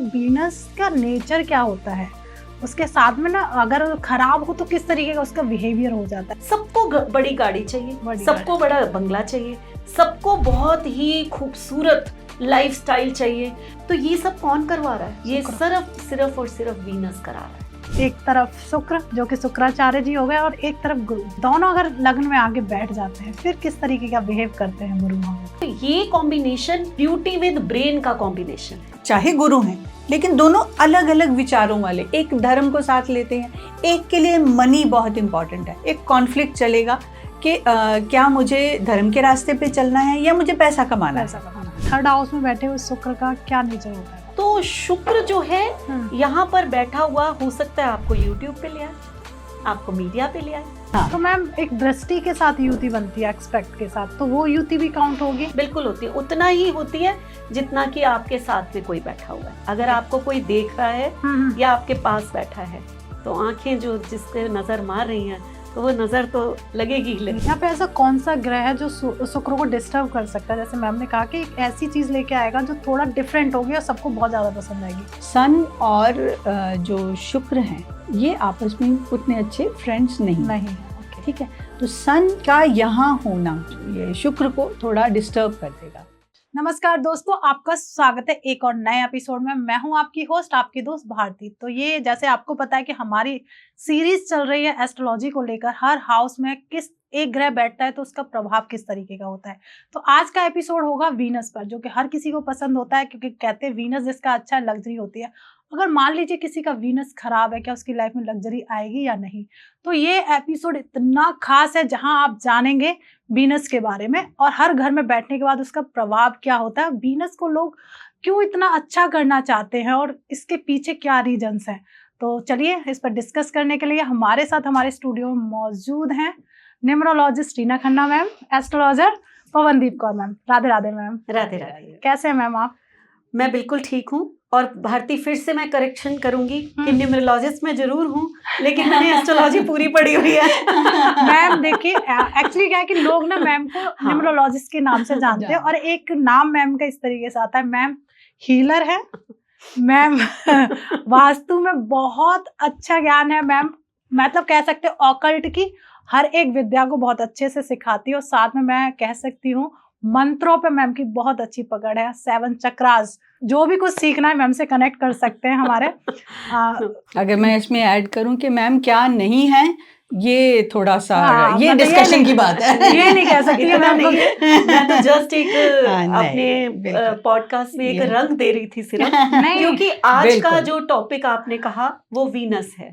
Venus का nature क्या होता है, उसके साथ में ना अगर खराब हो तो किस तरीके का उसका बिहेवियर हो जाता है। सबको बड़ी गाड़ी चाहिए, सबको बड़ा बंगला चाहिए, सबको बहुत ही खूबसूरत लाइफस्टाइल चाहिए। तो ये सब कौन करवा रहा है? ये सिर्फ और सिर्फ वीनस करा रहा है। एक तरफ शुक्र जो कि शुक्राचार्य जी हो गए और एक तरफ गुरु, दोनों अगर लग्न में आगे बैठ जाते हैं फिर किस तरीके का बिहेव करते हैं गुरु वहाँ। तो ये कॉम्बिनेशन ब्यूटी विद ब्रेन का कॉम्बिनेशन है। चाहे गुरु हैं लेकिन दोनों अलग अलग विचारों वाले, एक धर्म को साथ लेते हैं, एक के लिए मनी बहुत इंपॉर्टेंट है, एक कॉन्फ्लिक्ट चलेगा कि क्या मुझे धर्म के रास्ते पे चलना है या मुझे पैसा कमाना है। थर्ड हाउस में बैठे हुए शुक्र का क्या नेचर होता है? तो शुक्र जो है यहाँ पर बैठा हुआ हो सकता है आपको YouTube पे ले आए, आपको मीडिया पे ले आए। हाँ। तो मैम एक दृष्टि के साथ युति बनती है, एक्सपेक्ट के साथ, तो वो युति भी काउंट होगी? बिल्कुल होती है, उतना ही होती है जितना कि आपके साथ में कोई बैठा हुआ है। अगर आपको कोई देख रहा है या आपके पास बैठा है तो आंखें जो जिसके नजर मार रही हैं तो वो नजर तो लगेगी ही लगेगी। यहाँ पे ऐसा कौन सा ग्रह है जो शुक्र को डिस्टर्ब कर सकता है? जैसे मैम ने कहा कि एक ऐसी चीज लेके आएगा जो थोड़ा डिफरेंट होगी और सबको बहुत ज्यादा पसंद आएगी। सन और जो शुक्र हैं ये आपस में उतने अच्छे फ्रेंड्स नहीं। ठीक है, तो सन का यहाँ होना ये शुक्र को थोड़ा डिस्टर्ब कर देगा। नमस्कार दोस्तों, आपका स्वागत है एक और नए एपिसोड में। मैं हूं आपकी होस्ट, आपकी दोस्त भारती। तो ये जैसे आपको पता है कि हमारी सीरीज चल रही है एस्ट्रोलॉजी को लेकर, हर हाउस में किस एक ग्रह बैठता है तो उसका प्रभाव किस तरीके का होता है। तो आज का एपिसोड होगा वीनस पर, जो कि हर किसी को पसंद होता है क्योंकि कहते हैं वीनस जिसका अच्छा है लग्जरी होती है। अगर मान लीजिए किसी का वीनस खराब है, क्या उसकी लाइफ में लग्जरी आएगी या नहीं? तो ये एपिसोड इतना खास है जहां आप जानेंगे वीनस के बारे में और हर घर में बैठने के बाद उसका प्रभाव क्या होता है, वीनस को लोग क्यों इतना अच्छा करना चाहते हैं और इसके पीछे क्या रीजंस हैं। तो चलिए इस पर डिस्कस करने के लिए हमारे साथ हमारे स्टूडियो में मौजूद हैं numerologist Reena Khanna ma'am, astrologer Pawandeep Kaur ma'am. Radhe Radhe ma'am. Radhe Radhe. कैसे हैं मैम आप? मैं बिल्कुल ठीक हूँ और भारती फिर से मैं करेक्शन करूंगी कि न्यूमरोलॉजिस्ट मैं जरूर हूँ लेकिन मैंने एस्ट्रोलॉजी पूरी पढ़ी हुई है। मैम देखिए एक्चुअली क्या है कि लोग ना मैम को न्यूमरोलॉजिस्ट के नाम से जानते हैं और एक नाम मैम का इस तरीके से आता है, मैम हीलर है, मैम वास्तु में बहुत अच्छा ज्ञान है, मैम मतलब कह सकते हो ऑकल्ट की हर एक विद्या को बहुत अच्छे से सिखाती है और साथ में मैं कह सकती हूँ मंत्रों पे मैम की बहुत अच्छी पकड़ है। 7 चक्रास, जो भी कुछ सीखना है मैम से कनेक्ट कर सकते हैं हमारे। अगर मैं इसमें ऐड करूं कि मैम क्या नहीं है, ये थोड़ा सा ये डिस्कशन की बात है, ये नहीं कह सकती है मैम। मैं तो जस्ट एक अपने पॉडकास्ट में एक रंग दे रही थी सिर्फ, क्योंकि आज का जो टॉपिक आपने कहा वो वीनस है।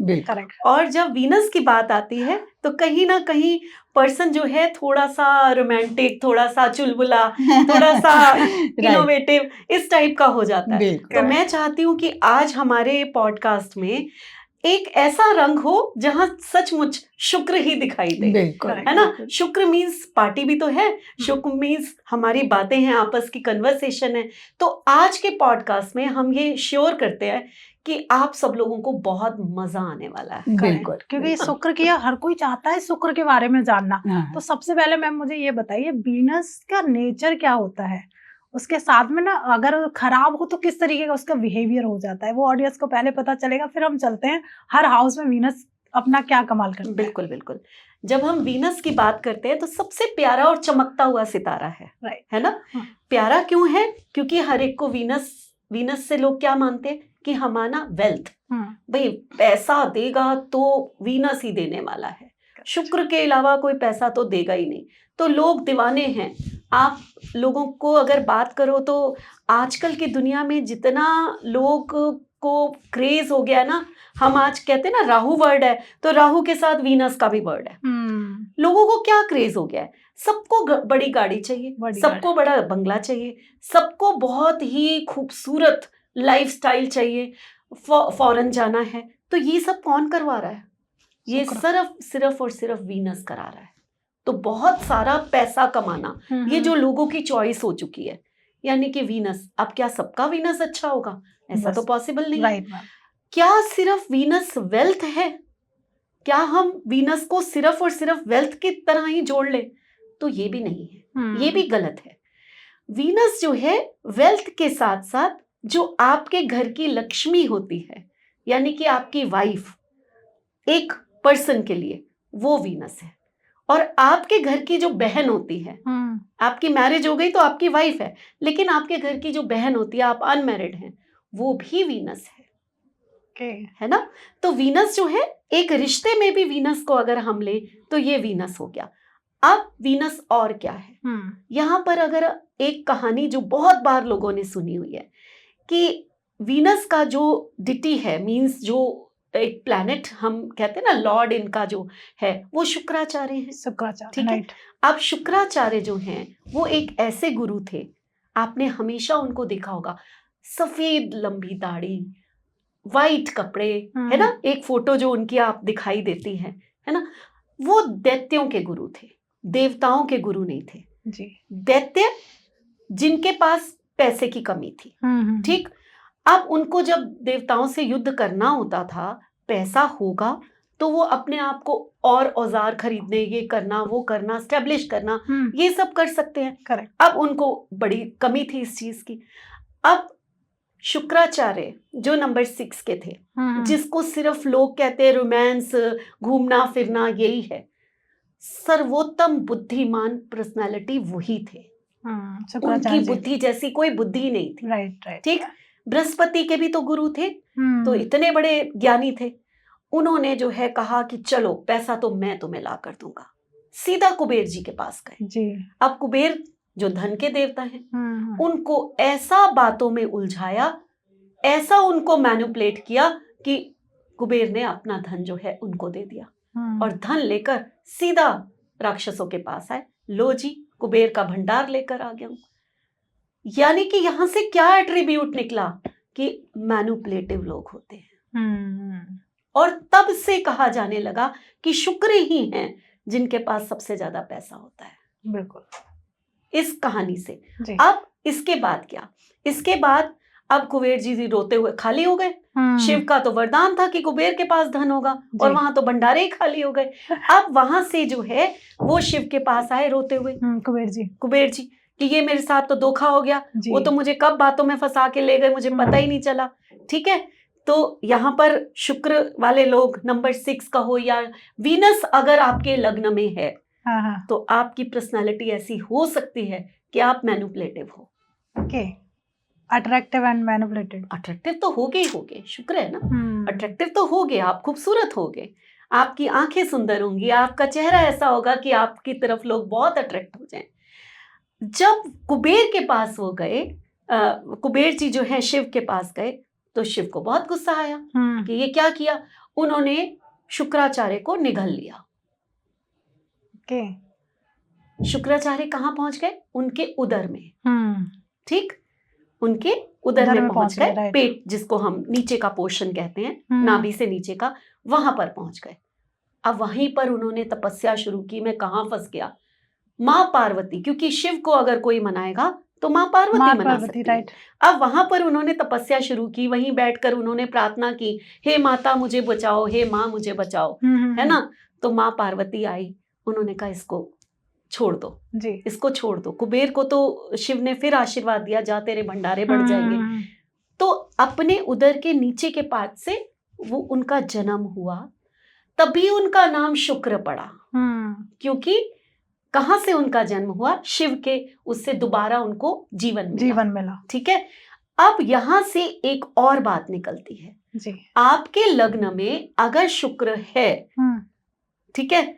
और जब वीनस की बात आती है तो कहीं ना कहीं पर्सन जो है थोड़ा सा रोमांटिक, थोड़ा सा चुलबुला, थोड़ा सा इनोवेटिव इस टाइप का हो जाता है। तो मैं चाहती हूँ कि आज हमारे पॉडकास्ट में एक ऐसा रंग हो जहां सचमुच शुक्र ही दिखाई दे, है ना। शुक्र मीन्स पार्टी भी तो है, शुक्र मीन्स हमारी बातें हैं, आपस की कन्वर्सेशन है। तो आज के पॉडकास्ट में हम ये श्योर करते हैं कि आप सब लोगों को बहुत मजा आने वाला है। बिल्कुल, क्योंकि शुक्र किया हर कोई चाहता है शुक्र के बारे में जानना। तो सबसे पहले मैम मुझे ये बताइए वीनस का नेचर क्या होता है, उसके साथ में ना अगर खराब हो तो किस तरीके का उसका बिहेवियर हो जाता है, वो ऑडियंस को पहले पता चलेगा, फिर हम चलते हैं हर हाउस में वीनस अपना क्या कमाल करता है। बिल्कुल बिल्कुल। जब हम वीनस की बात करते हैं तो सबसे प्यारा और चमकता हुआ सितारा है, है ना। प्यारा क्यों है? क्योंकि हर एक को वीनस से लोग क्या मानते हैं कि हमारा वेल्थ, भाई पैसा देगा तो वीनस ही देने वाला है, शुक्र के अलावा कोई पैसा तो देगा ही नहीं। तो लोग दीवाने हैं। आप लोगों को अगर बात करो तो आजकल की दुनिया में जितना लोग को क्रेज हो गया ना, हम आज कहते हैं ना राहु वर्ड है, तो राहु के साथ वीनस का भी वर्ड है। लोगों को क्या क्रेज हो गया है, सबको बड़ी गाड़ी चाहिए, सबको बड़ा बंगला चाहिए, सबको बहुत ही खूबसूरत लाइफस्टाइल चाहिए, फॉरेन जाना है। तो ये सब कौन करवा रहा है? ये सिर्फ और सिर्फ वीनस करा रहा है। तो बहुत सारा पैसा कमाना ये जो लोगों की चॉइस हो चुकी है, यानी कि वीनस। अब क्या सबका वीनस अच्छा होगा? ऐसा तो पॉसिबल नहीं है। क्या सिर्फ वीनस वेल्थ है? क्या हम वीनस को सिर्फ और सिर्फ वेल्थ की तरह ही जोड़ ले? तो ये भी नहीं है, ये भी गलत है। वीनस जो है वेल्थ के साथ साथ जो आपके घर की लक्ष्मी होती है, यानी कि आपकी वाइफ, एक पर्सन के लिए वो वीनस है। और आपके घर की जो बहन होती है, आपकी मैरिज हो गई तो आपकी वाइफ है, लेकिन आपके घर की जो बहन होती है, आप अनमैरिड हैं, वो भी वीनस है, है ना। तो वीनस जो है, एक रिश्ते में भी वीनस को अगर हम ले तो ये वीनस हो गया। अब वीनस और क्या है, यहाँ पर अगर एक कहानी जो बहुत बार लोगों ने सुनी हुई है कि वीनस का जो डिटी है, मीन्स जो एक प्लैनेट हम कहते हैं ना, लॉर्ड इनका जो है वो शुक्राचार्य है। शुक्राचार्य, ठीक है। अब शुक्राचार्य जो हैं वो एक ऐसे गुरु थे, आपने हमेशा उनको देखा होगा, सफेद लंबी दाढ़ी, वाइट कपड़े, है ना। एक फोटो जो उनकी आप दिखाई देती है ना, वो दैत्यों के गुरु थे, देवताओं के गुरु नहीं थे जी। दैत्य जिनके पास पैसे की कमी थी, ठीक। अब उनको जब देवताओं से युद्ध करना होता था, पैसा होगा तो वो अपने आप को और औजार खरीदने, ये करना वो करना, स्टैब्लिश करना, ये सब कर सकते हैं। करेक्ट। अब उनको बड़ी कमी थी इस चीज की। अब शुक्राचार्य जो नंबर 6 के थे, जिसको सिर्फ लोग कहते हैं रोमांस, घूमना फिरना यही है, सर्वोत्तम बुद्धिमान पर्सनालिटी वही थे। उनकी बुद्धि जैसी कोई बुद्धि नहीं थी। राइट, ठीक। बृहस्पति के भी तो गुरु थे, तो इतने बड़े ज्ञानी थे। उन्होंने जो है कहा कि चलो पैसा तो मैं तुम्हें ला कर दूंगा, सीधा कुबेर जी के पास गए जी। अब कुबेर जो धन के देवता हैं, उनको ऐसा बातों में उलझाया, ऐसा उनको मैनिपुलेट किया कि कुबेर ने अपना धन जो है उनको दे दिया और धन लेकर सीधा राक्षसों के पास आए। लो जी, कुबेर का भंडार लेकर आ गया हूं। यानी कि यहां से क्या एट्रीब्यूट निकला कि मैनिपुलेटिव लोग होते हैं। और तब से कहा जाने लगा कि शुक्र ही हैं जिनके पास सबसे ज्यादा पैसा होता है। बिल्कुल। इस कहानी से अब इसके बाद क्या, इसके बाद अब कुबेर जी रोते हुए खाली हो गए। शिव का तो वरदान था कि कुबेर के पास धन होगा, और वहां तो भंडारे ही खाली हो गए। अब वहां से जो है वो शिव के पास आए रोते हुए, कुबेर जी कि ये मेरे साथ तो धोखा हो गया, वो तो मुझे कब बातों में फंसा के ले गए, मुझे पता ही नहीं चला। ठीक है। तो यहाँ पर शुक्र वाले लोग, नंबर 6 का हो या वीनस अगर आपके लग्न में है, तो आपकी पर्सनालिटी ऐसी हो सकती है कि आप मैनिपुलेटिव हो। Attractive and manipulated. अट्रैक्टिव तो हो गए, शुक्र है ना, अट्रैक्टिव तो हो गए, आप खूबसूरत हो गए, आपकी आंखें सुंदर होंगी, आपका चेहरा ऐसा होगा कि आपकी तरफ लोग बहुत अट्रैक्ट हो जाएं। जब कुबेर के पास वो गए, कुबेर जी जो है शिव के पास गए, तो शिव को बहुत गुस्सा आया कि ये क्या किया। उन्होंने शुक्राचार्य को निगल लिया। शुक्राचार्य कहाँ पहुंच गए, उनके उदर में। ठीक, उनके उदर में पहुंच गए, पेट जिसको हम नीचे का पोर्शन कहते हैं, नाभि से नीचे का, वहां पर पहुंच गए। अब वहीं पर उन्होंने तपस्या शुरू की। मैं कहाँ फंस गया, माँ पार्वती, क्योंकि शिव को अगर कोई मनाएगा तो माँ पार्वती मना सकती है। अब वहां पर उन्होंने तपस्या शुरू की, वहीं बैठकर उन्होंने प्रार्थना की, हे माता मुझे बचाओ, हे माँ मुझे बचाओ, है ना। तो माँ पार्वती आई, उन्होंने कहा इसको छोड़ दो जी, इसको छोड़ दो। कुबेर को तो शिव ने फिर आशीर्वाद दिया, जा तेरे भंडारे बढ़ जाएंगे। तो अपने उदर के नीचे के पार्ट से वो उनका जन्म हुआ, तभी उनका नाम शुक्र पड़ा। क्योंकि कहां से उनका जन्म हुआ, शिव के उससे दोबारा उनको जीवन मिला। ठीक है। अब यहां से एक और बात निकलती है जी। आपके लग्न में अगर शुक्र है, ठीक है,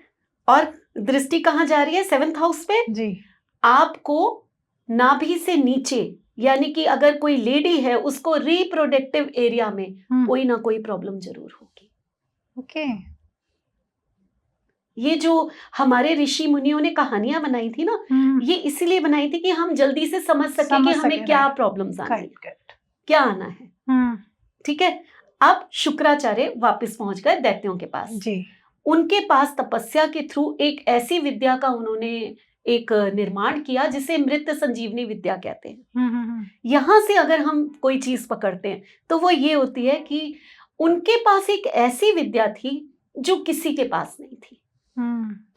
और दृष्टि कहाँ जा रही है, 7th हाउस पे जी, आपको नाभि से नीचे, यानी कि अगर कोई लेडी है उसको रिप्रोडक्टिव एरिया में कोई ना कोई प्रॉब्लम जरूर होगी। ओके। ये जो हमारे ऋषि मुनियों ने कहानियां बनाई थी ना, ये इसीलिए बनाई थी कि हम जल्दी से समझ सके कि हमें क्या प्रॉब्लम्स आना है, क्या आना है। ठीक है। अब शुक्राचार्य वापस पहुंच गए दैत्यों के पास जी। उनके पास तपस्या के थ्रू एक ऐसी विद्या का उन्होंने एक निर्माण किया जिसे मृत संजीवनी विद्या कहते हैं। यहां से अगर हम कोई चीज पकड़ते हैं तो वो ये होती है कि उनके पास एक ऐसी विद्या थी जो किसी के पास नहीं थी।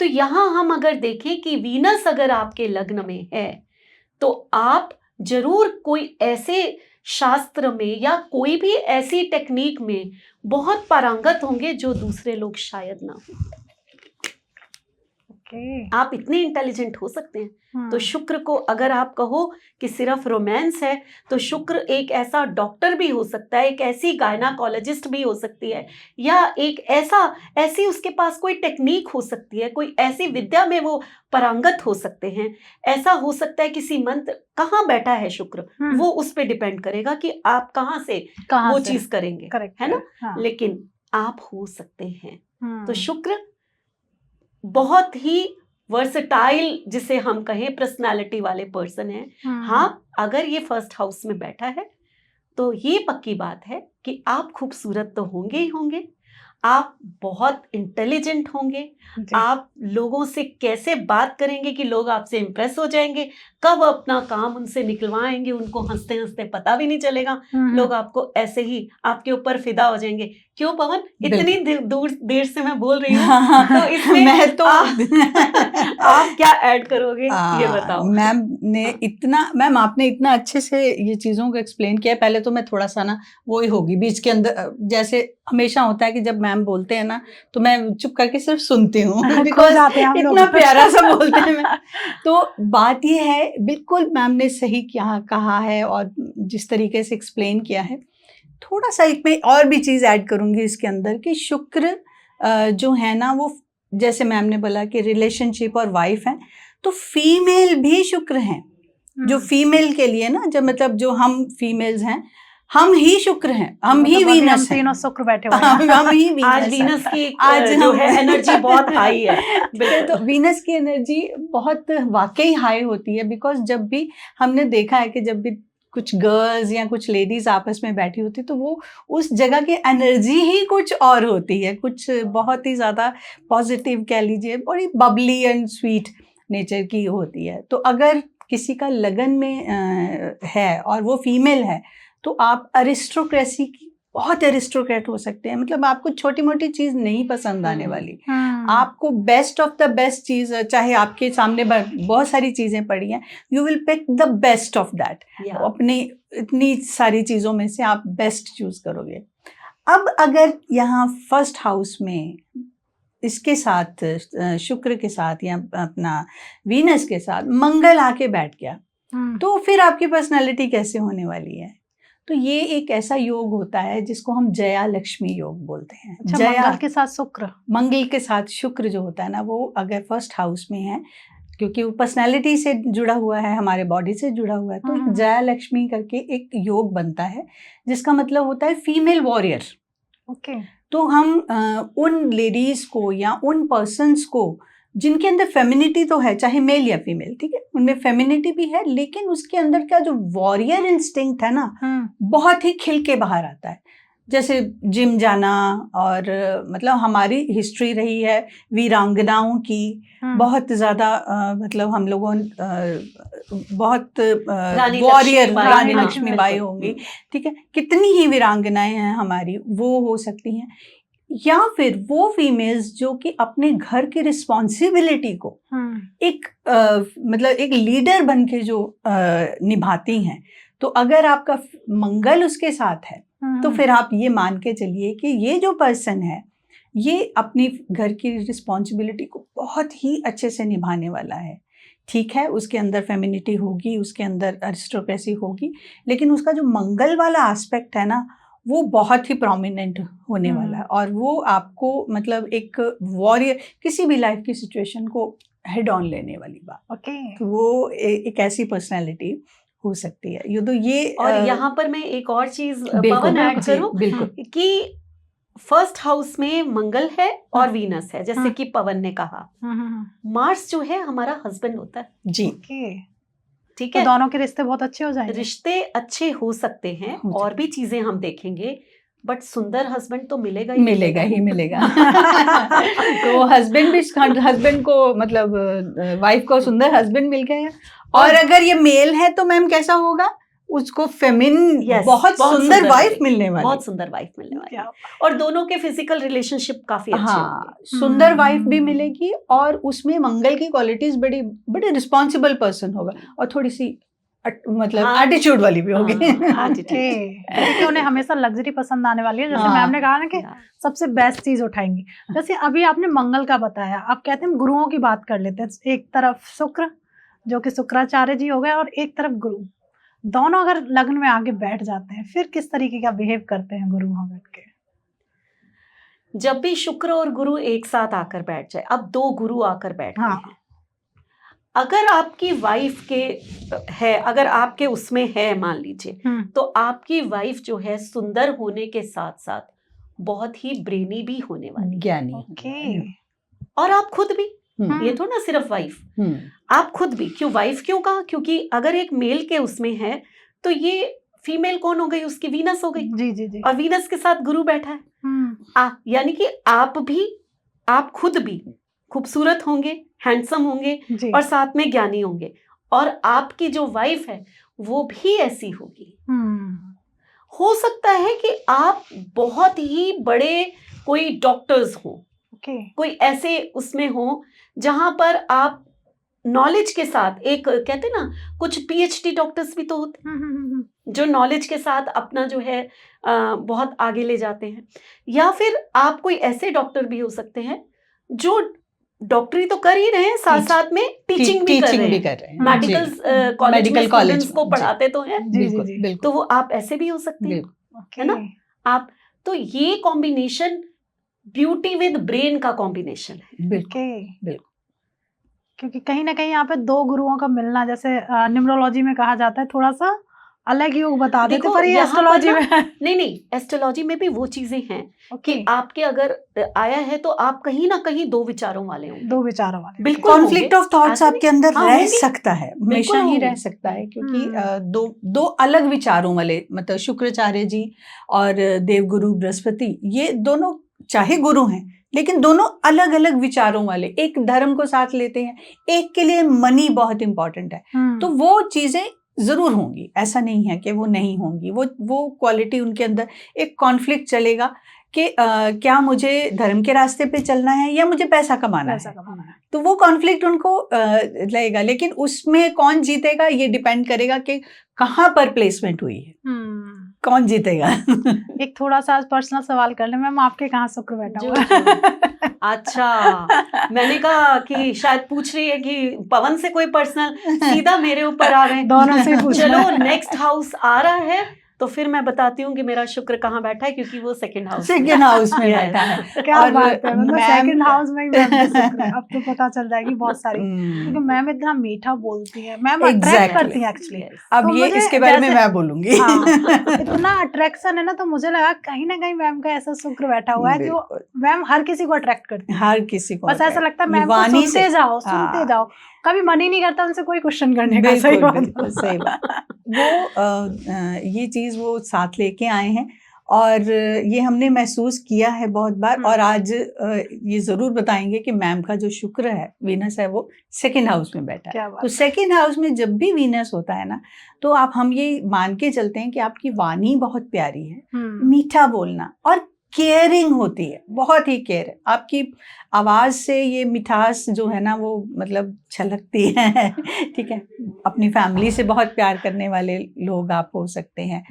तो यहां हम अगर देखें कि वीनस अगर आपके लग्न में है तो आप जरूर कोई ऐसे शास्त्र में या कोई भी ऐसी टेक्निक में बहुत पारंगत होंगे जो दूसरे लोग शायद ना हो। आप इतने इंटेलिजेंट हो सकते हैं। तो शुक्र को अगर आप कहो कि सिर्फ रोमांस है, तो शुक्र एक ऐसा डॉक्टर भी हो सकता है, एक ऐसी गायनाकोलॉजिस्ट भी हो सकती है, या एक ऐसी उसके पास कोई टेक्निक हो सकती है, कोई ऐसी विद्या में वो पारंगत हो सकते हैं। ऐसा हो सकता है किसी मंत्र, कहाँ बैठा है शुक्र वो उस पे डिपेंड करेगा कि आप कहाँ से वो चीज करेंगे, है ना। लेकिन आप हो सकते हैं। तो शुक्र बहुत ही वर्सटाइल, जिसे हम कहें पर्सनालिटी वाले पर्सन है। हाँ, अगर ये फर्स्ट हाउस में बैठा है तो ये पक्की बात है कि आप खूबसूरत तो होंगे ही होंगे, आप बहुत इंटेलिजेंट होंगे, आप लोगों से कैसे बात करेंगे कि लोग आपसे इम्प्रेस हो जाएंगे, कब अपना काम उनसे निकलवाएंगे उनको हंसते हंसते पता भी नहीं चलेगा, लोग आपको ऐसे ही आपके ऊपर फिदा हो जाएंगे। क्यों पवन, इतनी देर से मैं बोल रही हूँ, तो इसमें मैं तो आप क्या ऐड करोगे ये बताओ। मैम आपने इतना अच्छे से ये चीज़ों को एक्सप्लेन किया। पहले तो मैं थोड़ा सा ना वो ही होगी बीच के अंदर, जैसे हमेशा होता है कि जब मैम बोलते हैं ना तो मैं चुप करके सिर्फ सुनती हूँ, इतना प्यारा सा बोलते हैं मैम। तो बात ये है, बिल्कुल मैम ने सही क्या कहा है और जिस तरीके से एक्सप्लेन किया है, थोड़ा सा एक मैं और भी चीज़ ऐड करूँगी इसके अंदर कि शुक्र जो है ना, वो जैसे मैम ने बोला कि रिलेशनशिप और वाइफ है, तो फीमेल भी शुक्र हैं। जो फीमेल के लिए ना, जब मतलब जो हम फीमेल्स हैं, हम ही शुक्र हैं, हम ही वीनस हैं, तीनों शुक्र बैठे हुए हैं। हम ही वीनस आज वीनस की आज जो है एनर्जी बहुत हाई है। तो वीनस की एनर्जी बहुत वाकई हाई होती है, बिकॉज जब भी हमने देखा है कि जब भी कुछ गर्ल्स या कुछ लेडीज आपस में बैठी होती तो वो उस जगह की एनर्जी ही कुछ और होती है, कुछ बहुत ही ज़्यादा पॉजिटिव कह लीजिए, बड़ी बबली एंड स्वीट नेचर की होती है। तो अगर किसी का लगन में है और वो फीमेल है, तो आप अरिस्टोक्रेसी की बहुत एरिस्टोक्रेट हो सकते हैं। मतलब आपको छोटी मोटी चीज़ नहीं पसंद आने वाली, आपको बेस्ट ऑफ द बेस्ट चीज़, चाहे आपके सामने बहुत सारी चीज़ें पड़ी हैं, you will pick the best of that. अपनी इतनी सारी चीज़ों में से आप बेस्ट चूज़ करोगे। अब अगर यहाँ फर्स्ट हाउस में इसके साथ शुक्र के साथ या अपना वीनस के साथ मंगल आके बैठ गया, तो फिर आपकी पर्सनैलिटी कैसे होने वाली है? तो ये एक ऐसा योग होता है जिसको हम जया लक्ष्मी योग बोलते हैं। मंगल के साथ शुक्र, मंगल के साथ शुक्र जो होता है ना, वो अगर फर्स्ट हाउस में है, क्योंकि वो पर्सनैलिटी से जुड़ा हुआ है, हमारे बॉडी से जुड़ा हुआ है, तो एक जया लक्ष्मी करके एक योग बनता है जिसका मतलब होता है फीमेल वॉरियर। ओके। तो हम उन लेडीज़ को या उन पर्सन्स को जिनके अंदर फेमिनिटी तो है, चाहे मेल या फीमेल, ठीक है, उनमें फेमिनिटी भी है, लेकिन उसके अंदर का जो वॉरियर इंस्टिंक्ट है ना, बहुत ही खिल के बाहर आता है। जैसे जिम जाना, और मतलब हमारी हिस्ट्री रही है वीरांगनाओं की, बहुत ज़्यादा मतलब हम लोगों बहुत वॉरियर, रानी लक्ष्मीबाई होंगी, ठीक है, कितनी ही वीरांगनाएं हैं हमारी, वो हो सकती हैं। या फिर वो फीमेल्स जो कि अपने घर की रिस्पॉन्सिबिलिटी को एक मतलब एक लीडर बन के जो निभाती हैं। तो अगर आपका मंगल उसके साथ है, तो फिर आप ये मान के चलिए कि ये जो पर्सन है, ये अपनी घर की रिस्पॉन्सिबिलिटी को बहुत ही अच्छे से निभाने वाला है। ठीक है, उसके अंदर फेमिनिटी होगी, उसके अंदर अरिस्टोक्रेसी होगी, लेकिन उसका जो मंगल वाला एस्पेक्ट है ना, वो बहुत ही प्रोमिनेंट होने वाला है, और वो आपको मतलब एक वॉरियर, किसी भी लाइफ की सिचुएशन को हेड ऑन लेने वाली बात। ओके। वो एक ऐसी पर्सनैलिटी हो सकती है। ये तो ये और यहाँ पर मैं एक और चीज पवन ऐड करूं, बिल्कुल, कि फर्स्ट हाउस में मंगल है और वीनस है, जैसे कि पवन ने कहा। मार्स जो है हमारा हस्बैंड होता है जी, ठीक है, तो दोनों के रिश्ते बहुत अच्छे हो जाएंगे। रिश्ते अच्छे हो सकते हैं, और भी चीजें हम देखेंगे, बट सुंदर हस्बैंड तो मिलेगा ही मिलेगा। तो हस्बैंड को मतलब वाइफ को सुंदर हस्बैंड मिल गया, और अगर ये मेल है तो मैम कैसा होगा, उसको बहुत सुंदर वाइफ मिलने वाली, बहुत सुंदर वाइफ मिलने वाली, और दोनों के फिजिकल रिलेशनशिप काफी अच्छे होंगे। सुंदर वाइफ भी मिलेगी, और उसमें मंगल की क्वालिटीज बड़ी रिस्पॉन्सिबल पर्सन होगा, और थोड़ी सी मतलब हाँ। एटीट्यूड वाली भी होगी। हाँ, ओके, क्योंकि उन्हें हमेशा लग्जरी पसंद आने वाली है, जैसे हाँ। मैम ने कहा ना कि हाँ। सबसे बेस्ट चीज उठाएंगी। जैसे अभी आपने मंगल का बताया, आप कहते हैं हम गुरुओं की बात कर लेते हैं। एक तरफ शुक्र जो कि शुक्राचार्य जी हो गए, और एक तरफ गुरु, दोनों अगर लग्न में आगे बैठ जाते हैं फिर किस तरीके का बिहेव करते हैं गुरु वहां बैठ के? जब भी शुक्र और गुरु एक साथ आकर बैठ जाए, अब 2 गुरु आकर बैठ गए हाँ। हैं, अगर आपकी वाइफ के है, अगर आपके उसमें है मान लीजिए, तो आपकी वाइफ जो है सुंदर होने के साथ साथ बहुत ही ब्रेनी भी होने वाली है। ज्ञानी। ओके। और आप खुद भी, हम्म, ये तो ना सिर्फ वाइफ, हम्म, आप खुद भी। क्यों वाइफ क्यों कहा? क्योंकि अगर एक मेल के उसमें है तो ये फीमेल कौन हो गई? उसकी वीनस हो गई, जी जी जी। और वीनस के साथ गुरु बैठा है। यानी कि आप खुद भी खूबसूरत होंगे, हैंडसम होंगे, जी। और साथ में ज्ञानी होंगे, और आपकी जो वाइफ है वो भी ऐसी होगी। हो सकता है कि आप बहुत ही बड़े कोई डॉक्टर्स हो, ओके। कोई ऐसे उसमें हो जहां पर आप नॉलेज के साथ, एक कहते ना कुछ पीएचडी डॉक्टर्स भी तो होते हैं जो नॉलेज के साथ अपना जो है बहुत आगे ले जाते हैं। या फिर आप कोई ऐसे डॉक्टर भी हो सकते हैं जो डॉक्टरी तो कर ही रहे हैं, साथ साथ में टीचिंग भी कर रहे हैं, मेडिकल कॉलेज में स्टूडेंट्स को पढ़ाते तो हैं, जी जी जी। तो वो आप ऐसे भी हो सकते हैं, है ना? आप तो ये कॉम्बिनेशन ब्यूटी विद ब्रेन का कॉम्बिनेशन है। बिल्कुल। क्योंकि कहीं ना कहीं यहाँ पे 2 गुरुओं का मिलना, जैसे न्यूमरोलॉजी में कहा जाता है, थोड़ा सा अलग योग बता देते, पर ये एस्ट्रोलॉजी में नहीं, एस्ट्रोलॉजी में भी वो चीजें हैं कि आपके अगर आया है तो आप कहीं ना कहीं 2 विचारों वाले होंगे, 2 विचारों वाले। बिल्कुल कॉन्फ्लिक्ट ऑफ थॉट्स आपके अंदर रह सकता है, हमेशा ही होंगे। रह सकता है, क्योंकि दो अलग विचारों वाले, मतलब शुक्राचार्य जी और देवगुरु बृहस्पति, ये दोनों चाहे गुरु हैं लेकिन दोनों अलग अलग विचारों वाले, एक धर्म को साथ लेते हैं, एक के लिए मनी बहुत इंपॉर्टेंट है, तो वो चीजें जरूर होंगी, ऐसा नहीं है कि वो नहीं होंगी। वो क्वालिटी उनके अंदर, एक कॉन्फ्लिक्ट चलेगा कि क्या मुझे धर्म के रास्ते पे चलना है या मुझे पैसा कमाना है, तो वो कॉन्फ्लिक्ट उनको लगेगा। लेकिन उसमें कौन जीतेगा ये डिपेंड करेगा कि कहाँ पर प्लेसमेंट हुई है, कौन जीतेगा। एक थोड़ा सा पर्सनल सवाल कर ले मैम, आपके कहाँ शुक्र बैठा हुआ? अच्छा, मैंने कहा कि शायद पूछ रही है कि पवन से कोई पर्सनल, सीधा मेरे ऊपर आ गए। दोनों से पूछ। चलो नेक्स्ट हाउस आ रहा है तो फिर मैं बताती हूँ कि मेरा शुक्र कहाँ बैठा है, क्योंकि वो सेकंड हाउस में बैठा है। क्या बात है, मतलब सेकंड हाउस में ही मैम का शुक्र है। अब तो पता चल जाएगी बहुत सारी, क्योंकि मैम इतना मीठा बोलती है, मैम अट्रैक्ट करती है एक्चुअली। अब तो ये इसके बारे में मैं बोलूंगी। इतना अट्रैक्शन है ना, तो मुझे लगा कहीं ना कहीं मैम का ऐसा शुक्र बैठा हुआ है जो मैम हर किसी को अट्रैक्ट करती है, हर किसी को। बस ऐसा लगता है मैम को सुनते जाओ, कभी मन ही नहीं करता उनसे कोई क्वेश्चन करने का। सही बात। वो ये चीज वो साथ लेके आए हैं, और ये हमने महसूस किया है बहुत बार, और आज ये जरूर बताएंगे कि मैम का जो शुक्र है, वीनस है, वो सेकंड हाउस में बैठा है। तो सेकंड हाउस में जब भी वीनस होता है ना, तो हम ये मान के चलते हैं कि आपकी वाणी बहुत प्यारी है, मीठा बोलना, और केयरिंग होती है, बहुत ही केयर है। आपकी आवाज से ये मिठास जो है ना, वो मतलब छलकती है। ठीक है, अपनी फैमिली से बहुत प्यार करने वाले लोग आप हो सकते हैं।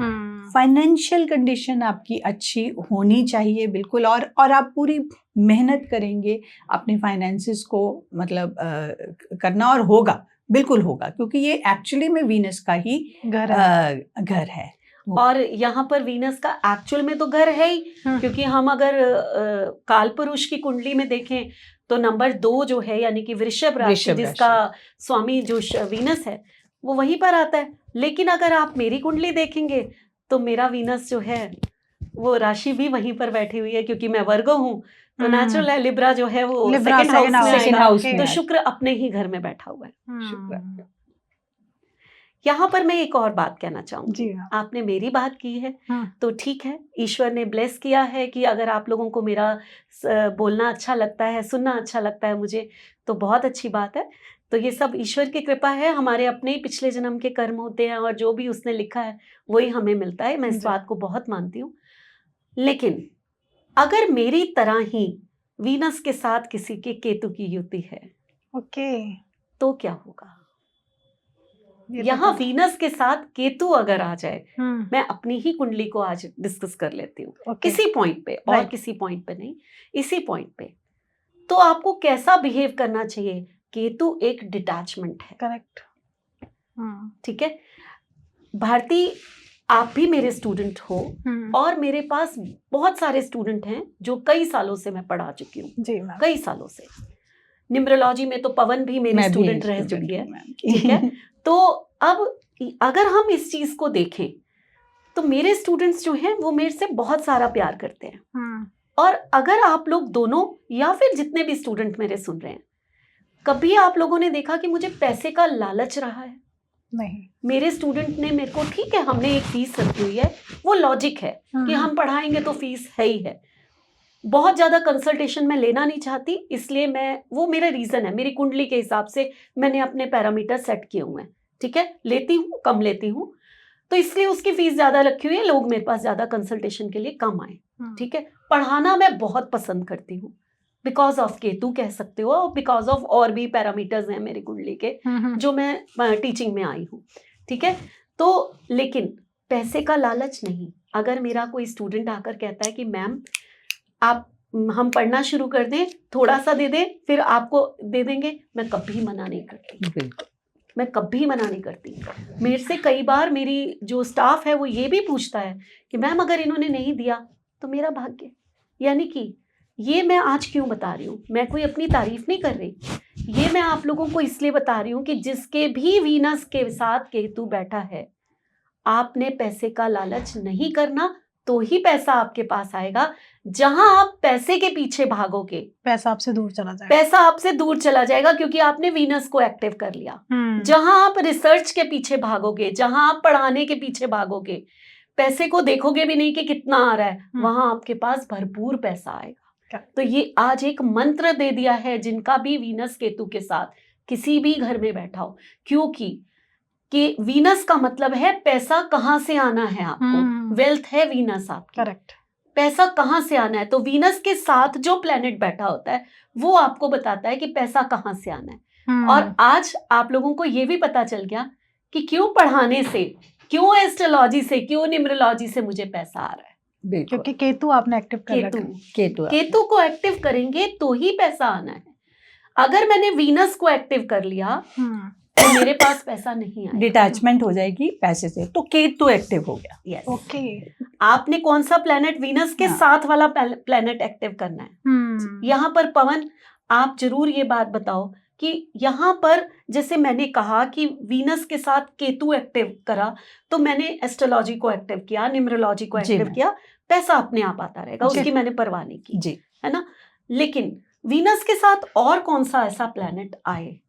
फाइनेंशियल कंडीशन आपकी अच्छी होनी चाहिए, बिल्कुल, और आप पूरी मेहनत करेंगे अपने फाइनेंसिस को मतलब करना, और होगा, बिल्कुल होगा, क्योंकि ये एक्चुअली में वीनस का ही घर है। और यहाँ पर वीनस का एक्चुअल में तो घर है ही, क्योंकि हम अगर काल पुरुष की कुंडली में देखें तो नंबर 2 जो है, यानी कि वृषभ राशि, जिसका स्वामी जो वीनस है, वो वहीं पर आता है। लेकिन अगर आप मेरी कुंडली देखेंगे तो मेरा वीनस जो है वो राशि भी वहीं पर बैठी हुई है, क्योंकि मैं वर्गो हूँ, तो नेचुरल है लिब्रा जो है वो सेकंड हाउस में, तो शुक्र अपने ही घर में बैठा हुआ है। शुक्र। यहाँ पर मैं एक और बात कहना चाहूंगी, आपने मेरी बात की है तो ठीक है, ईश्वर ने ब्लेस किया है कि अगर आप लोगों को मेरा बोलना अच्छा लगता है, सुनना अच्छा लगता है मुझे, तो बहुत अच्छी बात है। तो ये सब ईश्वर की कृपा है, हमारे अपने ही पिछले जन्म के कर्म होते हैं, और जो भी उसने लिखा है वही हमें मिलता है। मैं इस बात को बहुत मानती हूँ। लेकिन अगर मेरी तरह ही वीनस के साथ किसी के केतु की युति है, ओके, तो क्या होगा? ये तो यहाँ था। वीनस के साथ केतु अगर आ जाए, हम्म, मैं अपनी ही कुंडली को आज डिस्कस कर लेती हूँ ओके, किसी पॉइंट पे, और Right. किसी पॉइंट पे नहीं, इसी पॉइंट पे। तो आपको कैसा बिहेव करना चाहिए? केतु एक डिटैचमेंट है, करेक्ट। ठीक है। भारती, आप भी मेरे स्टूडेंट हो, और मेरे पास बहुत सारे स्टूडेंट हैं जो कई सालों से मैं पढ़ा चुकी हूँ, जी मैम। कई सालों से। न्यूमरोलॉजी में तो पवन भी मेरी मैं भी स्टूडेंट रह student चुकी है, हूँ, मैम। ठीक है। तो अब अगर हम इस चीज को देखें तो मेरे स्टूडेंट्स जो हैं वो मेरे से बहुत सारा प्यार करते हैं। और अगर आप लोग दोनों, या फिर जितने भी स्टूडेंट मेरे सुन रहे हैं, कभी आप लोगों ने देखा कि मुझे पैसे का लालच रहा है? नहीं। मेरे स्टूडेंट ने मेरे को, ठीक है हमने एक फीस रखी हुई है, वो लॉजिक है कि हम पढ़ाएंगे तो फीस है ही है। बहुत ज्यादा कंसल्टेशन मैं लेना नहीं चाहती, इसलिए मैं, वो मेरा रीजन है, मेरी कुंडली के हिसाब से मैंने अपने पैरामीटर सेट किए हुए हैं, ठीक है। लेती हूँ, कम लेती हूँ, तो इसलिए उसकी फीस ज्यादा रखी हुई है, लोग मेरे पास ज्यादा कंसल्टेशन के लिए कम आए, ठीक है। पढ़ाना मैं बहुत पसंद करती हूँ, बिकॉज ऑफ केतु कह सकते हो, और बिकॉज ऑफ और भी पैरामीटर्स हैं मेरी कुंडली के जो मैं टीचिंग में आई हूँ, ठीक है। तो लेकिन पैसे का लालच नहीं। अगर मेरा कोई स्टूडेंट आकर कहता है कि मैम आप, हम पढ़ना शुरू कर दें, थोड़ा सा दे दें, फिर आपको दे देंगे, मैं कभी मना नहीं करती, बिल्कुल, मैं कभी मना नहीं करती। मेरे से कई बार मेरी जो स्टाफ है वो ये भी पूछता है कि मैम अगर इन्होंने नहीं दिया तो मेरा भाग्य। यानी कि ये मैं आज क्यों बता रही हूँ, मैं कोई अपनी तारीफ नहीं कर रही, ये मैं आप लोगों को इसलिए बता रही हूँ कि जिसके भी वीनस के साथ केतु बैठा है, आपने पैसे का लालच नहीं करना, तो ही पैसा आपके पास आएगा। जहां आप पैसे के पीछे भागोगे, पैसा आपसे दूर चला जाएगा। पैसा आपसे दूर चला जाएगा, क्योंकि आपने वीनस को एक्टिव कर लिया। जहां आप रिसर्च के पीछे भागोगे, जहां आप पढ़ाने के पीछे भागोगे, पैसे को देखोगे भी नहीं कि कितना आ रहा है, वहां आपके पास भरपूर पैसा आएगा। तो ये आज एक मंत्र दे दिया है जिनका भी वीनस केतु के साथ किसी भी घर में बैठा हो, क्योंकि कि वीनस का मतलब है पैसा कहाँ से आना है आपको, वेल्थ है वीनस आपकी, करेक्ट। पैसा कहाँ से आना है। तो वीनस के साथ जो प्लेनेट बैठा होता है वो आपको बताता है कि पैसा कहाँ से आना है। और आज आप लोगों को ये भी पता चल गया कि क्यों पढ़ाने से, क्यों एस्ट्रोलॉजी से, क्यों न्यूमरोलॉजी से मुझे पैसा आ रहा है, क्योंकि केतु आपने एक्टिव कर रखा है। केतु को एक्टिव करेंगे तो ही पैसा आना है। अगर मैंने वीनस को एक्टिव कर लिया तो मेरे पास पैसा नहीं आएगा, डिटैचमेंट हो जाएगी पैसे से, तो केतु एक्टिव हो गया। Yes, okay. आपने कौन सा प्लेनेट, वीनस के साथ वाला प्लेनेट एक्टिव करना है। यहाँ पर पवन, आप जरूर ये बात बताओ कि यहाँ पर जैसे मैंने कहा कि वीनस के साथ केतु एक्टिव करा, तो मैंने एस्ट्रोलॉजी को एक्टिव किया, न्यूमरोलॉजी को एक्टिव किया, पैसा अपने आप आता रहेगा, उसकी मैंने परवाह नहीं की जी, है ना। लेकिन वीनस के साथ और कौन सा ऐसा प्लेनेट आए?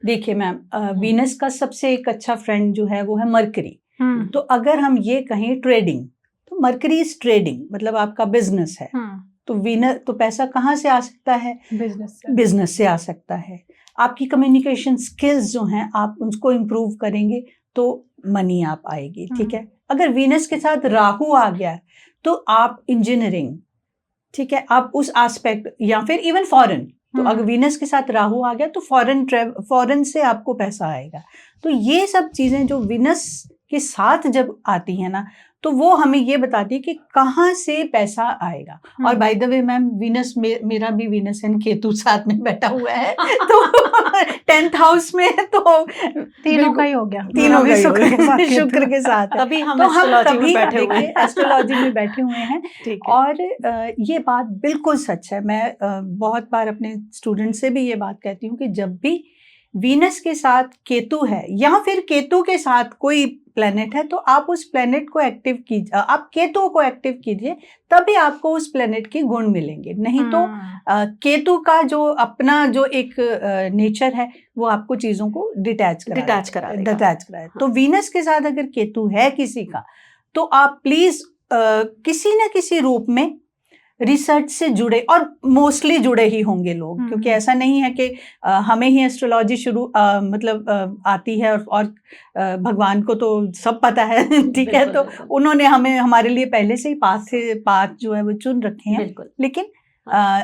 देखिए मैम, वीनस का सबसे एक अच्छा फ्रेंड जो है वो है मरकरी। तो अगर हम ये कहें ट्रेडिंग, तो मरकरी इज ट्रेडिंग, मतलब आपका बिजनेस है। तो वीनस, तो पैसा कहाँ से आ सकता है? बिजनेस से आ सकता है। आपकी कम्युनिकेशन स्किल्स जो हैं, आप उसको इम्प्रूव करेंगे तो मनी आप आएगी, ठीक है। अगर वीनस के साथ राहु आ गया तो आप इंजीनियरिंग, ठीक है, आप उस एस्पेक्ट, या फिर इवन फॉरेन, तो अगर वीनस के साथ राहु आ गया तो फॉरेन से आपको पैसा आएगा। तो ये सब चीजें जो वीनस के साथ जब आती है ना, तो वो हमें ये बताती है कि कहाँ से पैसा आएगा। और by the way ma'am, Venus मेरा भी वीनस एंड केतु साथ में बैठा हुआ है, तो 10th हाउस में, तो तीनों का ही हो गया, तीनों का शुक्र के साथ। तभी हम एस्ट्रोलॉजी में बैठे हुए हैं, एस्ट्रोलॉजी में बैठे हुए हैं। और ये बात बिल्कुल सच है। मैं बहुत बार अपने स्टूडेंट से भी ये बात कहती हूँ कि जब भी वीनस के साथ केतु है, या फिर केतु के साथ कोई प्लेनेट है, तो आप उस प्लेनेट को एक्टिव कीजिए, आप केतु को एक्टिव कीजिए, तभी आपको उस प्लेनेट के गुण मिलेंगे। नहीं तो केतु का जो अपना जो एक नेचर है, वो आपको चीजों को डिटैच कराए। तो वीनस के साथ अगर केतु है किसी का, तो आप प्लीज किसी न किसी रूप में रिसर्च से जुड़े, और मोस्टली जुड़े ही होंगे लोग, क्योंकि ऐसा नहीं है कि हमें ही एस्ट्रोलॉजी आती है और भगवान को तो सब पता है, ठीक है। तो उन्होंने हमें, हमारे लिए पहले से ही पाथ जो है वो चुन रखे हैं। लेकिन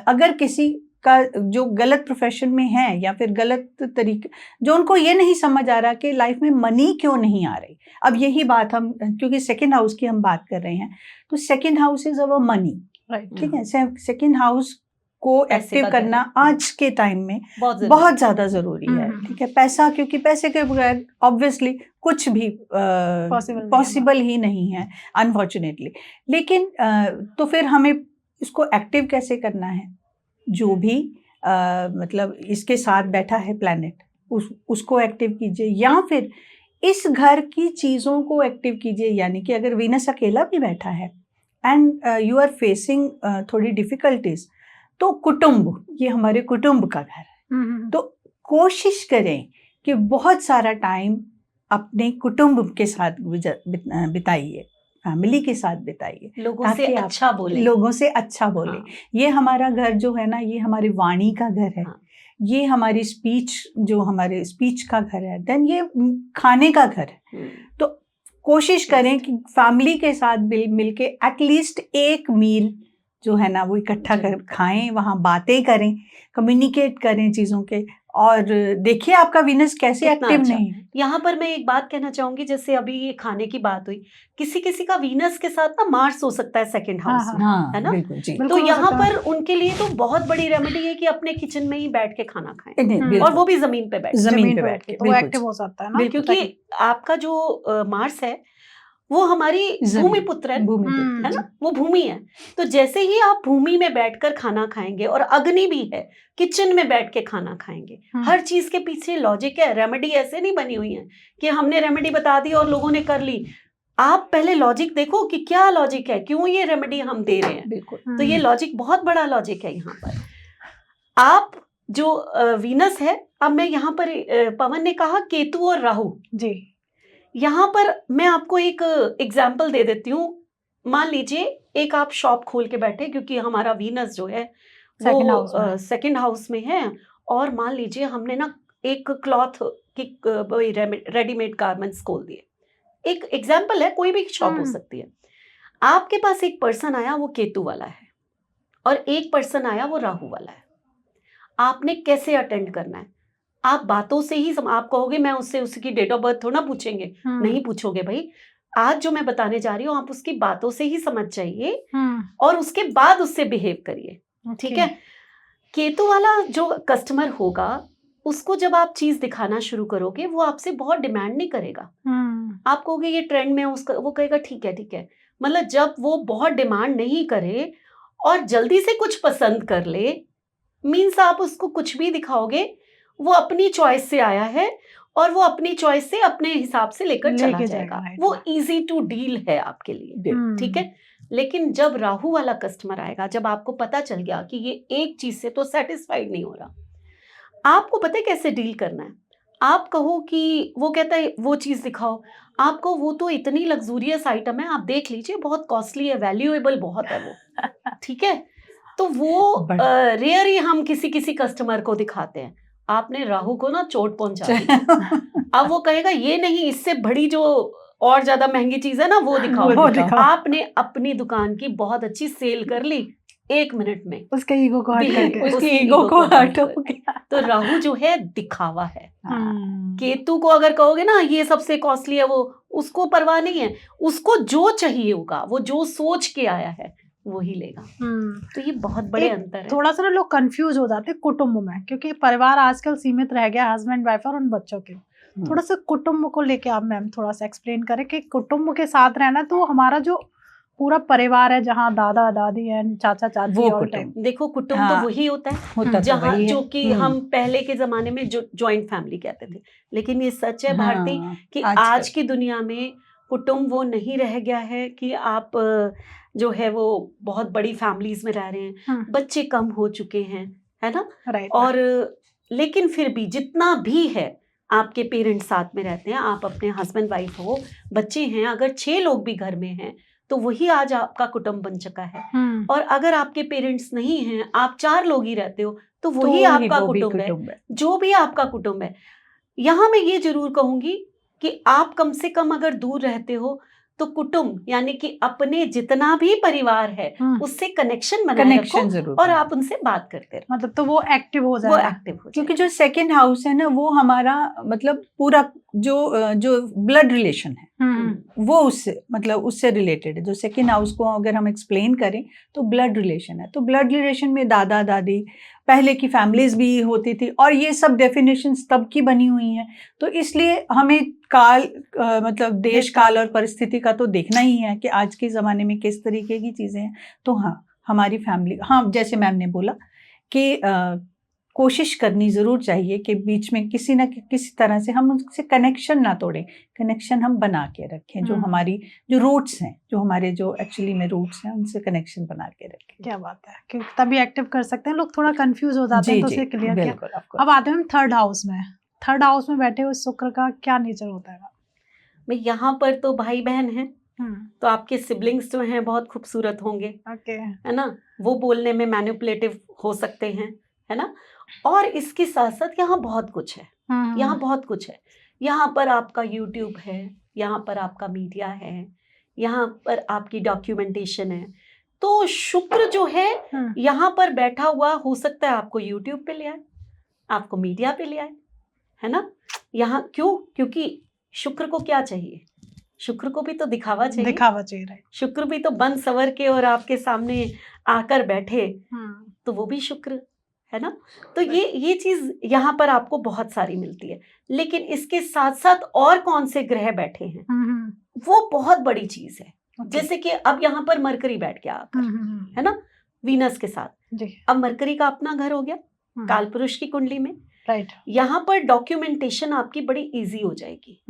अगर किसी का जो गलत प्रोफेशन में है या फिर गलत तरीके, जो उनको ये नहीं समझ आ रहा कि लाइफ में मनी क्यों नहीं आ रही। अब यही बात हम, क्योंकि सेकंड हाउस की हम बात कर रहे हैं, तो second house is our money, ठीक है। सेकंड हाउस को एक्टिव करना आज के टाइम में बहुत ज्यादा जरूरी है, ठीक है। पैसा, क्योंकि पैसे के बगैर ऑब्वियसली कुछ भी पॉसिबल ही नहीं है, अनफॉर्चुनेटली। लेकिन तो फिर हमें इसको एक्टिव कैसे करना है? जो भी मतलब इसके साथ बैठा है प्लैनेट, उसको एक्टिव कीजिए, या फिर इस घर की चीज़ों को एक्टिव कीजिए। यानी कि अगर वीनस अकेला भी बैठा है एंड यू आर फेसिंग थोड़ी डिफिकल्टीज, तो कुटुंब, ये हमारे कुटुंब का घर है, तो कोशिश करें कि बहुत सारा टाइम अपने कुटुंब के साथ बिताइए, फैमिली के साथ बिताइए, लोगों से अच्छा बोले, लोगों से अच्छा बोले। हाँ। ये हमारा घर जो है ना, ये हमारी वाणी का घर है। हाँ। ये हमारी स्पीच, जो हमारे स्पीच का घर है। देन ये खाने का घर है। तो कोशिश करें कि फैमिली के साथ मिलके एटलीस्ट एक मील जो है ना वो इकट्ठा कर खाएं, वहाँ बातें करें, कम्युनिकेट करें चीज़ों के, और देखिए आपका वीनस कैसे एक्टिव नहीं है। यहाँ पर मैं एक बात कहना चाहूंगी, जैसे अभी ये खाने की बात हुई, किसी किसी का वीनस के साथ ना मार्स हो सकता है सेकंड हाउस में, है ना? तो यहाँ पर उनके लिए तो बहुत बड़ी रेमेडी है कि अपने किचन में ही बैठ के खाना खाएं, और वो भी जमीन पे बैठ के, तो एक्टिव हो सकता है ना, क्योंकि आपका जो मार्स है वो हमारी भूमि पुत्र है ना, वो भूमि है। तो जैसे ही आप भूमि में बैठकर खाना खाएंगे, और अग्नि भी है, किचन में बैठ के खाना खाएंगे, हर चीज के पीछे लॉजिक है। रेमेडी ऐसे नहीं बनी हुई है कि हमने रेमेडी बता दी और लोगों ने कर ली। आप पहले लॉजिक देखो कि क्या लॉजिक है, क्यों ये रेमेडी हम दे रहे हैं। तो ये लॉजिक बहुत बड़ा लॉजिक है यहाँ पर। आप जो वीनस है, अब मैं यहाँ पर पवन ने कहा केतु और राहु जी, यहाँ पर मैं आपको एक एग्जाम्पल दे देती हूँ। मान लीजिए एक आप शॉप खोल के बैठे, क्योंकि हमारा वीनस जो है वो सेकंड हाउस में है, और मान लीजिए हमने ना एक क्लॉथ की रेडीमेड गारमेंट्स खोल दिए। एक एग्जाम्पल है, कोई भी शॉप हो सकती है। आपके पास एक पर्सन आया, वो केतु वाला है, और एक पर्सन आया वो राहु वाला है। आपने कैसे अटेंड करना है? आप बातों से ही आप कहोगे मैं उससे उसकी डेट ऑफ बर्थ थोड़ा पूछेंगे, नहीं पूछोगे भाई। आज जो मैं बताने जा रही हूँ आप उसकी बातों से ही समझ जाइए, और उसके बाद उससे बिहेव करिए, ठीक है? केतु वाला जो कस्टमर होगा, उसको जब आप चीज दिखाना शुरू करोगे, वो आपसे बहुत डिमांड नहीं करेगा। आप कहोगे ये ट्रेंड में, उसका वो कहेगा ठीक है। मतलब जब वो बहुत डिमांड नहीं करे और जल्दी से कुछ पसंद कर ले, मीन्स आप उसको कुछ भी दिखाओगे, वो अपनी चॉइस से आया है, और वो अपनी चॉइस से अपने हिसाब से लेकर चला जाएगा। वो इजी टू डील है आपके लिए, ठीक है? लेकिन जब राहु वाला कस्टमर आएगा, जब आपको पता चल गया कि ये एक चीज से तो सेटिस्फाइड नहीं हो रहा, आपको पता है कैसे डील करना है। आप कहो कि वो कहता है वो चीज दिखाओ, आपको वो तो इतनी लग्जूरियस आइटम है, आप देख लीजिए, बहुत कॉस्टली है, वैल्यूएबल बहुत है वो, ठीक है? तो वो रेयर ही हम किसी कस्टमर को दिखाते हैं। आपने राहु को ना चोट पहुंचा दी। अब वो कहेगा ये नहीं, इससे बड़ी जो और ज्यादा महंगी चीज है ना वो दिखाओ। आपने अपनी दुकान की बहुत अच्छी सेल कर ली 1 मिनट में, उसके ईगो को हर्ट करके, उसकी ईगो को हर्ट हो गया। तो राहु जो है दिखावा है। केतु को अगर कहोगे ना ये सबसे कॉस्टली है, वो उसको परवाह नहीं है, उसको जो चाहिए होगा, वो जो सोच के आया है वो ही लेगा। तो ये बहुत बड़े अंतर है। थोड़ा सा ना लोग कंफ्यूज हो जाते हैं कुटुंब में, क्योंकि परिवार आजकल सीमित रह गया, हस्बैंड वाइफ और उन बच्चों के। थोड़ा सा कुटुंब को लेके आप मैम थोड़ा सा एक्सप्लेन करें कि कुटुंब के साथ रहना, तो हमारा जो पूरा परिवार है, जहाँ दादा दादी है, चाचा चाची, वो कुटुंब, देखो कुटुंब तो वही होता है जहाँ, जो कि हम पहले के जमाने में जो जॉइंट फैमिली कहते थे। लेकिन ये सच है भारती कि आज की दुनिया में कुटुंब वो नहीं रह गया है कि आप जो है वो बहुत बड़ी फैमिलीज में रह रहे हैं। बच्चे कम हो चुके हैं, है ना? और लेकिन फिर भी जितना भी है, आपके पेरेंट्स साथ में रहते हैं, आप अपने हस्बैंड वाइफ हो, बच्चे हैं, अगर 6 लोग भी घर में हैं तो वही आज आपका कुटुंब बन चुका है। और अगर आपके पेरेंट्स नहीं हैं, आप 4 लोग ही रहते हो, तो वही आपका कुटुंब है, जो भी आपका कुटुंब है। यहाँ मैं ये जरूर कहूंगी कि आप कम से कम अगर दूर रहते हो तो कुटुंब यानी कि अपने जितना भी परिवार है उससे कनेक्शन बनाए रखो जरूर और आप उनसे बात करते रहो, मतलब तो वो एक्टिव हो वो जाएगा। एक्टिव हो क्योंकि जो सेकंड हाउस है ना वो हमारा मतलब पूरा जो ब्लड रिलेशन है वो उससे मतलब उससे रिलेटेड है। जो सेकंड हाउस को अगर हम एक्सप्लेन करें तो ब्लड रिलेशन है, तो ब्लड रिलेशन में दादा दादी पहले की फैमिलीज भी होती थी और ये सब डेफिनेशंस तब की बनी हुई हैं। तो इसलिए हमें काल मतलब देश काल और परिस्थिति का तो देखना ही है कि आज के ज़माने में किस तरीके की चीज़ें हैं। तो हाँ, हमारी फैमिली, हाँ जैसे मैम ने बोला कि कोशिश करनी ज़रूर चाहिए कि बीच में किसी न किसी तरह से हम उनसे कनेक्शन ना तोड़ें, कनेक्शन हम बना के रखें। जो हमारी जो रूट्स हैं, जो हमारे जो एक्चुअली में रूट्स हैं, उनसे कनेक्शन बना के रखें। क्या बात है, क्योंकि तभी एक्टिव कर सकते हैं। लोग थोड़ा कंफ्यूज हो जाते हैं, तो उसे क्लियर किया। अब आते हैं थर्ड हाउस में। थर्ड हाउस में बैठे हुए शुक्र का क्या नेचर होता है? मैं यहाँ पर तो भाई बहन हैं, तो आपके सिबलिंग्स जो हैं बहुत खूबसूरत होंगे, है ना, वो बोलने में मैनिपुलेटिव हो सकते हैं, है ना। और इसके साथ साथ यहाँ बहुत कुछ है, यहाँ बहुत कुछ है। यहाँ पर आपका यूट्यूब है, यहाँ पर आपका मीडिया है, यहाँ पर आपकी डॉक्यूमेंटेशन है। तो शुक्र जो है यहाँ पर बैठा हुआ हो सकता है आपको यूट्यूब पे ले आए, आपको मीडिया पे ले आए, है ना। यहाँ क्यों? क्योंकि शुक्र को क्या चाहिए? शुक्र को भी तो दिखावा चाहिए, शुक्र भी तो बन सवर के और आपके सामने आकर बैठे, तो वो भी शुक्र है ना। तो ये चीज यहाँ पर आपको बहुत सारी मिलती है। लेकिन इसके साथ साथ और कौन से ग्रह बैठे हैं वो बहुत बड़ी चीज है। जैसे कि अब यहाँ पर मरकरी बैठ गया आकर, है ना, वीनस के साथ। अब मरकरी का अपना घर हो गया काल पुरुष की कुंडली में, राइट। यहाँ पर डॉक्यूमेंटेशन आपकी बड़ी इजी हो जाएगी।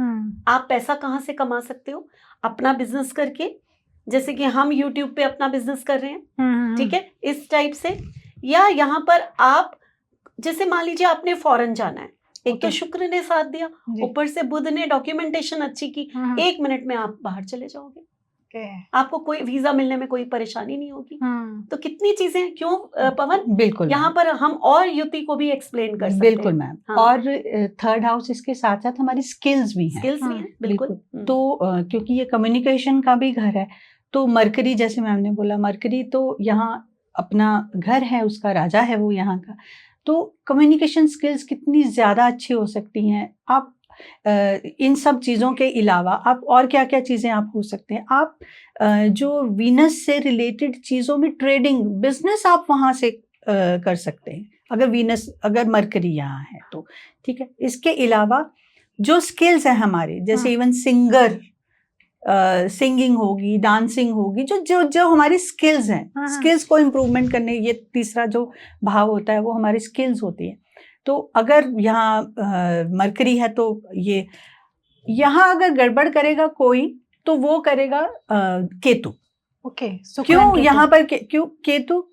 आप पैसा कहाँ से कमा सकते हो? अपना बिजनेस करके, जैसे कि हम यूट्यूब पे अपना बिजनेस कर रहे हैं, ठीक है, इस टाइप से। या यहाँ पर आप जैसे मान लीजिए आपने फॉरेन जाना है, एक तो शुक्र ने साथ दिया, ऊपर से बुध ने डॉक्यूमेंटेशन अच्छी की, 1 मिनट में आप बाहर चले जाओगे, आपको कोई वीजा मिलने में कोई परेशानी नहीं होगी। तो कितनी चीजें हैं, क्यों पवन? बिल्कुल, यहाँ पर हम और युति को भी एक्सप्लेन कर सकते हैं। बिल्कुल मैम। हाँ। और थर्ड हाउस इसके साथ साथ हमारी स्किल्स भी हैं। बिल्कुल। तो क्योंकि ये कम्युनिकेशन का भी घर है, तो मरकरी, जैसे मैम ने बोला, मरकरी तो यहाँ अपना घर है, उसका राजा है वो यहाँ का। तो कम्युनिकेशन स्किल्स कितनी ज़्यादा अच्छी हो सकती हैं। आप इन सब चीज़ों के अलावा आप और क्या क्या चीज़ें आप हो सकते हैं। आप जो वीनस से रिलेटेड चीज़ों में ट्रेडिंग बिजनेस आप वहाँ से कर सकते हैं, अगर मरकरी यहाँ है तो, ठीक है। इसके अलावा जो स्किल्स हैं हमारे, जैसे इवन सिंगिंग होगी, डांसिंग होगी, जो हमारी स्किल्स हैं, स्किल्स को इम्प्रूवमेंट करने, ये तीसरा जो भाव होता है वो हमारी स्किल्स होती है। तो अगर यहाँ मरकरी है तो ये यहाँ अगर गड़बड़ करेगा कोई तो वो करेगा केतु। ओके, क्यों यहाँ पर क्यों केतु?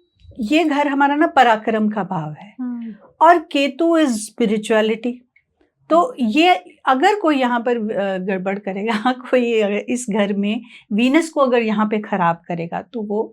ये घर हमारा ना पराक्रम का भाव है और केतु इज स्पिरिचुअलिटी। तो ये अगर कोई यहाँ पर गड़बड़ करेगा, कोई इस घर में वीनस को अगर यहाँ पे खराब करेगा तो वो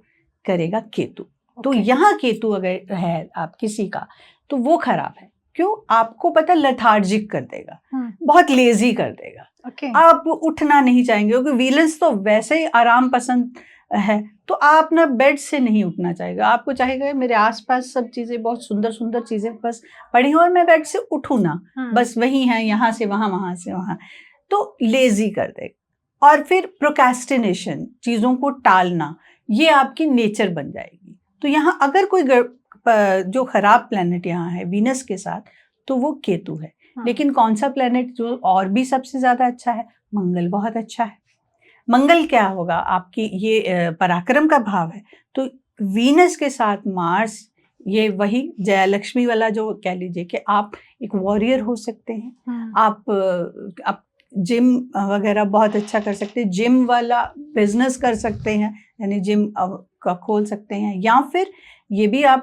करेगा केतु। तो यहाँ केतु अगर है आप किसी का तो वो खराब है। क्यों? आपको पता, लेथार्जिक कर देगा, बहुत लेजी कर देगा। आप उठना नहीं चाहेंगे, क्योंकि वीनस तो वैसे ही आराम पसंद है, तो आप ना बेड से नहीं उठना चाहेगा। आपको चाहेगा मेरे आसपास सब चीज़ें, बहुत सुंदर सुंदर चीज़ें बस पड़ी हो और मैं बेड से उठूँ ना, बस वही है, यहाँ से वहाँ, वहाँ से वहाँ, तो लेजी कर देगा। और फिर प्रोक्रेस्टिनेशन, चीज़ों को टालना, ये आपकी नेचर बन जाएगी। तो यहाँ अगर कोई जो खराब प्लैनेट यहाँ है वीनस के साथ, तो वो केतु है। लेकिन कौन सा प्लैनेट जो और भी सबसे ज़्यादा अच्छा है? मंगल बहुत अच्छा है। मंगल क्या होगा? आपकी ये पराक्रम का भाव है। तो वीनस के साथ मार्स, ये वही जयलक्ष्मी वाला जो कह लीजिए कि आप एक वॉरियर हो सकते हैं। आप जिम वगैरह बहुत अच्छा कर सकते हैं, जिम वाला बिजनेस कर सकते हैं, यानी जिम का खोल सकते हैं। या फिर ये भी आप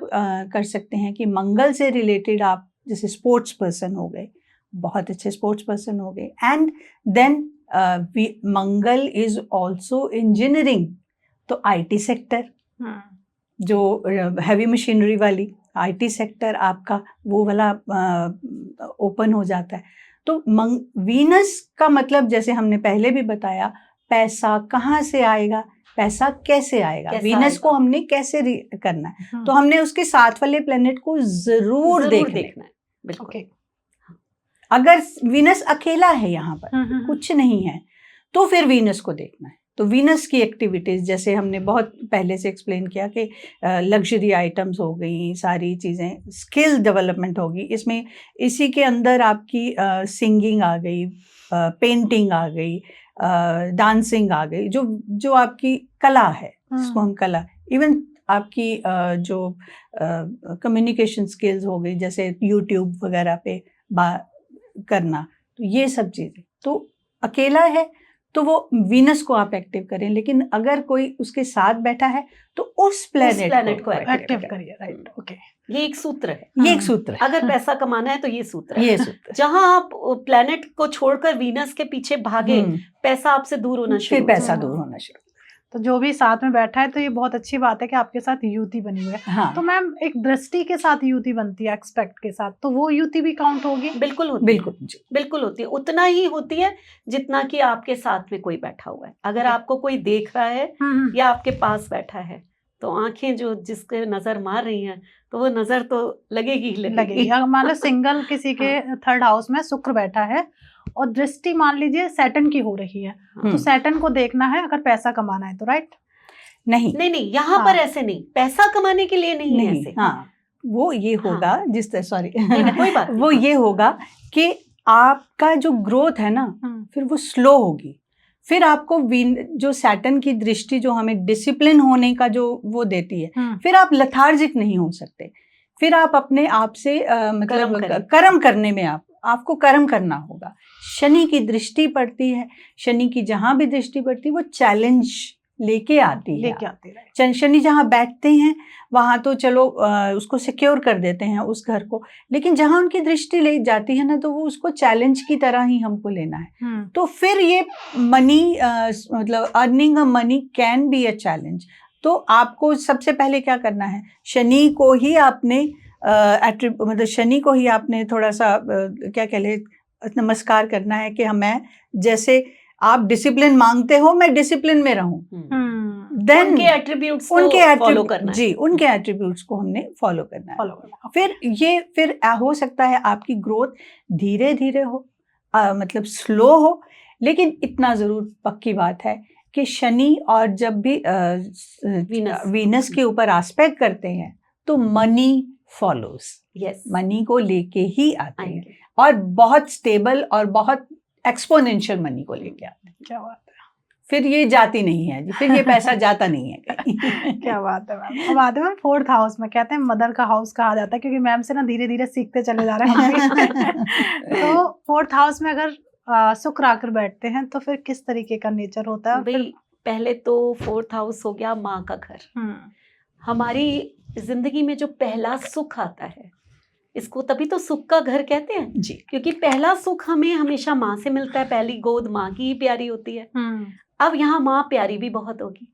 कर सकते हैं कि मंगल से रिलेटेड आप जैसे स्पोर्ट्स पर्सन हो गए, बहुत अच्छे स्पोर्ट्स पर्सन हो गए। And then Mangal is also engineering, तो आईटी सेक्टर, जो हैवी मशीनरी वाली आईटी सेक्टर आपका वो वाला ओपन हो जाता है। तो वीनस का मतलब, जैसे हमने पहले भी बताया, पैसा कहाँ से आएगा, पैसा कैसे आएगा, कैसा वीनस आएगा? को हमने कैसे करना है, तो हमने उसके साथ वाले प्लेनेट को जरूर देखना है। बिल्कुल। ओके। अगर वीनस अकेला है यहाँ पर, कुछ नहीं है, तो फिर वीनस को देखना है। तो वीनस की एक्टिविटीज, जैसे हमने बहुत पहले से एक्सप्लेन किया कि लग्जरी आइटम्स हो गई, सारी चीज़ें, स्किल डेवलपमेंट होगी इसमें, इसी के अंदर आपकी सिंगिंग आ गई, पेंटिंग आ गई, डांसिंग आ गई, जो आपकी कला है, जिसको हम कला, इवन आपकी जो कम्युनिकेशन स्किल्स हो गई, जैसे यूट्यूब वगैरह पे करना, तो ये सब चीज़ें। तो अकेला है तो वो वीनस को आप एक्टिव करें, लेकिन अगर कोई उसके साथ बैठा है तो उस प्लेनेट को एक्टिव करिए। Right, okay. ये एक सूत्र है, ये एक सूत्र है। अगर पैसा कमाना है तो ये सूत्र है। ये सूत्र जहां आप प्लेनेट को छोड़कर वीनस के पीछे भागे, पैसा आपसे दूर होना शुरू, फिर पैसा दूर होना शुरू। तो जो भी साथ में बैठा है, तो ये बहुत अच्छी बात है कि आपके साथ युति बनी हुई है। हाँ, तो मैम, एक दृष्टि के साथ युति बनती है, एक्सपेक्ट के साथ, तो वो युति भी काउंट होगी? बिल्कुल होती बिल्कुल है, बिल्कुल होती है। उतना ही होती है जितना कि आपके साथ में कोई बैठा हुआ है। अगर आपको कोई देख रहा है या आपके पास बैठा है, तो आंखें जो जिसके नजर मार रही हैं, तो वो नजर तो लगेगी ही लगेगी। अगर मान लो सिंगल किसी के थर्ड हाउस में शुक्र बैठा है और दृष्टि मान लीजिए सैटर्न की हो रही है, तो सैटर्न को देखना है अगर पैसा कमाना है तो, राइट? नहीं, यहाँ पर ऐसे नहीं, पैसा कमाने के लिए नहीं है ऐसे। हाँ, वो ये होगा, जिस तरह, सॉरी, कोई बात वो ये होगा कि आपका जो ग्रोथ है ना, फिर वो स्लो होगी। फिर आपको जो सैटर्न की दृष्टि जो हमें डिसिप्लिन होने का जो वो देती है, फिर आप लथार्जिक नहीं हो सकते। फिर आप अपने आप से मतलब कर्म करने में आपको कर्म करना होगा। शनि की दृष्टि पड़ती है, शनि की जहाँ भी दृष्टि पड़ती है वो चैलेंज लेके आती है। शनि जहाँ बैठते हैं वहाँ तो चलो उसको सिक्योर कर देते हैं उस घर को, लेकिन जहाँ उनकी दृष्टि ले जाती है ना, तो वो उसको चैलेंज की तरह ही हमको लेना है। तो फिर ये मनी, मतलब earning a money can be a challenge. तो आपको सबसे पहले क्या करना है, शनि को ही आपने मतलब शनि को ही आपने थोड़ा सा क्या कह ले, नमस्कार करना है कि मैं, जैसे आप डिसिप्लिन मांगते हो, मैं डिसिप्लिन में रहूं। देन उनके एट्रीब्यूट्स को फॉलो करना है। जी, उनके एट्रीब्यूट्स को हमने फॉलो करना है। फिर हो सकता है आपकी ग्रोथ धीरे धीरे हो, मतलब स्लो हो, लेकिन इतना जरूर पक्की बात है कि शनि और जब भी वीनस के ऊपर एस्पेक्ट करते हैं तो मनी फॉलोज। यस, मनी को लेके ही आते हैं, और बहुत स्टेबल और बहुत एक्सपोनेंशियल मनी को लेके आते हैं। क्या बात है। फिर ये जाती नहीं है जी, फिर ये पैसा जाता नहीं है कहीं। क्या बात है मैम। अब आते हैं फोर्थ हाउस में, कहते हैं मदर का हाउस कहा जाता है, क्योंकि मैम से ना धीरे धीरे सीखते चले जा रहे हैं। तो फोर्थ हाउस में अगर शुक्र आकर बैठते हैं तो फिर किस तरीके का नेचर होता है? फिर पहले तो फोर्थ हाउस हो गया माँ का घर। हमारी जिंदगी में जो पहला सुख आता है, इसको तभी तो सुख का घर कहते हैं जी, क्योंकि पहला सुख हमें हमेशा माँ से मिलता है। पहली गोद माँ की ही प्यारी होती है। अब यहाँ माँ प्यारी भी बहुत होगी,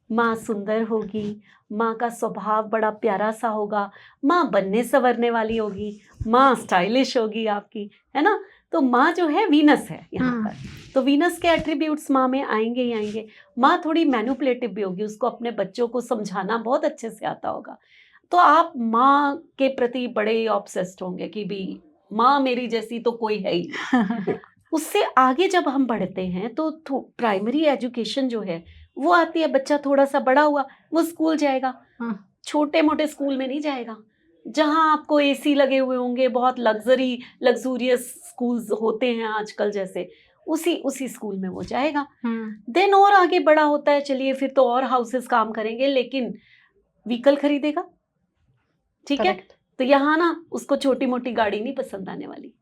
माँ सुंदर होगी, माँ का स्वभाव बड़ा प्यारा सा होगा, माँ बनने संवरने वाली होगी, माँ स्टाइलिश होगी आपकी, है ना। तो माँ जो है वीनस है यहाँ पर, तो वीनस के एट्रीब्यूट्स माँ में आएंगे ही आएंगे। माँ थोड़ी मैनिपुलेटिव भी होगी, उसको अपने बच्चों को समझाना बहुत अच्छे से आता होगा। तो आप माँ के प्रति बड़े ऑब्सेस्ड होंगे कि भी माँ मेरी जैसी तो कोई है ही नहीं। उससे आगे जब हम बढ़ते हैं तो प्राइमरी एजुकेशन जो है वो आती है। बच्चा थोड़ा सा बड़ा हुआ, वो स्कूल जाएगा, छोटे मोटे स्कूल में नहीं जाएगा जहाँ आपको एसी लगे हुए होंगे, बहुत लग्जूरियस स्कूल्स होते हैं आजकल जैसे, उसी स्कूल में वो जाएगा। देन और आगे बड़ा होता है, चलिए फिर तो और हाउसेस काम करेंगे, लेकिन व्हीकल खरीदेगा, ठीक है। तो यहाँ ना उसको छोटी मोटी गाड़ी नहीं पसंद आने वाली,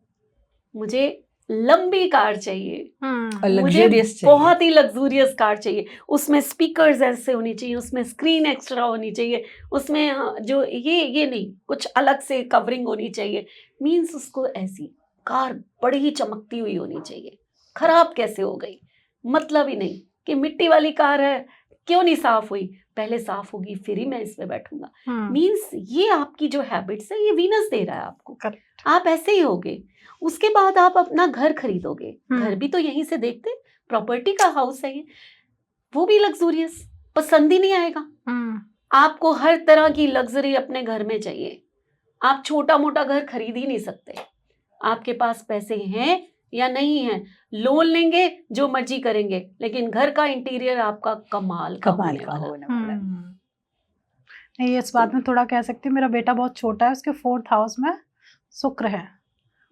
मुझे लंबी कार चाहिए, मुझे बहुत ही लग्जूरियस कार चाहिए, उसमें स्पीकर्स ऐसे होनी चाहिए, उसमें स्क्रीन एक्स्ट्रा होनी चाहिए, उसमें जो ये नहीं, कुछ अलग से कवरिंग होनी चाहिए। मीन्स उसको ऐसी कार बड़ी ही चमकती हुई होनी चाहिए। खराब कैसे हो गई, मतलब ही नहीं कि मिट्टी वाली कार है, क्यों नहीं साफ हुई, पहले साफ होगी फिर ही मैं इसमें बैठूंगा। मीन्स ये आपकी जो हैबिट्स है ये वीनस दे रहा है आपको। आप ऐसे ही होगे। उसके बाद आप अपना घर खरीदोगे, घर भी तो यहीं से देखते, प्रॉपर्टी का हाउस है ये, वो भी लग्जूरियस, पसंद ही नहीं आएगा। आपको हर तरह की लग्जरी अपने घर में चाहिए, आप छोटा मोटा घर खरीद ही नहीं सकते। आपके पास पैसे हैं या नहीं है, लोन लेंगे, जो मर्जी करेंगे, लेकिन घर का इंटीरियर आपका कमाल का होने वाला। नहीं, इस बात में थोड़ा कह सकती हूँ, मेरा बेटा बहुत छोटा है, उसके 4th हाउस में शुक्र है,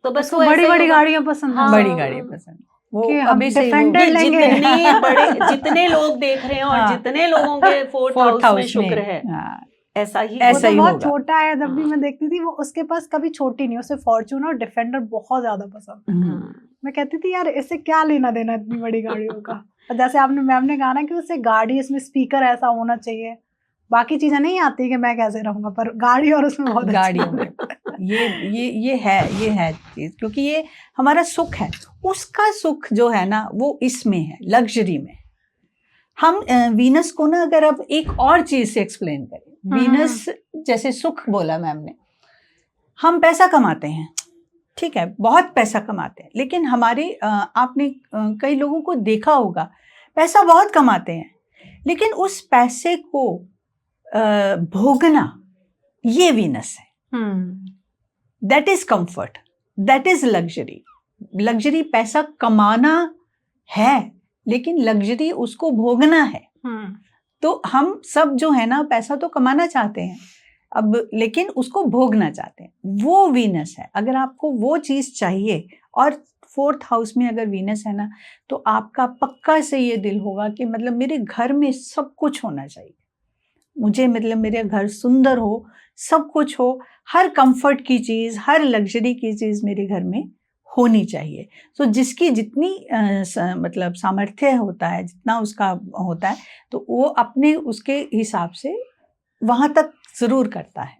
तो बस उसको बड़ी बड़ी गाड़ियां पसंद है। बड़ी गाड़ियां पसंद, वो कि हम अभी से Defender लेंगे। जितने बड़े जितने लोग देख रहे हैं और जितने लोगों के 4th हाउस में शुक्र है, ऐसा ही वो तो बहुत होगा। छोटा है, जब भी मैं देखती थी वो, उसके पास कभी छोटी नहीं, उसे फॉर्च्यूनर और डिफेंडर बहुत ज्यादा पसंद। मैं कहती थी यार इससे क्या लेना देना इतनी बड़ी गाड़ियों का। और जैसे आपने मैम ने कहा ना कि उससे गाड़ी, इसमें स्पीकर ऐसा होना चाहिए, बाकी चीजें नहीं आती कि मैं कैसे रहूंगा, पर गाड़ी और उसमें बहुत गाड़ियों में ये है चीज, क्योंकि ये हमारा सुख है। उसका सुख जो है ना वो इसमें है, लग्जरी में। हम वीनस को ना अगर अब एक और चीज से एक्सप्लेन करें, वीनस जैसे सुख बोला मैम ने, हम पैसा कमाते हैं, ठीक है, बहुत पैसा कमाते हैं, लेकिन हमारे आपने कई लोगों को देखा होगा पैसा बहुत कमाते हैं, लेकिन उस पैसे को भोगना, ये वीनस है। That is comfort, that is luxury. Luxury पैसा कमाना है, लेकिन लग्जरी उसको भोगना है। तो हम सब जो है ना पैसा तो कमाना चाहते हैं अब, लेकिन उसको भोगना चाहते हैं, वो वीनस है। अगर आपको वो चीज़ चाहिए, और 4th हाउस में अगर वीनस है ना, तो आपका पक्का से ये दिल होगा कि मतलब मेरे घर में सब कुछ होना चाहिए, मुझे मतलब मेरे घर सुंदर हो, सब कुछ हो, हर कंफर्ट की चीज़, हर लग्जरी की चीज़ मेरे घर में होनी चाहिए। तो जिसकी जितनी मतलब सामर्थ्य होता है, जितना उसका होता है, तो वो अपने उसके हिसाब से वहाँ तक ज़रूर करता है,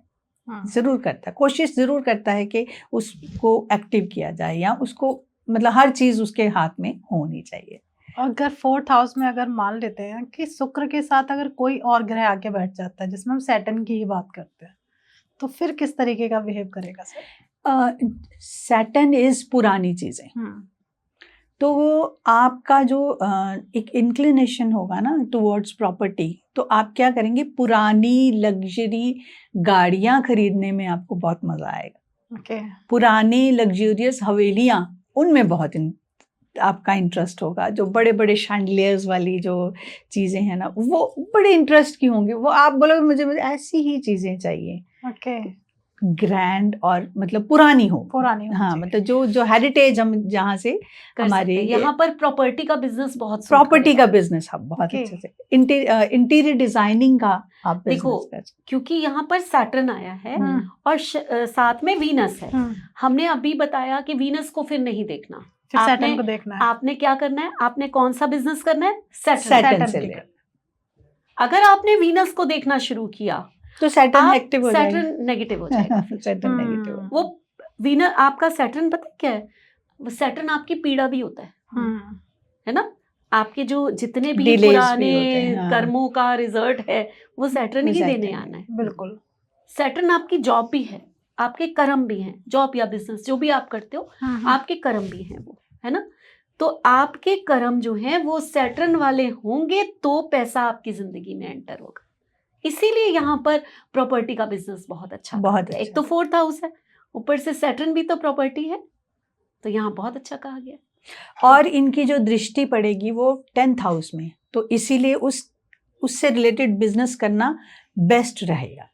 ज़रूर करता है, कोशिश ज़रूर करता है कि उसको एक्टिव किया जाए, या उसको मतलब हर चीज़ उसके हाथ में होनी चाहिए। अगर 4th हाउस में अगर मान लेते हैं कि शुक्र के साथ अगर कोई और ग्रह आके बैठ जाता है, जिसमें हम सैटर्न की ही बात करते हैं, तो फिर किस तरीके का बिहेव करेगा सर? सैटर्न इज पुरानी चीज़ें, तो वो आपका जो एक इंक्लिनेशन होगा ना टुवर्ड्स प्रॉपर्टी, तो आप क्या करेंगे, पुरानी लग्जरी गाड़ियां खरीदने में आपको बहुत मज़ा आएगा। पुरानी लग्जरियस हवेलियां, उनमें बहुत आपका इंटरेस्ट होगा। जो बड़े बड़े शैंडलियर्स वाली जो चीज़ें हैं ना, वो बड़े इंटरेस्ट की होंगी, वो आप बोलोगे मुझे ऐसी ही चीज़ें चाहिए। ग्रैंड और मतलब पुरानी हो। हाँ, मतलब जो हेरिटेज हम जहाँ से हमारे यहाँ पर प्रॉपर्टी का बिजनेस बहुत, प्रॉपर्टी का बिजनेस हम बहुत अच्छे से, इंटीरियर डिजाइनिंग का आप देखो, क्योंकि यहाँ पर सैटर्न आया है और साथ में वीनस है। हमने अभी बताया कि वीनस को फिर नहीं देखना, सैटर्न को देखना है। आपने क्या करना है, आपने कौन सा बिजनेस करना है, सैटर्न से लेकर। अगर आपने वीनस को देखना शुरू किया तो सैटर्न एक्टिव हो जाएगा, सैटर्न नेगेटिव हो जाएगा। Saturn negative. वो वीनस आपका सैटर्न पता क्या है, वो सैटर्न आपकी पीड़ा भी होता है ना, आपके जो जितने भी पुराने कर्मों का रिजल्ट है वो सैटर्न ही देने आना है। बिल्कुल, सैटर्न आपकी जॉब भी है, आपके कर्म भी हैं, जॉब या बिजनेस जो भी आप करते हो आपके कर्म भी हैं वो, है ना। तो आपके कर्म जो हैं वो सैटर्न वाले होंगे तो पैसा आपकी जिंदगी में एंटर होगा। इसीलिए यहाँ पर प्रॉपर्टी का बिजनेस बहुत अच्छा, एक तो 4th हाउस है, ऊपर से सैटर्न भी तो प्रॉपर्टी है, तो यहाँ बहुत अच्छा कहा गया। और इनकी जो दृष्टि पड़ेगी वो 10th हाउस में, तो इसीलिए उससे रिलेटेड बिजनेस करना बेस्ट रहेगा।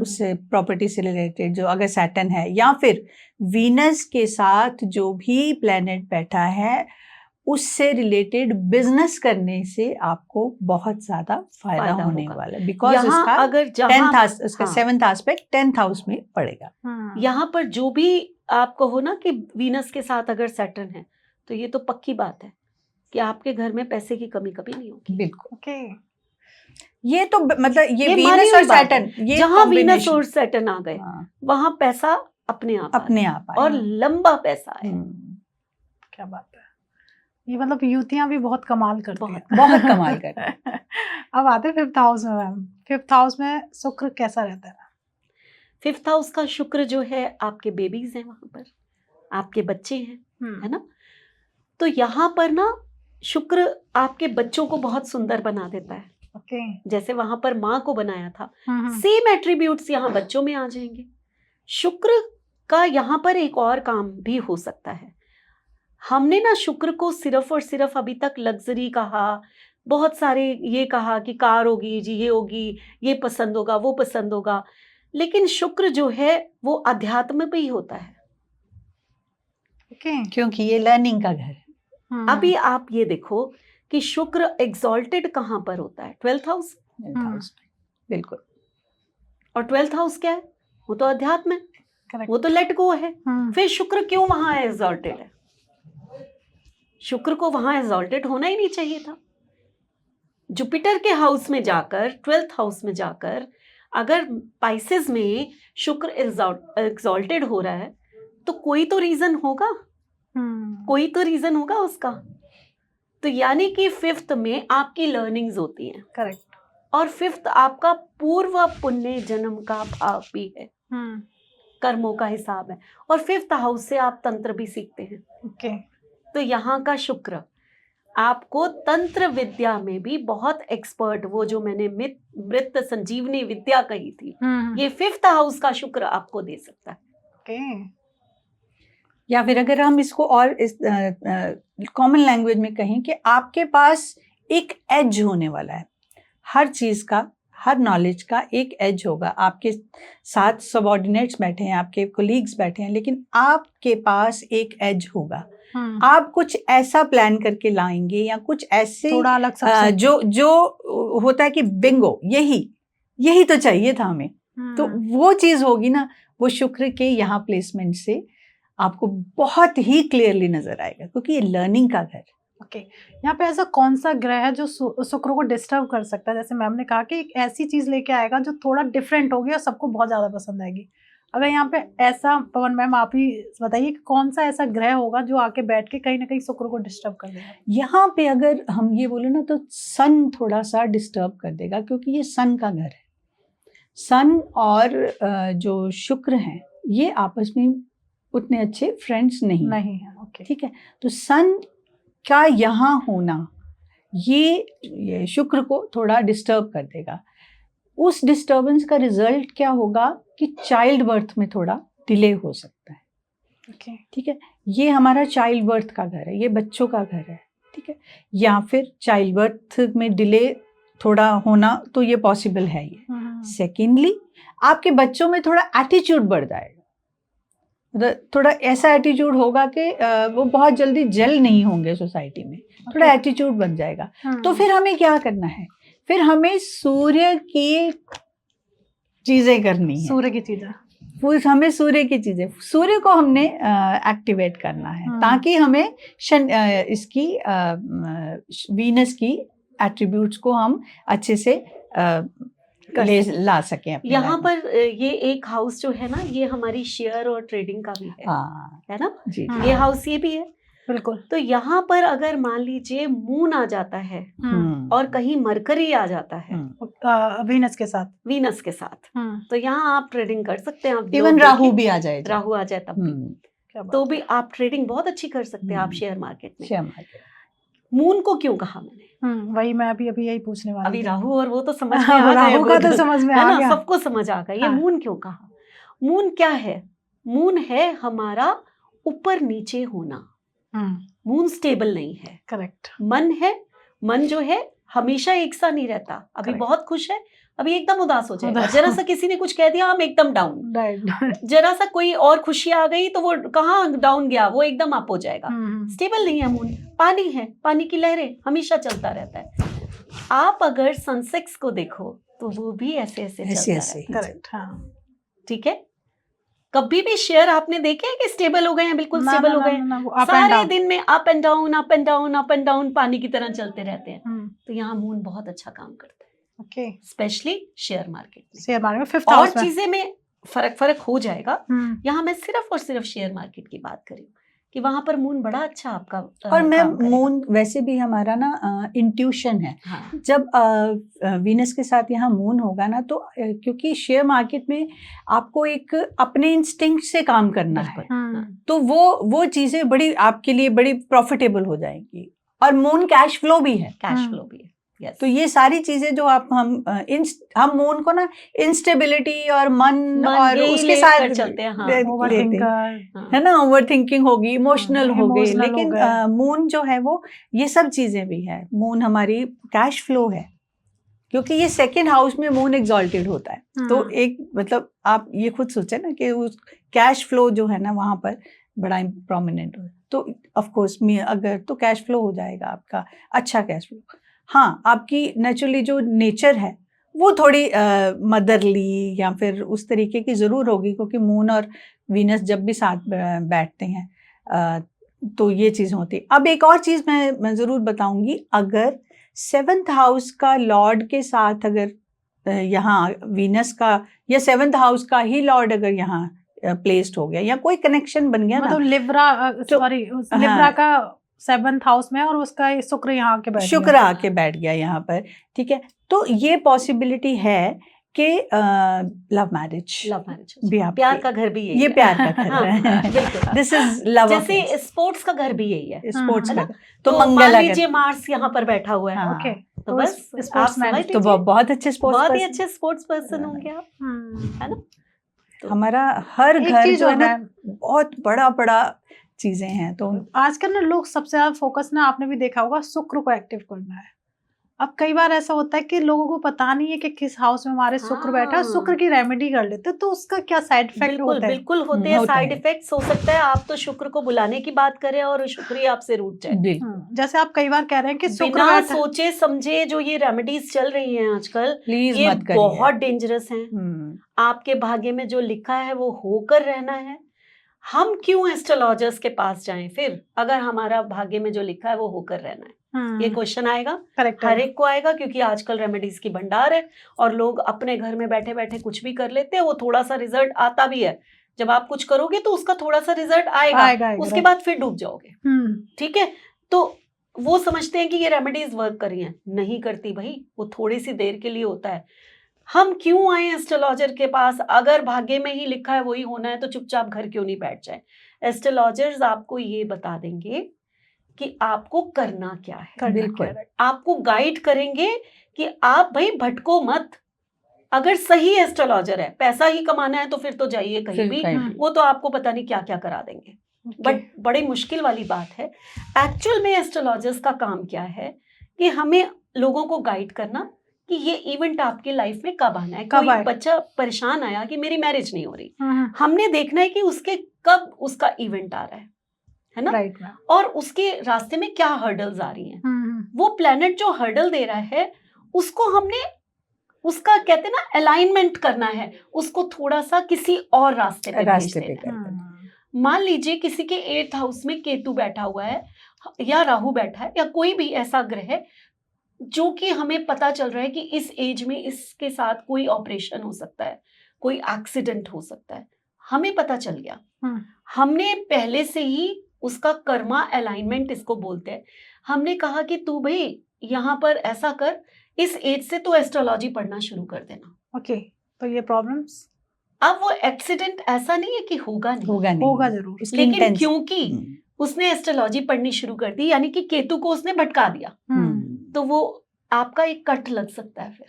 उससे प्रॉपर्टी से रिलेटेड जो अगर सैटर्न है, या फिर वीनस के साथ जो भी प्लैनेट बैठा है, उससे रिलेटेड बिजनेस करने से आपको बहुत ज्यादा फायदा होने वाला है, बिकॉज उसका अगर 7th एस्पेक्ट 10th हाउस में पड़ेगा। यहाँ पर जो भी आपको हो ना कि वीनस के साथ अगर सैटर्न है, तो ये तो पक्की बात है कि आपके घर में पैसे की कमी कभी नहीं होगी। बिल्कुल, ये तो मतलब ये वीनस और सैटर्न, ये जहाँ वीनस और सैटर्न आ गए वहां पैसा अपने आप और लंबा पैसा है। क्या बात है, ये मतलब युतियां भी बहुत कमाल करती हैं, बहुत कमाल करती हैं। अब आते हैं 5th हाउस में मैम। 5th हाउस में शुक्र कैसा रहता है? 5th हाउस का शुक्र जो है आपके बेबीज हैं, वहां पर आपके बच्चे हैं, है ना। तो यहाँ पर ना शुक्र आपके बच्चों को बहुत सुंदर बना देता है। ओके। जैसे वहां पर माँ को बनाया था, सेम एट्रीब्यूट्स यहाँ बच्चों में आ जाएंगे। शुक्र का यहाँ पर एक और काम भी हो सकता है। हमने ना शुक्र को सिर्फ और सिर्फ अभी तक लग्जरी कहा, बहुत सारे ये कहा कि कार होगी जी, ये होगी, ये पसंद होगा, वो पसंद होगा, लेकिन शुक्र जो है वो अध्यात्म पे ही होता है। ओके। क्योंकि ये लर्निंग का घर है। अभी आप ये देखो कि शुक्र एग्जॉल्टेड कहाँ पर होता है? 12th house. बिल्कुल। और 12th हाउस क्या है? वो तो अध्यात्म है, Correct. वो तो लेट गो है। फिर शुक्र क्यों वहां एग्जॉल्टेड है? शुक्र को वहां एग्जॉल्टेड होना ही नहीं चाहिए था। जुपिटर के हाउस में जाकर, 12th हाउस में जाकर अगर पाइसेस में शुक्र एग्जॉल्टेड हो रहा है तो कोई तो रीजन होगा, कोई तो रीजन होगा उसका। तो यानी कि 5th में आपकी लर्निंग्स होती हैं। करेक्ट। और 5th आपका पूर्व पुण्य जन्म का भाव भी है, कर्मों का हिसाब है। और 5th हाउस से आप तंत्र भी सीखते हैं। ओके। तो यहाँ का शुक्र आपको तंत्र विद्या में भी बहुत एक्सपर्ट, वो जो मैंने मृत संजीवनी विद्या कही थी, ये 5th हाउस का शुक्र आपको दे सकता है। ओके। या फिर अगर हम इसको और इस कॉमन लैंग्वेज में कहें कि आपके पास एक एज होने वाला है, हर चीज़ का, हर नॉलेज का एक एज होगा। आपके साथ सबऑर्डिनेट्स बैठे हैं, आपके कोलीग्स बैठे हैं, लेकिन आपके पास एक एज होगा। आप कुछ ऐसा प्लान करके लाएंगे या कुछ ऐसे थोड़ा अलग सबसे जो होता है कि बिंगो, यही तो चाहिए था हमें, तो वो चीज़ होगी ना, वो शुक्र के यहाँ प्लेसमेंट से आपको बहुत ही क्लियरली नजर आएगा, क्योंकि ये लर्निंग का घर। ओके। यहाँ पे ऐसा कौन सा ग्रह है जो शुक्र को डिस्टर्ब कर सकता है? जैसे मैम ने कहा कि एक ऐसी चीज लेके आएगा जो थोड़ा डिफरेंट होगी और सबको बहुत ज्यादा पसंद आएगी। अगर यहाँ पे ऐसा, पवन मैम आप ही बताइए कि कौन सा ऐसा ग्रह होगा जो आके बैठ के कहीं ना कहीं शुक्र को डिस्टर्ब कर देगा? यहाँ पे अगर हम ये बोले ना तो सन थोड़ा सा डिस्टर्ब कर देगा, क्योंकि ये सन का घर है। सन और जो शुक्र हैं ये आपस में उतने अच्छे फ्रेंड्स नहीं है। ओके। ठीक है, तो सन का यहाँ होना ये शुक्र को थोड़ा डिस्टर्ब कर देगा। उस डिस्टर्बेंस का रिजल्ट क्या होगा कि चाइल्ड बर्थ में थोड़ा डिले हो सकता है। ओके। ठीक है, ये हमारा चाइल्ड बर्थ का घर है, ये बच्चों का घर है। ठीक है, या फिर चाइल्ड बर्थ में डिले थोड़ा होना तो ये पॉसिबल है ये। सेकेंडली, आपके बच्चों में थोड़ा एटीट्यूड बढ़ जाएगा, थोड़ा ऐसा एटीट्यूड होगा कि वो बहुत जल्दी जेल नहीं होंगे सोसाइटी में, थोड़ा एटीट्यूड बन जाएगा। तो फिर हमें क्या करना है? फिर हमें सूर्य की चीजें करनी है। सूर्य की चीजें, हमें सूर्य की चीजें, सूर्य को हमने एक्टिवेट करना है, ताकि हमें इसकी वीनस की एट्रीब्यूट्स को हम अच्छे से ला सकें। यहाँ पर ये एक हाउस जो है ना, ये हमारी शेयर और ट्रेडिंग का भी है ना जी। ये हाउस ये भी है, बिल्कुल। तो यहाँ पर अगर मान लीजिए मून आ जाता है और कहीं मरकरी आ जाता है वीनस के साथ, तो यहाँ आप ट्रेडिंग कर सकते हैं। इवन राहु भी आ जाए, राहु आ जाए तब भी, तो भी आप ट्रेडिंग बहुत अच्छी कर सकते हैं आप शेयर मार्केट में। मून को क्यों कहा मैंने? वही मैं अभी यही पूछने वाली अभी राहु और वो तो समझ में आ गया, राहु का तो समझ में आ गया, सबको समझ आ गया। ये मून क्यों कहा? मून क्या है? मून है हमारा ऊपर नीचे होना। मून स्टेबल नहीं है। करेक्ट। मन है, मन जो है हमेशा एक सा नहीं रहता। अभी Correct. बहुत खुश है, अभी एकदम उदास हो जाएगा। जरा सा किसी ने कुछ कह दिया, हम एकदम डाउन। जरा सा कोई और खुशी आ गई तो वो कहाँ डाउन गया, वो एकदम अप हो जाएगा। स्टेबल नहीं है मून। पानी है, पानी की लहरें हमेशा चलता रहता है। आप अगर सनसेक्स को देखो तो वो भी ऐसे करेक्ट। ठीक है, कभी भी शेयर आपने देखे हैं कि स्टेबल हो गए हैं, बिल्कुल स्टेबल हो गए? सारे दिन में up and down, up and down, up and down पानी की तरह चलते रहते हैं। तो यहाँ मून बहुत अच्छा काम करता है। ओके। स्पेशली शेयर मार्केट में। शेयर मार्केट में 5th और हाउस में चीजें में फर्क हो जाएगा। यहाँ मैं सिर्फ और सिर्फ शेयर मार्केट की बात करी कि वहां पर मून बड़ा अच्छा आपका और मैम मून वैसे भी हमारा ना इंट्यूशन है। जब वीनस के साथ यहाँ मून होगा ना, तो क्योंकि शेयर मार्केट में आपको एक अपने इंस्टिंक्ट से काम करना है, तो वो चीजें बड़ी आपके लिए बड़ी प्रॉफिटेबल हो जाएंगी। और मून कैश फ्लो भी है, कैश फ्लो भी है। Yes. तो ये सारी चीजें जो हम मून को ना इंस्टेबिलिटी और मन और यही उसके लेकर साथ चलते हैं, हाँ, लेते हैं, ओवरथिंकर, है ना, ओवर थिंकिंग होगी, इमोशनल हो गई, emotional हो लेकिन गए। मून जो है वो ये सब चीजें भी है। मून हमारी कैश फ्लो है, क्योंकि ये सेकंड हाउस में मून एग्जॉल्टेड होता है। तो एक मतलब आप ये खुद सोचे ना कि उस कैश फ्लो जो है ना वहां पर बड़ा प्रोमिनेंट हो, तो ऑफ कोर्स अगर तो कैश फ्लो हो जाएगा आपका, अच्छा कैश फ्लो। हाँ, आपकी नेचुरली जो नेचर है वो थोड़ी मदरली या फिर उस तरीके की ज़रूर होगी, क्योंकि मून और वीनस जब भी साथ बैठते हैं तो ये चीज़ होती है। अब एक और चीज़ मैं ज़रूर बताऊंगी, अगर 7th हाउस का लॉर्ड के साथ अगर यहाँ वीनस का या 7th हाउस का ही लॉर्ड अगर यहाँ प्लेस्ड हो गया या कोई कनेक्शन बन गया मतलब ना, लिब्रा का 7th हाउस में और उसका शुक्र यहाँ आके बैठ गया, शुक्र आके बैठ गया यहाँ पर, ठीक है, तो ये पॉसिबिलिटी है कि लव मैरिज भी आपके, प्यार का घर भी यही ये है। प्यार का घर है, दिस इज लव, जैसे स्पोर्ट्स का घर भी यही है, स्पोर्ट्स है का, ना? तो मान मंगल लीजिए मार्स यहाँ पर बैठा हुआ है, हाँ, ओके, तो बस आप स्पोर्ट्समैन, समझ तो लीजिए बहुत अच्छे स्पोर्ट्स, बहुत ही अच्छे स्पोर्ट्स पर्सन होंगे आप, है ना? तो हमारा हर एक घर चीज जो है और ना है, बहुत बड़ा बड़ा चीजें हैं। तो आजकल ना लोग सबसे ज्यादा फोकस ना, आपने भी देखा होगा, शुक्र को एक्टिव करना है। अब कई बार ऐसा होता है कि लोगों को पता नहीं है कि किस हाउस में हमारे शुक्र बैठा है, शुक्र की रेमेडी कर लेते हैं, तो उसका क्या साइड इफेक्ट बिल्कुल होता है? बिल्कुल होते हैं, होता साइड है। इफेक्ट्स हो सकता है। आप तो शुक्र को बुलाने की बात करें और शुक्र ही आपसे रूठ जाए। बिल्कुल, जैसे आप कई बार कह रहे हैं कि शुक्र बिना बैठा, सोचे समझे जो ये रेमेडीज चल रही हैं आजकल, प्लीज ये मत करिए। बहुत डेंजरस हैं। आपके भाग्य में जो लिखा है वो होकर रहना है। हम क्यों एस्ट्रोलॉजर्स के पास जाएं फिर, अगर हमारा भाग्य में जो लिखा है वो होकर रहना है? ये क्वेश्चन आएगा, करेक्ट, हर एक को आएगा, क्योंकि आजकल रेमेडीज की भंडार है और लोग अपने घर में बैठे बैठे कुछ भी कर लेते हैं। वो थोड़ा सा रिजल्ट आता भी है, जब आप कुछ करोगे तो उसका थोड़ा सा रिजल्ट आएगा, उसके बाद फिर डूब जाओगे, ठीक है? तो वो समझते हैं कि ये रेमेडीज वर्क कर रही हैं, नहीं करती भाई, वो थोड़ी सी देर के लिए होता है। हम क्यों आए एस्ट्रोलॉजर के पास? अगर भाग्य में ही लिखा है वही होना है तो चुपचाप घर क्यों नहीं बैठ जाए? एस्ट्रोलॉजर्स आपको ये बता देंगे कि आपको करना क्या है, बिल्कुल, आपको गाइड करेंगे कि आप भाई भटको मत। अगर सही एस्ट्रोलॉजर है, पैसा ही कमाना है तो फिर तो जाइए कहीं भी, वो तो आपको पता नहीं क्या क्या करा देंगे। बट बड़ी मुश्किल वाली बात है, एक्चुअल में एस्ट्रोलॉजर्स का काम क्या है कि हमें लोगों को गाइड करना कि ये इवेंट आपके लाइफ में कब आना है। कोई बच्चा परेशान आया कि मेरी मैरिज नहीं हो रही, हमने देखना है कि उसके कब उसका इवेंट आ रहा है ना? राइट। और उसके रास्ते में क्या हर्डल्स आ रही हैं। वो प्लेनेट जो हर्डल दे रहा है उसको हमने, उसका कहते हैं ना अलाइनमेंट करना है, उसको थोड़ा सा किसी और रास्ते पे भेज देना है। मान लीजिए किसी के 8th हाउस में केतु बैठा हुआ है या राहु बैठा है या कोई भी ऐसा ग्रह है जो कि हमें पता चल रहा है कि इस एज में इसके साथ कोई ऑपरेशन हो सकता है, कोई एक्सीडेंट हो सकता है, हमें पता चल गया। हमने पहले से ही उसका कर्मा अलाइनमेंट इसको बोलते हैं, हमने कहा कि तू भाई यहाँ पर ऐसा कर, इस एज से तो एस्ट्रोलॉजी पढ़ना शुरू कर देना। ओके, तो ये प्रॉब्लम्स, अब वो एक्सीडेंट ऐसा नहीं है कि होगा जरूर, लेकिन क्योंकि उसने एस्ट्रोलॉजी पढ़नी शुरू कर दी, यानी कि केतु को उसने भटका दिया, तो वो आपका एक कट लग सकता है। फिर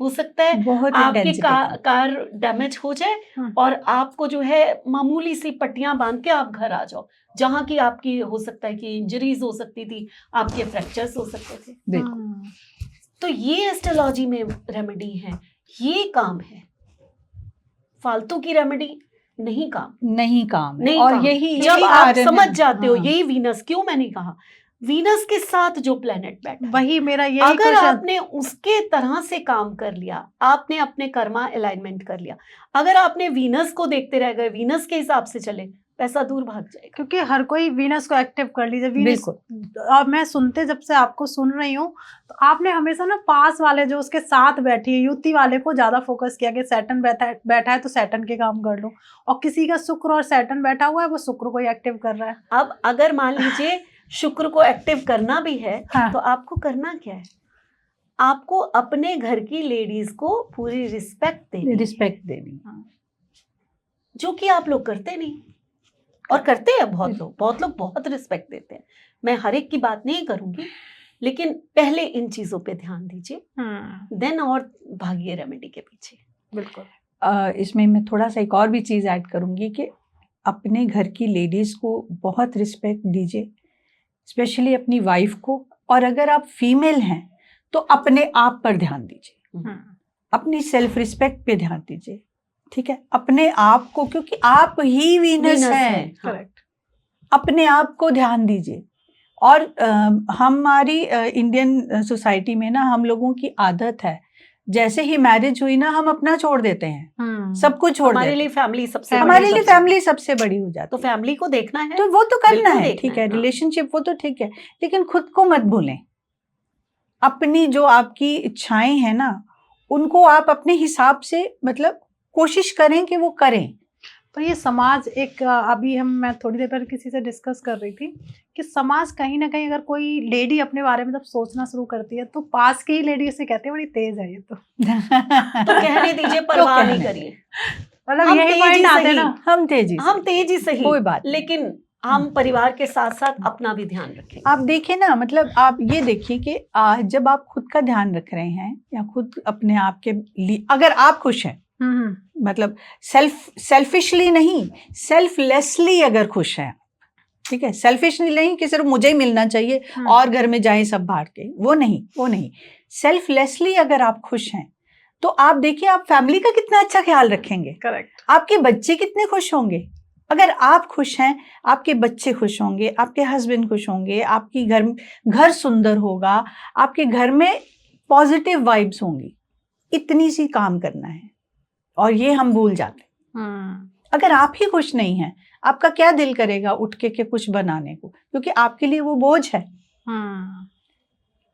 हो सकता है आपकी कार डैमेज हो जाए और आपको जो है मामूली सी पट्टियां बांध के आप घर आ जाओ, जहां की आपकी हो सकता है कि इंजरीज हो सकती थी, आपके फ्रैक्चर्स हो सकते थे। तो ये एस्ट्रोलॉजी में रेमेडी है, ये काम है, फालतू की रेमेडी नहीं काम। और यही जब आप समझ जाते हो, यही वीनस, क्यों मैंने कहा वीनस के साथ जो प्लेनेट बैठा, वही मेरा यही अगर आपने उसके तरह से काम कर लिया, आपने अपने कर्मा अलाइनमेंट कर लिया, अगर आपने वीनस को देखते रह गए, वीनस के हिसाब से चले, पैसा दूर भाग जाएगा। क्योंकि हर कोई वीनस को एक्टिव कर लीजिए। वीनस, अब मैं सुनते जब से आपको सुन रही हूँ, तो आपने हमेशा ना पास वाले जो उसके साथ बैठी है युति वाले को ज्यादा फोकस किया कि सैटर्न बैठा है तो सैटर्न के काम कर लो, और किसी का शुक्र और सैटर्न बैठा हुआ है वो शुक्र को ही एक्टिव कर रहा है। अब अगर मान लीजिए शुक्र को एक्टिव करना भी है, तो आपको करना क्या है? आपको अपने घर की लेडीज को पूरी रिस्पेक्ट देनी, हाँ। जो कि आप लोग करते नहीं। और करते हैं बहुत लोग बहुत रिस्पेक्ट देते हैं। मैं हर एक की बात नहीं करूंगी, लेकिन पहले इन चीजों पे ध्यान दीजिए, देन और भागिए रेमेडी के पीछे। बिल्कुल। इसमें मैं थोड़ा सा एक और भी चीज़ ऐड करूंगी कि अपने घर की लेडीज़ को बहुत रिस्पेक्ट दीजिए, स्पेशली अपनी वाइफ को। और अगर आप फीमेल हैं तो अपने आप पर ध्यान दीजिए, अपनी सेल्फ रिस्पेक्ट पे ध्यान दीजिए, ठीक है, अपने आप को, क्योंकि आप ही वीनस हैं। करेक्ट। अपने आप को ध्यान दीजिए। और हमारी इंडियन सोसाइटी में ना हम लोगों की आदत है, जैसे ही मैरिज हुई ना हम अपना छोड़ देते हैं, सब कुछ छोड़ हमारे देते लिए हैं। फैमिली सबसे हमारे लिए फैमिली सबसे बड़ी हो जाती तो फैमिली को देखना है, तो वो तो करना बिल्कुल है, देखना ठीक है, है, हाँ। रिलेशनशिप वो तो ठीक है, लेकिन खुद को मत भूलें। अपनी जो आपकी इच्छाएं हैं ना, उनको आप अपने हिसाब से मतलब कोशिश करें कि वो करें। पर ये समाज एक अभी मैं थोड़ी देर पहले किसी से डिस्कस कर रही थी कि समाज कहीं ना कहीं अगर कोई लेडी अपने बारे में जब सोचना शुरू करती है तो पास की ही लेडी से कहती है बड़ी तेज है ये तो कहने दीजिए, परवाह नहीं करिए। मतलब यही पॉइंट आते हैं ना, हम तेजी सही, कोई बात, लेकिन हम परिवार के साथ साथ अपना भी ध्यान रखें। आप देखिए ना, मतलब आप ये देखिए कि जब आप खुद का ध्यान रख रहे हैं या खुद अपने आप के लिए अगर आप खुश हैं, मतलब सेल्फिशली नहीं, सेल्फलेसली अगर खुश हैं, ठीक है, सेल्फिशली नहीं कि सिर्फ मुझे ही मिलना चाहिए और घर में जाए सब बाहर के, वो नहीं, सेल्फलेसली अगर आप खुश हैं तो आप देखिए आप फैमिली का कितना अच्छा ख्याल रखेंगे। करेक्ट। आपके बच्चे कितने खुश होंगे। अगर आप खुश हैं, आपके बच्चे खुश होंगे, आपके हस्बैंड खुश होंगे, आपकी घर सुंदर होगा, आपके घर में पॉजिटिव वाइब्स होंगी। इतनी सी काम करना है और ये हम भूल जाते हैं। अगर आप ही खुश नहीं हैं, आपका क्या दिल करेगा उठ के कुछ बनाने को, क्योंकि आपके लिए वो बोझ है,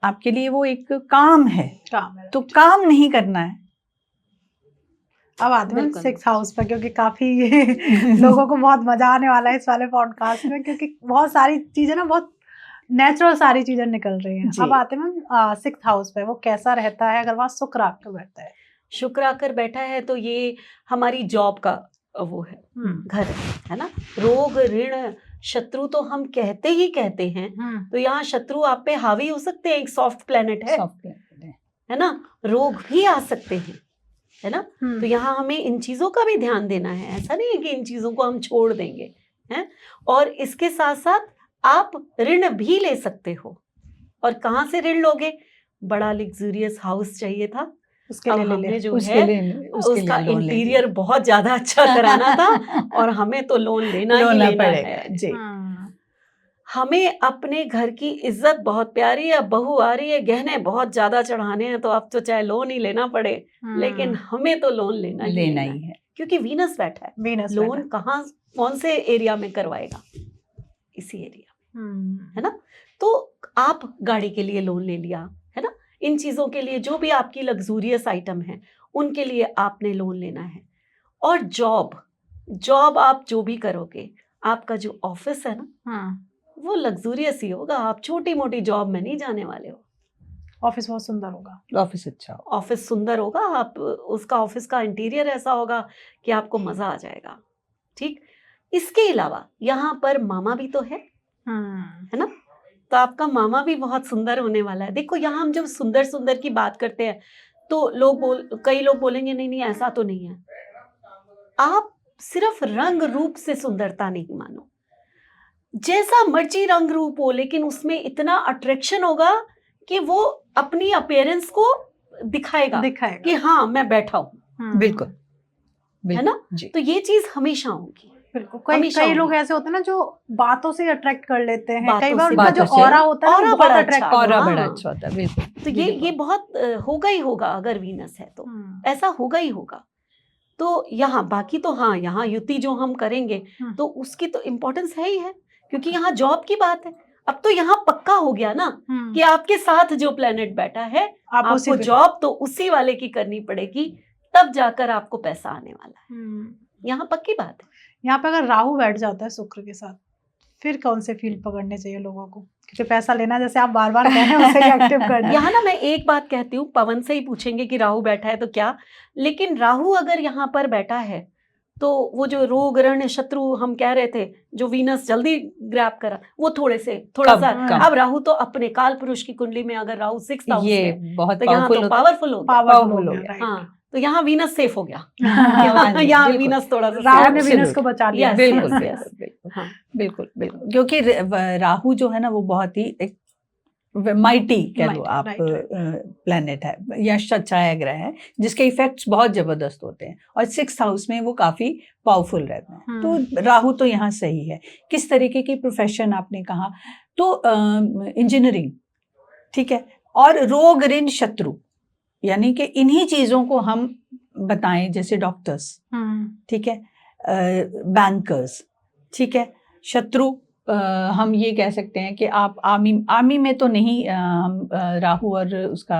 आपके लिए वो एक काम है, तो काम नहीं करना है। अब आते हैं 6th हाउस पर, क्योंकि काफी लोगों को बहुत मजा आने वाला है इस वाले पॉडकास्ट में, क्योंकि बहुत सारी चीजें ना, बहुत नेचुरल सारी चीजें निकल रही हैं। अब आते हैं 6th हाउस पे, वो कैसा रहता है अगर वहाँ शुक्र आकर बैठता है। शुक्र आकर बैठा है तो ये हमारी जॉब का वो है, घर है ना। रोग ऋण शत्रु तो हम कहते ही कहते हैं, तो यहाँ शत्रु आप पे हावी हो सकते हैं, एक सॉफ्ट प्लेनेट है ना, रोग भी आ सकते हैं, है ना। तो यहाँ हमें इन चीजों का भी ध्यान देना है। ऐसा नहीं है कि इन चीजों को हम छोड़ देंगे, हैं। और इसके साथ साथ आप ऋण भी ले सकते हो। और कहाँ से ऋण लोगे? बड़ा लग्जूरियस हाउस चाहिए था, उसके लिए हमने जो है उसका इंटीरियर बहुत ज्यादा अच्छा कराना था और हमें तो लोन लेना ही लेना है जी। हमें अपने घर की इज्जत बहुत प्यारी है, बहू आ रही है, गहने बहुत ज्यादा चढ़ाने हैं, तो अब तो चाहे लोन ही लेना पड़े, लेकिन हमें तो लोन लेना ही है, क्योंकि वीनस बैठा है। लोन कहाँ कौन से एरिया में करवाएगा? इसी एरिया में, है ना। तो आप गाड़ी के लिए लोन ले लिया, है ना। इन चीजों के लिए जो भी आपकी लग्जूरियस आइटम है उनके लिए आपने लोन लेना है। और जॉब आप जो भी करोगे, आपका जो ऑफिस है ना, वो लग्जूरियस ही होगा। आप छोटी मोटी जॉब में नहीं जाने वाले हो। ऑफिस बहुत सुंदर होगा, ऑफिस अच्छा, ऑफिस सुंदर होगा, आप उसका ऑफिस का इंटीरियर ऐसा होगा कि आपको मजा आ जाएगा, ठीक। इसके अलावा यहाँ पर मामा भी तो है ना, तो आपका मामा भी बहुत सुंदर होने वाला है। देखो यहाँ हम जब सुंदर सुंदर की बात करते हैं तो कई लोग बोलेंगे नहीं ऐसा तो नहीं है। आप सिर्फ रंग रूप से सुंदरता नहीं मानो, जैसा मर्जी रंग रूप हो, लेकिन उसमें इतना अट्रैक्शन होगा कि वो अपनी अपीयरेंस को दिखाएगा कि हाँ मैं बैठा हूँ। बिल्कुल, है ना। तो ये चीज हमेशा होगी। बिल्कुल। कई लोग ऐसे होते हैं ना जो बातों से अट्रैक्ट कर लेते हैं, कई बार उनका जो ऑरा होता है ऑरा बड़ा अच्छा होता है। बिल्कुल। तो ये बहुत होगा ही होगा, अगर वीनस है तो ऐसा होगा ही होगा। तो यहाँ बाकी तो हाँ, यहाँ युति जो हम करेंगे तो उसकी तो इम्पोर्टेंस है ही है, क्योंकि यहाँ जॉब की बात है। अब तो यहाँ पक्का हो गया ना कि आपके साथ जो प्लेनेट बैठा है, आपको जॉब तो उसी वाले की करनी पड़ेगी, तब जाकर आपको पैसा आने वाला है। यहाँ पक्की बात है। यहाँ पे अगर राहु बैठ जाता है शुक्र के साथ, फिर कौन से फील्ड पकड़ने चाहिए लोगों को? क्योंकि पैसा लेना, जैसे आप बार बार कह रहे हैं, उसे एक्टिव करना। यहाँ ना मैं एक बात कहती हूँ, पवन से ही पूछेंगे कि राहु बैठा है तो क्या, लेकिन राहु अगर यहाँ पर बैठा है तो वो जो रोग रण शत्रु हम कह रहे थे, जो वीनस जल्दी ग्रैब करा, वो थोड़ा सा कम। अब राहु तो अपने काल पुरुष की कुंडली में अगर राहु 6th हाउस ये में, बहुत तो यहाँ तो पावरफुल हो गया, पावरफुल हो गया। हाँ, तो यहाँ वीनस सेफ हो गया। यहाँ बिल्कुल। वीनस थोड़ा सा राहु ने Absolute. वीनस को बचा लिया। Yes, बिल्कुल yes, बिल्कुल yes. बिल्कुल हाँ। बिल्कुल बिल्कुल, क्योंकि राहु जो है ना वो बहुत ही एक माइटी कह लो Mighty, आप right. प्लेनेट है या छाया ग्रह है, जिसके इफेक्ट्स बहुत जबरदस्त होते हैं और 6th हाउस में वो काफी पावरफुल रहते हैं। तो राहु तो यहाँ सही है। किस तरीके की प्रोफेशन आपने कहा, तो इंजीनियरिंग, ठीक है, और रोग ऋण शत्रु, यानी कि इन्हीं चीजों को हम बताएं, जैसे डॉक्टर्स, ठीक है, बैंकर्स, ठीक है, शत्रु हम ये कह सकते हैं कि आप आर्मी में तो नहीं हम राहु और उसका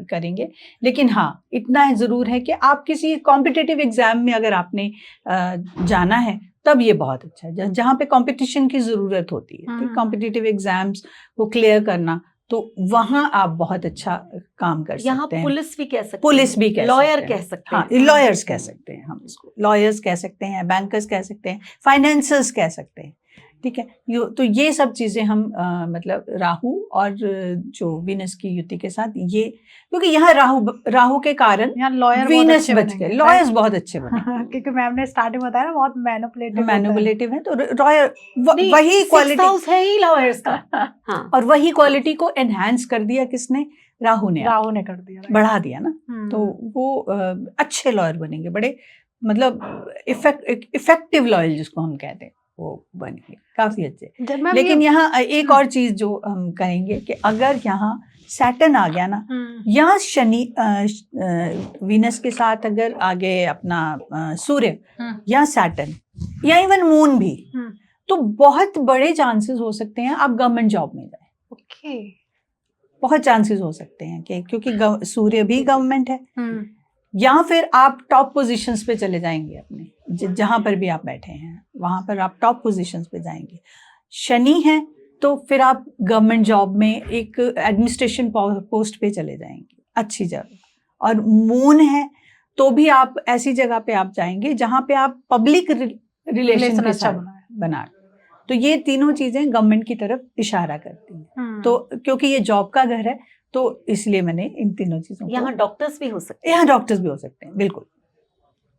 करेंगे, लेकिन हाँ इतना है ज़रूर है कि आप किसी कॉम्पिटिटिव एग्जाम में अगर आपने जाना है तब ये बहुत अच्छा है, जहाँ पे कंपटीशन की ज़रूरत होती है, तो कॉम्पिटिटिव एग्जाम्स को क्लियर करना, तो वहाँ आप बहुत अच्छा काम कर सकते हैं। यहाँ पुलिस भी कह सकते हैं, पुलिस भी कह लॉयर सकते हैं, कह सकते हैं, हाँ लॉयर्स कह सकते हैं, हम इसको लॉयर्स कह सकते हैं, बैंकर्स कह सकते हैं, फाइनेंसर्स कह सकते हैं, ठीक है। तो ये सब चीजें हम मतलब राहु और जो वीनस की युति के साथ, ये क्योंकि यहाँ राहु के कारण लॉयर वीनस बच गए, लॉयर्स बहुत अच्छे बने, क्योंकि मैम ने स्टार्टिंग बताया ना बहुत मैनिपुलेटिव है, तो लॉयर वही क्वालिटी है ही लॉयर्स का। हाँ। और वही क्वालिटी को एनहांस कर दिया किसने, राहु ने कर दिया, बढ़ा दिया ना, तो वो अच्छे लॉयर बनेंगे, बड़े मतलब इफेक्टिव लॉयर जिसको हम कहते हैं, वो बनेंगे काफी अच्छे। लेकिन यहाँ एक और चीज जो हम कहेंगे कि अगर यहाँ सैटर्न आ गया ना, यहाँ शनि वीनस के साथ अगर आगे अपना सूर्य या सैटर्न या इवन मून भी, तो बहुत बड़े चांसेस हो सकते हैं आप गवर्नमेंट जॉब में जाए। ओके, बहुत चांसेस हो सकते हैं कि क्योंकि सूर्य भी गवर्नमेंट है, या फिर आप टॉप पोजीशंस पे चले जाएंगे, अपने जहां पर भी आप बैठे हैं वहां पर आप टॉप पोजीशंस पे जाएंगे। शनि है तो फिर आप गवर्नमेंट जॉब में एक एडमिनिस्ट्रेशन पोस्ट पे चले जाएंगे, अच्छी जगह। और मून है तो भी आप ऐसी जगह पे आप जाएंगे जहां पे आप पब्लिक रिलेशन के साथ बना। तो ये तीनों चीजें गवर्नमेंट की तरफ इशारा करती हैं। तो क्योंकि ये जॉब का घर है, तो इसलिए मैंने इन तीनों चीजों, यहाँ डॉक्टर्स भी हो सकते हैं, यहाँ डॉक्टर्स भी हो सकते हैं, बिल्कुल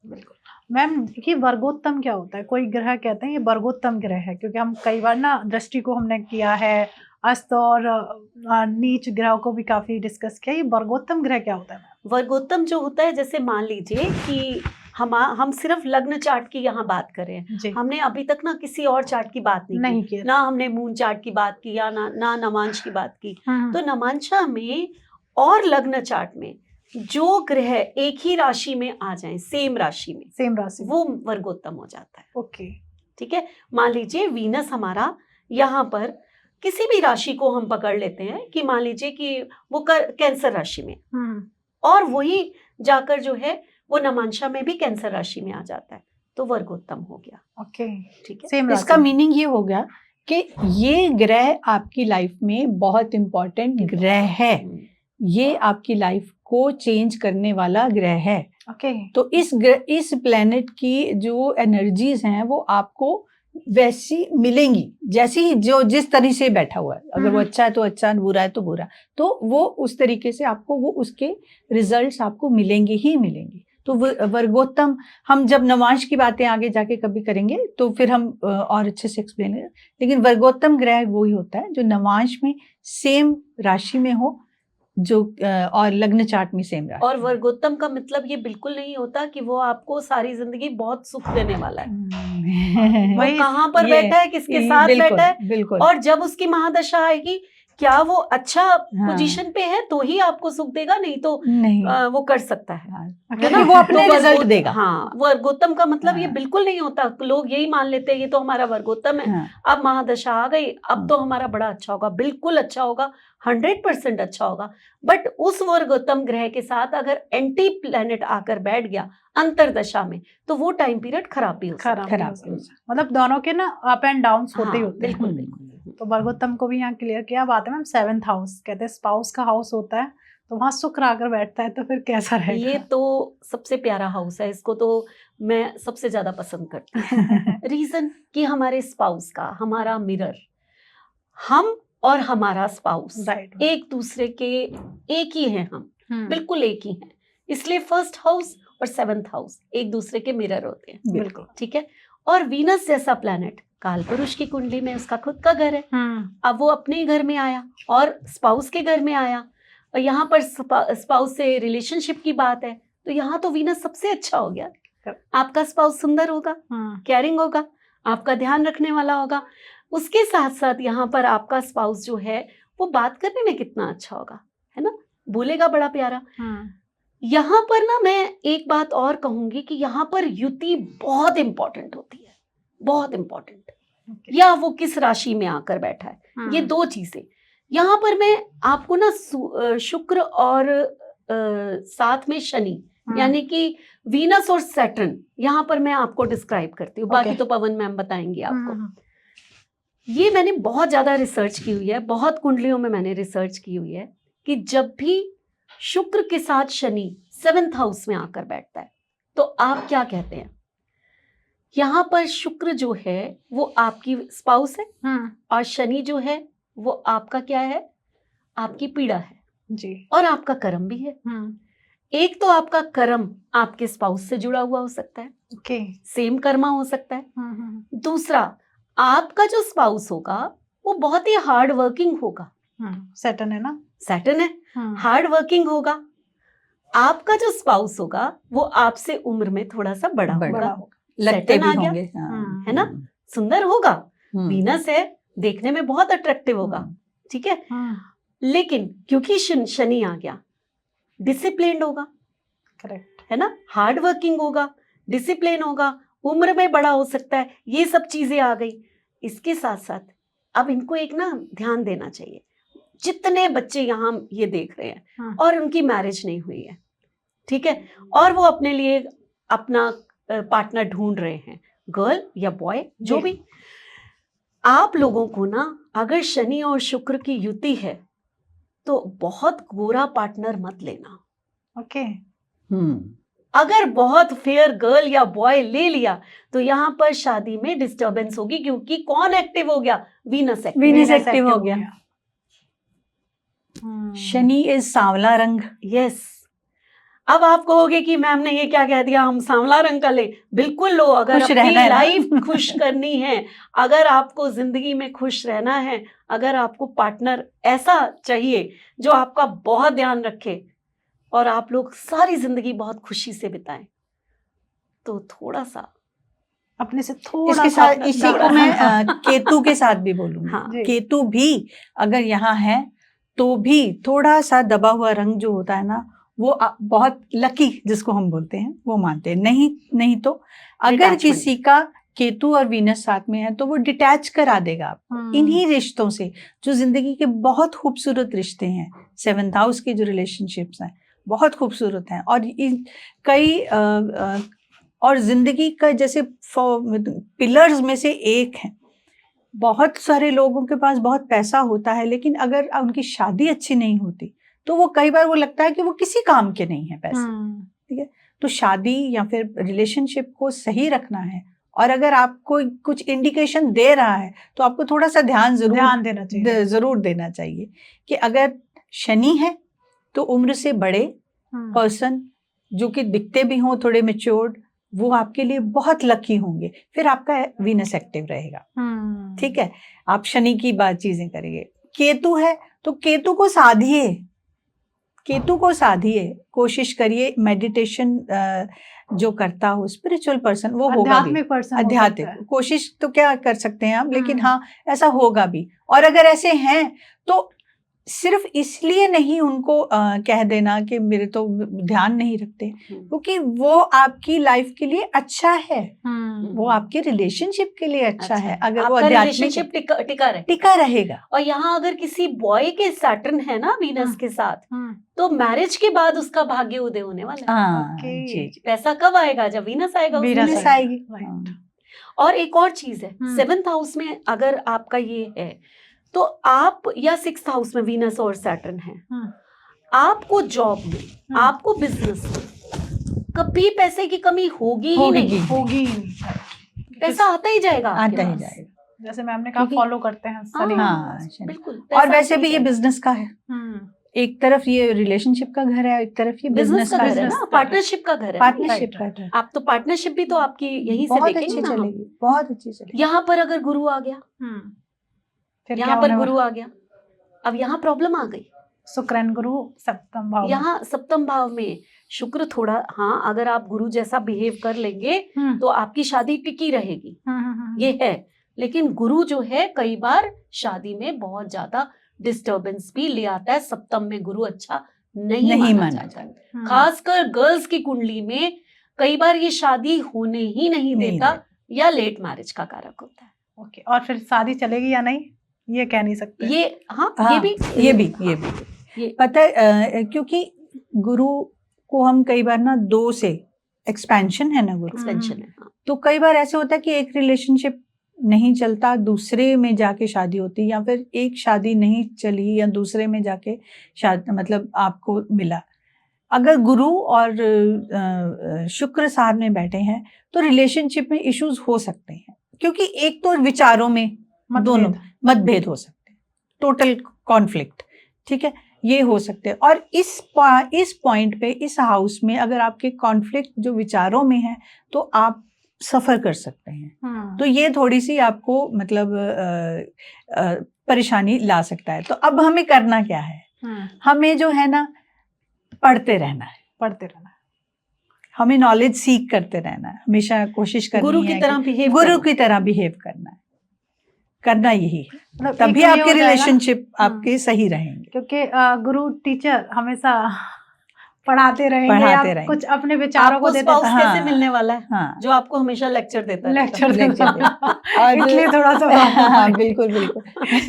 बिल्कुल। मैम देखिए, वर्गोत्तम क्या होता है? कोई ग्रह कहते हैं ये वर्गोत्तम ग्रह है, क्योंकि हम कई बार ना दृष्टि को हमने किया है, अस्त और नीच ग्रह को भी काफी डिस्कस किया। ये वर्गोत्तम ग्रह क्या होता है? वर्गोत्तम जो होता है, जैसे मान लीजिए कि हम सिर्फ लग्न चार्ट की यहाँ बात करें, हमने अभी तक ना किसी और चार्ट की बात नहीं की, ना हमने मून चार्ट की बात की या ना नवांश की बात की। तो नवांशा में और लग्न चार्ट में जो ग्रह एक ही राशि में आ जाएं, सेम राशि, वो वर्गोत्तम हो जाता है। ओके, ठीक है। मान लीजिए वीनस हमारा यहाँ पर किसी भी राशि को हम पकड़ लेते हैं कि मान लीजिए कि वो कैंसर राशि में, और वही जाकर जो है वो नमांशा में भी कैंसर राशि में आ जाता है, तो वर्गोत्तम हो गया। ओके, ठीक है। इसका मीनिंग ये हो गया कि ये ग्रह आपकी लाइफ में बहुत इंपॉर्टेंट ग्रह है, ये आपकी लाइफ को चेंज करने वाला ग्रह है। ओके, तो इस प्लेनेट की जो एनर्जीज हैं वो आपको वैसी मिलेंगी जैसी जो जिस तरह से बैठा हुआ है। अगर वो अच्छा है तो अच्छा, बुरा है तो बुरा, तो वो उस तरीके से आपको वो उसके रिजल्ट्स आपको मिलेंगे ही मिलेंगे। तो वर्गोत्तम हम जब नवांश की बातें आगे जाके कभी करेंगे तो फिर हम और अच्छे से एक्सप्लेन करेंगे, लेकिन वर्गोत्तम ग्रह वही होता है जो नवांश में सेम राशि में हो, जो और लग्न चार्ट में सेम राशि। और वर्गोत्तम का मतलब ये बिल्कुल नहीं होता कि वो आपको सारी जिंदगी बहुत सुख देने वाला है। वो कहाँ पर बैठा है, किसके साथ बैठा है, बिल्कुल। और जब उसकी महादशा आएगी, क्या वो अच्छा पोजीशन पे है तो ही आपको सुख देगा, नहीं तो वो कर सकता है ना, वो अपने रिजल्ट देगा। हाँ, वर्गोत्तम का मतलब ये बिल्कुल नहीं होता। लोग यही मान लेते हैं ये तो हमारा वर्गोत्तम है, अब महादशा आ गई, अब तो हमारा बड़ा अच्छा होगा। बिल्कुल अच्छा होगा, 100% अच्छा होगा। बट उस वर्गोत्तम ग्रह के साथ अगर एंटी प्लैनेट आकर बैठ गया अंतरदशा में, तो वो टाइम पीरियड खराब भी हो सकता है। मतलब दोनों के ना अप एंड डाउन होते ही होते हैं। बिल्कुल। तो वर्गोत्तम को भी यहाँ क्लियर किया बात है मैम। 7th हाउस कहते हैं स्पाउस का हाउस होता है, तो वहाँ शुक्र आकर बैठता है तो फिर कैसा रहेगा? ये तो सबसे प्यारा हाउस है, इसको तो मैं सबसे ज्यादा पसंद करती हूँ। रीजन कि हमारे स्पाउस का, हमारा मिरर, हम और हमारा स्पाउस राइट, एक दूसरे के एक ही हैं, हम बिल्कुल एक ही हैं। इसलिए फर्स्ट हाउस और सेवंथ हाउस एक दूसरे के मिरर होते हैं। बिल्कुल। ठीक है। और वीनस जैसा प्लैनेट काल पुरुष की कुंडली में उसका खुद का घर है। अब वो अपने घर में आया और स्पाउस के घर में आया, और यहाँ पर स्पाउस से रिलेशनशिप की बात है, तो यहाँ तो वीनस सबसे अच्छा हो गया। आपका स्पाउस सुंदर होगा, केयरिंग होगा, आपका ध्यान रखने वाला होगा, उसके साथ साथ यहाँ पर आपका स्पाउस जो है वो बात करने में कितना अच्छा होगा, है ना, बोलेगा बड़ा प्यारा। यहाँ पर ना मैं एक बात और कहूंगी कि यहाँ पर युति बहुत इंपॉर्टेंट होती है, बहुत इंपॉर्टेंट। या वो किस राशि में आकर बैठा है, ये दो चीजें। यहाँ पर मैं आपको ना शुक्र और साथ में शनि, यानी कि वीनस और सैटर्न, यहाँ पर मैं आपको डिस्क्राइब करती हूँ। बाकी तो पवन मैम बताएंगी आपको। ये मैंने बहुत ज्यादा रिसर्च की हुई है, बहुत कुंडलियों में मैंने रिसर्च की हुई है कि जब भी शुक्र के साथ शनि 7th हाउस में आकर बैठता है तो आप क्या कहते हैं। यहाँ पर शुक्र जो है वो आपकी स्पाउस है, और शनि जो है वो आपका क्या है, आपकी पीड़ा है जी, और आपका कर्म भी है। एक तो आपका कर्म आपके स्पाउस से जुड़ा हुआ हो सकता है, सेम कर्मा हो सकता है। दूसरा, आपका जो स्पाउस होगा वो बहुत ही हार्ड वर्किंग होगा। सैटर्न है ना, सैटर्न है, हार्ड वर्किंग होगा। आपका जो स्पाउस होगा वो आपसे उम्र में थोड़ा सा बड़ा होगा, लगते भी होंगे, है ना, सुंदर होगा, वीनस है, देखने में बहुत अट्रैक्टिव होगा। ठीक है। लेकिन क्योंकि शनि आ गया, डिसिप्लिन्ड होगा, करेक्ट है ना, हार्ड वर्किंग होगा, डिसिप्लिन होगा, उम्र में बड़ा हो सकता है, ये सब चीजें आ गई। इसके साथ साथ अब इनको एक ना ध्यान देना चाहिए, जितने बच्चे यहाँ ये देख रहे हैं और उनकी मैरिज नहीं हुई है, ठीक है, और वो अपने लिए अपना पार्टनर ढूंढ रहे हैं, गर्ल या बॉय जो भी, आप लोगों को ना अगर शनि और शुक्र की युति है तो बहुत गोरा पार्टनर मत लेना। ओके। अगर बहुत फेयर गर्ल या बॉय ले लिया तो यहाँ पर शादी में डिस्टरबेंस होगी, क्योंकि कौन एक्टिव हो गया, वीनस एक्टिव हो गया। शनि इज सांवला रंग। यस। अब आप कहोगे कि मैम ने ये क्या कह दिया, हम सांवला रंग का ले, बिल्कुल लो। अगर अपनी लाइफ खुश करनी है, अगर आपको जिंदगी में खुश रहना है, अगर आपको पार्टनर ऐसा चाहिए जो आपका बहुत ध्यान रखे और आप लोग सारी जिंदगी बहुत खुशी से बिताएं, तो थोड़ा सा अपने से थोड़ा इसके साथ, इसी को मैं केतु के साथ भी बोलूंगी। हाँ। केतु भी अगर यहाँ है तो भी थोड़ा सा दबा हुआ रंग जो होता है ना, वो बहुत लकी जिसको हम बोलते हैं वो मानते हैं। नहीं तो अगर किसी का केतु और वीनस साथ में है तो वो डिटैच करा देगा आप इन्हीं रिश्तों से, जो जिंदगी के बहुत खूबसूरत रिश्ते हैं। 7th हाउस की जो रिलेशनशिप्स हैं बहुत खूबसूरत हैं, और कई और जिंदगी का जैसे पिलर्स में से एक है। बहुत सारे लोगों के पास बहुत पैसा होता है, लेकिन अगर उनकी शादी अच्छी नहीं होती तो वो कई बार वो लगता है कि वो किसी काम के नहीं है पैसे। ठीक है, तो शादी या फिर रिलेशनशिप को सही रखना है, और अगर आपको कुछ इंडिकेशन दे रहा है तो आपको थोड़ा सा ध्यान जरूर देना चाहिए कि अगर शनि है तो उम्र से बड़े पर्सन जो कि दिखते भी हों थोड़े मैच्योर्ड, वो आपके लिए बहुत लकी होंगे। फिर आपका वीनस एक्टिव रहेगा। ठीक है, आप शनि की चीजें करिए। केतु है तो केतु को साधिए, कोशिश करिए। मेडिटेशन जो करता हो, स्पिरिचुअल पर्सन वो होगा, आध्यात्मिक कोशिश तो क्या कर सकते हैं आप, लेकिन हाँ ऐसा होगा भी। और अगर ऐसे हैं तो सिर्फ इसलिए नहीं उनको कह देना कि मेरे तो ध्यान नहीं रखते, क्योंकि वो आपकी लाइफ के लिए अच्छा है, वो आपके रिलेशनशिप के लिए अच्छा है। अगर वो रिलेशनशिप टिका रहेगा। और यहाँ अगर किसी बॉय के सैटर्न है ना वीनस के साथ, तो मैरिज के बाद उसका भाग्य उदय होने वाला है। पैसा कब आएगा, जब वीनस आएगा, वीनस आएगी। और एक और चीज है, 7th हाउस में अगर आपका ये है तो आप, या 6th हाउस में वीनस और सैटर्न है, आपको जॉब में, आपको बिजनेस में कभी पैसे की कमी होगी ही नहीं, होगी ही नहीं। पैसा आता ही जाएगा, आता ही जाएगा। जैसे मैम ने कहा फॉलो करते हैं शनि। हाँ, बिल्कुल। और वैसे भी ये बिजनेस का है, एक तरफ ये रिलेशनशिप का घर है, एक तरफ ये बिजनेस का घर है ना, पार्टनरशिप का घर है, पार्टनरशिप का घर। आप तो पार्टनरशिप भी तो आपकी यहीं से बहुत देखेंगे अच्छी ना, चलेगी, बहुत अच्छी चलेगी। यहाँ पर अगर गुरु आ गया, फिर यहाँ पर गुरु आ गया, अब यहाँ प्रॉब्लम आ गई। शुक्र गुरु सप्तम भाव, यहाँ सप्तम भाव में शुक्र थोड़ा, हाँ अगर आप गुरु जैसा बिहेव कर लेंगे तो आपकी शादी टिकी रहेगी, ये है। लेकिन गुरु जो है कई बार शादी में बहुत ज्यादा डिस्टर्बेंस भी ले आता है। सप्तम में गुरु अच्छा नहीं माना जाता, खासकर गर्ल्स की कुंडली में कई बार ये शादी होने ही नहीं देता या लेट मैरिज का कारक होता है। ओके, और फिर शादी चलेगी या नहीं ये कह नहीं सकते। ये ये भी पता है, क्योंकि गुरु को हम कई बार ना दो से एक्सपेंशन है ना, गुरु एक्सपेंशन है, तो कई बार ऐसे होता है कि एक रिलेशनशिप नहीं चलता, दूसरे में जाके शादी होती, या फिर एक शादी नहीं चली या दूसरे में जाके शादी, मतलब आपको मिला। अगर गुरु और शुक्र साथ में बैठे हैं तो रिलेशनशिप में इश्यूज हो सकते हैं, क्योंकि एक तो विचारों में दोनों मतभेद हो सकते हैं, टोटल कॉन्फ्लिक्ट, ठीक है, ये हो सकते हैं। और इस पॉइंट पे, इस हाउस में अगर आपके कॉन्फ्लिक्ट जो विचारों में है तो आप सफर कर सकते हैं। तो ये थोड़ी सी आपको मतलब परेशानी ला सकता है। तो अब हमें करना क्या है, हमें जो है ना पढ़ते रहना है, हमें नॉलेज सीख करते रहना है, हमेशा कोशिश करनी है गुरु की तरह बिहेव करना यही है, तभी आपके रिलेशनशिप आपके सही रहेंगे। क्योंकि गुरु टीचर हमेशा पढ़ाते रहेंगे, कुछ अपने विचारों को देते हैं। कैसे मिलने वाला है, जो आपको हमेशा लेक्चर देता है, और इसलिए थोड़ा सा बिल्कुल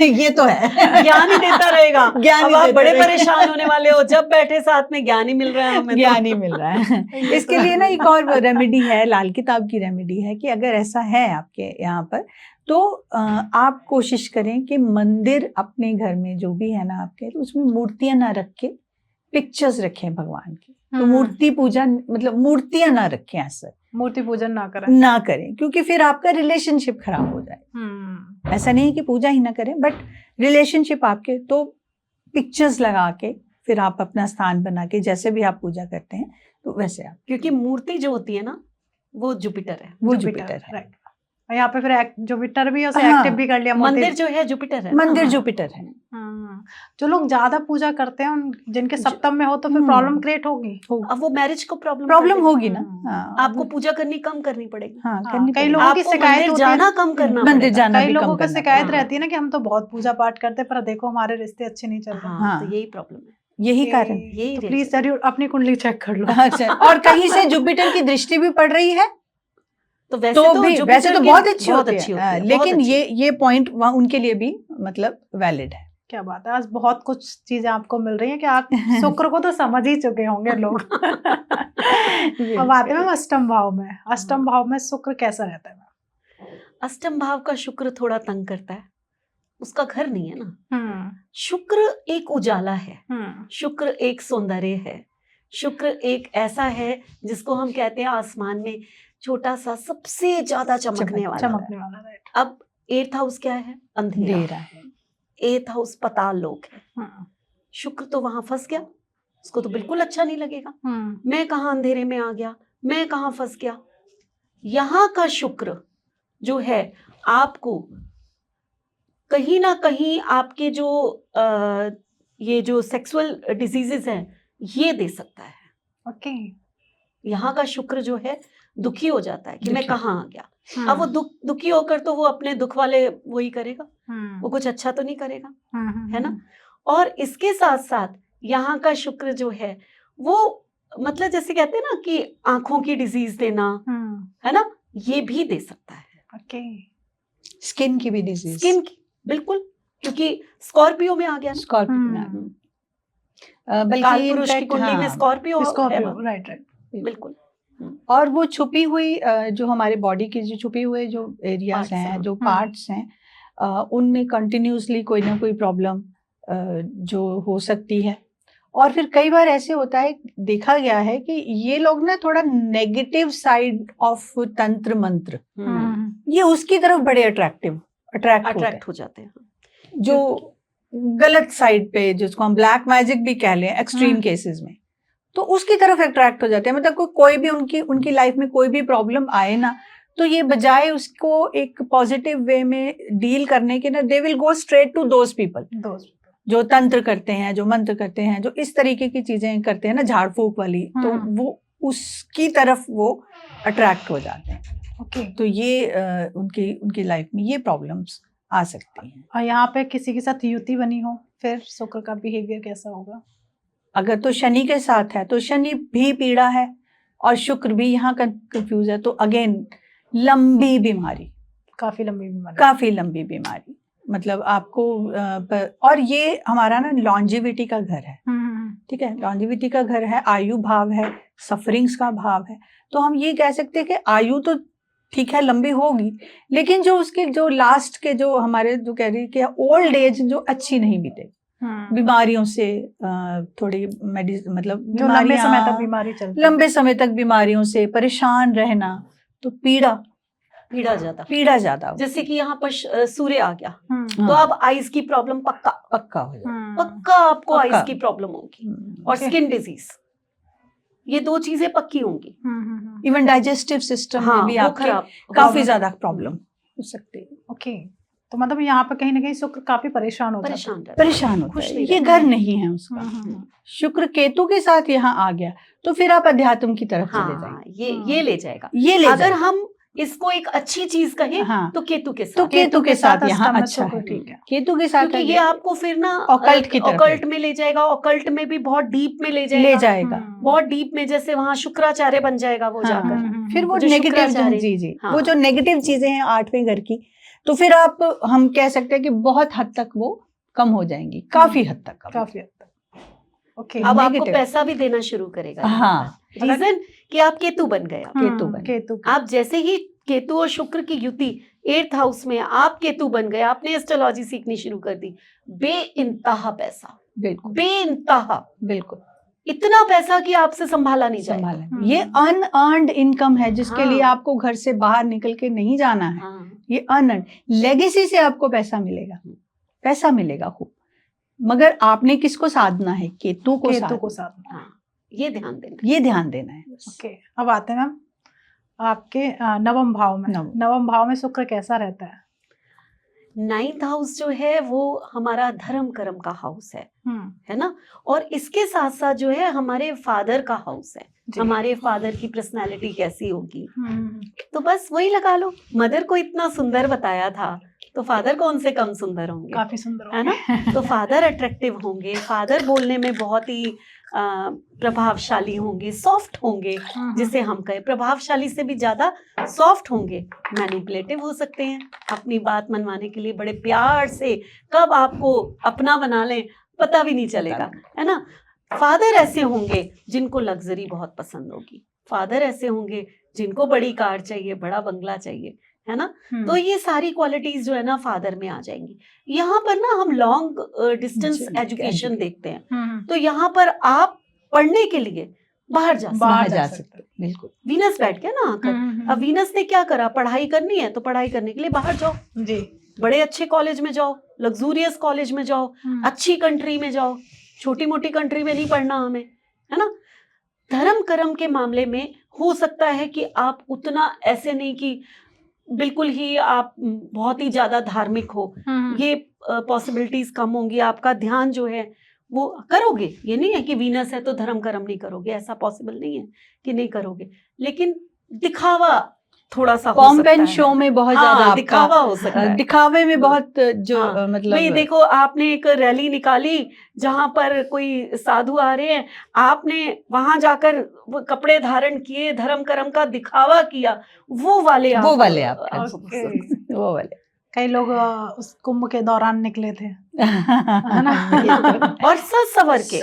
ये तो है, ज्ञान ही देता रहेगा। अब आप बड़े परेशान होने वाले हो जब बैठे साथ में ज्ञान ही मिल रहा है, हमें ज्ञान ही मिल रहा है। इसके लिए ना एक और रेमेडी है, लाल किताब की रेमेडी है, कि अगर ऐसा है आपके यहाँ पर तो आप कोशिश करें कि मंदिर अपने घर में जो भी है ना आपके, तो उसमें मूर्तियां ना रख के पिक्चर्स रखें भगवान की। तो मूर्ति पूजा, मतलब मूर्तियां ना रखें, ऐसा मूर्ति पूजन ना करें, क्योंकि फिर आपका रिलेशनशिप खराब हो जाए। ऐसा नहीं कि पूजा ही ना करें, बट रिलेशनशिप आपके, तो पिक्चर्स लगा के फिर आप अपना स्थान बना के जैसे भी आप पूजा करते हैं तो वैसे आप, क्योंकि मूर्ति जो होती है ना वो जुपिटर है, वो जुपिटर है। यहाँ पे फिर जुपिटर भी उसे एक्टिव भी कर लिया। मंदिर जो है जुपिटर है, मंदिर जुपिटर है। जो लोग ज्यादा पूजा करते हैं जिनके सप्तम में हो तो फिर प्रॉब्लम क्रिएट होगी। अब वो मैरिज को प्रॉब्लम होगी ना। आपको पूजा करनी कम करनी पड़ेगी। कई लोगों की शिकायत जाना कम करना, मंदिर जाना, कई लोगों की शिकायत रहती है ना कि हम तो बहुत पूजा पाठ करते पर देखो हमारे रिश्ते अच्छे नहीं चल रहे। तो यही प्रॉब्लम है, यही कारण, यही। प्लीज जरूर अपनी कुंडली चेक कर लो। और कहीं से जुपिटर की दृष्टि भी पड़ रही है तो वैसे तो बहुत अच्छी होती है, लेकिन ये पॉइंट वहाँ उनके लिए भी मतलब वैलिड है। क्या बात है, आज बहुत कुछ चीजें आपको मिल रही हैं कि आप शुक्र को तो समझ ही चुके होंगे लोग। अब आते हैं अष्टम भाव में। अष्टम भाव में शुक्र कैसा रहता है? अष्टम भाव का शुक्र थोड़ा तंग करता है, उसका घर नहीं है ना। शुक्र एक उजाला है, शुक्र एक सौंदर्य है, शुक्र एक ऐसा है जिसको हम कहते हैं आसमान में छोटा सा सबसे ज्यादा चमकने वाला। अब 8th हाउस क्या है? अंधेरा है। 8th हाउस पताल लोक है। शुक्र तो वहां फंस गया, उसको तो बिल्कुल अच्छा नहीं लगेगा। मैं कहाँ अंधेरे में आ गया, मैं कहाँ फंस गया। यहाँ का शुक्र जो है आपको कहीं ना कहीं आपके जो ये जो सेक्सुअल डिजीजेस हैं ये दे सकता है। ओके, यहाँ का शुक्र जो है दुखी हो जाता है कि मैं कहाँ आ गया। अब वो दुखी होकर तो वो अपने दुख वाले वही करेगा, वो कुछ अच्छा तो नहीं करेगा, है ना। और इसके साथ साथ यहाँ का शुक्र जो है वो मतलब जैसे कहते हैं ना कि आंखों की डिजीज देना, है ना, ये भी दे सकता है। ओके, स्किन की भी डिजीज, स्किन की बिल्कुल, क्योंकि स्कॉर्पियो में आ गया। बल्कि पुरुष की कुंडली में स्कॉर्पियो, राइट, बिल्कुल। और वो छुपी हुई जो हमारे बॉडी के जो छुपे हुए जो एरियाज हैं, जो पार्ट्स हैं, उनमें कंटिन्यूसली कोई ना कोई प्रॉब्लम जो हो सकती है। और फिर कई बार ऐसे होता है, देखा गया है कि ये लोग ना थोड़ा नेगेटिव साइड ऑफ तंत्र मंत्र, ये उसकी तरफ बड़े अट्रैक्ट हो जाते हैं, जो गलत साइड पे, जिसको हम ब्लैक मैजिक भी कह लें एक्सट्रीम केसेस में, तो उसकी तरफ अट्रैक्ट हो जाते हैं। मतलब कोई भी उनकी लाइफ में कोई भी प्रॉब्लम आए ना, तो ये बजाय उसको एक पॉजिटिव वे में डील करने के ना, they will go straight to those people जो तंत्र करते हैं, जो मंत्र करते हैं, जो इस तरीके की चीजें करते हैं ना, झाड़ फूक वाली, तो वो उसकी तरफ वो अट्रैक्ट हो जाते हैं। तो ये उनकी लाइफ में ये प्रॉब्लम्स आ सकती हैं। और यहाँ पे किसी के साथ युति बनी हो, फिर शुक्र का बिहेवियर कैसा होगा? अगर तो शनि के साथ है तो शनि भी पीड़ा है और शुक्र भी यहाँ कंफ्यूज है, तो अगेन लंबी बीमारी, काफी लंबी बीमारी, मतलब आपको और ये हमारा ना लॉन्जिविटी का घर है, ठीक है, लॉन्जिविटी का घर है, आयु भाव है, सफरिंग्स का भाव है। तो हम ये कह सकते हैं कि आयु तो ठीक है लंबी होगी, लेकिन जो उसके जो लास्ट के जो हमारे जो कह रही है ओल्ड एज जो अच्छी नहीं बीतेगी, बीमारियों से थोड़ी मतलब लंबे समय तक बीमारियों से परेशान रहना, तो पीड़ा ज्यादा। जैसे कि यहाँ पर सूर्य आ गया तो अब आइज की प्रॉब्लम पक्का हो जाए, पक्का आपको आइज की प्रॉब्लम होगी और स्किन डिजीज, ये दो चीजें पक्की होंगी। इवन डाइजेस्टिव सिस्टम में भी आपके काफी ज्यादा प्रॉब्लम हो सकती है। ओके, तो मतलब यहाँ पर कहीं ना कहीं शुक्र काफी परेशान होता है, ये घर नहीं है उसका। शुक्र केतु के साथ यहाँ आ गया तो फिर आप अध्यात्म की तरफ चले जाएंगे, ये ले जाएगा। अगर हम इसको एक अच्छी चीज कहें तो केतु के साथ यहाँ अच्छा है, ठीक है, केतु के साथ, क्योंकि ये आपको फिर ना ऑकल्ट में ले जाएगा, ऑकल्ट में भी बहुत डीप में ले जाएगा, बहुत डीप में, जैसे वहाँ शुक्राचार्य बन जाएगा वो जाकर, फिर वो नेगेटिव वो जो नेगेटिव चीजें हैं 8वें घर की, तो फिर हम कह सकते हैं कि बहुत हद तक वो कम हो जाएंगी, काफी हद तक। ओके, अब आपको पैसा भी देना शुरू करेगा। रीजन कि आप केतु बन गए, आप जैसे ही केतु और शुक्र की युति 8th हाउस में, आप केतु बन गए, आपने एस्ट्रोलॉजी सीखनी शुरू कर दी, बेइंतहा पैसा, बिल्कुल इतना पैसा कि आपसे संभाला नहीं जाएगा। ये अनअर्न्ड इनकम है जिसके लिए आपको घर से बाहर निकल के नहीं जाना है। ये अनअर्न्ड लेगेसी से आपको पैसा मिलेगा खूब, मगर आपने किसको साधना है? केतु को साधना। ये ध्यान देना है। ओके, अब आते हैं मैम आपके नवम भाव में शुक्र कैसा रहता है? 9th हाउस जो है वो हमारा धर्म कर्म का हाउस है ना, और इसके साथ साथ जो है हमारे फादर का हाउस है, हमारे फादर की पर्सनालिटी कैसी होगी। तो बस वही लगा लो, मदर को इतना सुंदर बताया था तो फादर कौन से कम सुंदर होंगे, काफी सुंदर है ना। तो फादर अट्रैक्टिव होंगे, फादर बोलने में बहुत ही प्रभावशाली होंगे, सॉफ्ट होंगे, जिसे हम कहें प्रभावशाली से भी ज्यादा सॉफ्ट होंगे, मैनिपुलेटिव हो सकते हैं, अपनी बात मनवाने के लिए बड़े प्यार से कब आपको अपना बना लें पता भी नहीं चलेगा, है ना। फादर ऐसे होंगे जिनको लग्जरी बहुत पसंद होगी, फादर ऐसे होंगे जिनको बड़ी कार चाहिए, बड़ा बंगला चाहिए, है ना। तो ये सारी क्वालिटीज जो है ना फादर में आ जाएंगी। यहाँ पर ना हम लॉन्ग डिस्टेंस एजुकेशन देखते हैं, तो यहाँ पर आप पढ़ने के लिए बाहर जा सकते, बिल्कुल। वीनस बैठ गया ना आकर, अब वीनस ने क्या करा, पढ़ाई करनी है तो पढ़ाई करने के लिए बाहर जाओ जी, बड़े अच्छे कॉलेज में जाओ, लग्जूरियस कॉलेज में जाओ, अच्छी कंट्री में जाओ, छोटी मोटी कंट्री में नहीं पढ़ना हमें, है ना। धर्म कर्म के मामले में हो सकता है कि आप उतना ऐसे नहीं कि बिल्कुल ही आप बहुत ही ज्यादा धार्मिक हो, ये पॉसिबिलिटीज कम होंगी। आपका ध्यान जो है वो करोगे, ये नहीं है कि वीनस है तो धर्म कर्म नहीं करोगे, ऐसा पॉसिबल नहीं है कि नहीं करोगे, लेकिन दिखावा थोड़ा सा पॉम्प एंड शो में बहुत ज्यादा दिखावा हो सकता है, दिखावे में बहुत जो मतलब भाई देखो आपने एक रैली निकाली जहां पर कोई साधु आ रहे हैं, आपने वहां जाकर कपड़े धारण किए, धर्म कर्म का दिखावा किया, वो वाले कई लोग उस कुंभ के दौरान निकले थे है ना और सज सवर के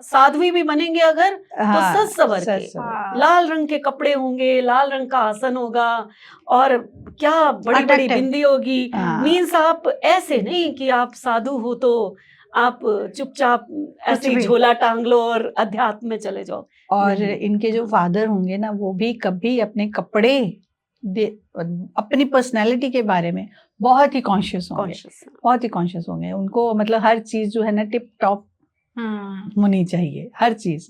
साध्वी भी बनेंगे अगर तो सज सवर के, लाल रंग के कपड़े होंगे, लाल रंग का आसन होगा और क्या बड़ी बड़ी बिंदी होगी। मीन्स आप ऐसे नहीं कि आप साधु हो तो आप चुपचाप ऐसे ही भी। झोला टांग लो और अध्यात्म में चले जाओ। और नहीं। इनके जो फादर होंगे ना, वो भी कभी अपने कपड़े अपनी पर्सनैलिटी के बारे में बहुत ही कॉन्शियस होंगे, कॉन्शियस। बहुत ही कॉन्शियस होंगे। उनको मतलब हर चीज जो है ना टिप टॉप होनी चाहिए, हर चीज।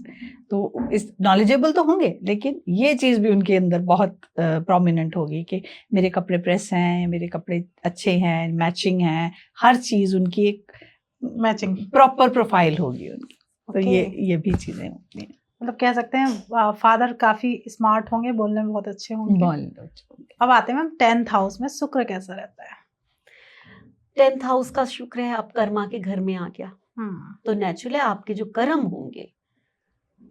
तो इस नॉलेजेबल तो होंगे, लेकिन ये चीज भी उनके अंदर बहुत प्रोमिनेंट होगी कि मेरे कपड़े प्रेस हैं, मेरे कपड़े अच्छे हैं, मैचिंग हैं, हर चीज उनकी एक मैचिंग प्रॉपर प्रोफाइल होगी उनकी। तो Okay. ये भी चीजें होती हैं। मतलब कह सकते हैं फादर काफी स्मार्ट होंगे, बोलने में बहुत अच्छे होंगे। अब आते हैं मैम 10th हाउस में शुक्र कैसा रहता है? 10th हाउस का शुक्र है, आप कर्मा के घर में आ गया, तो नेचुरली आपके जो कर्म होंगे,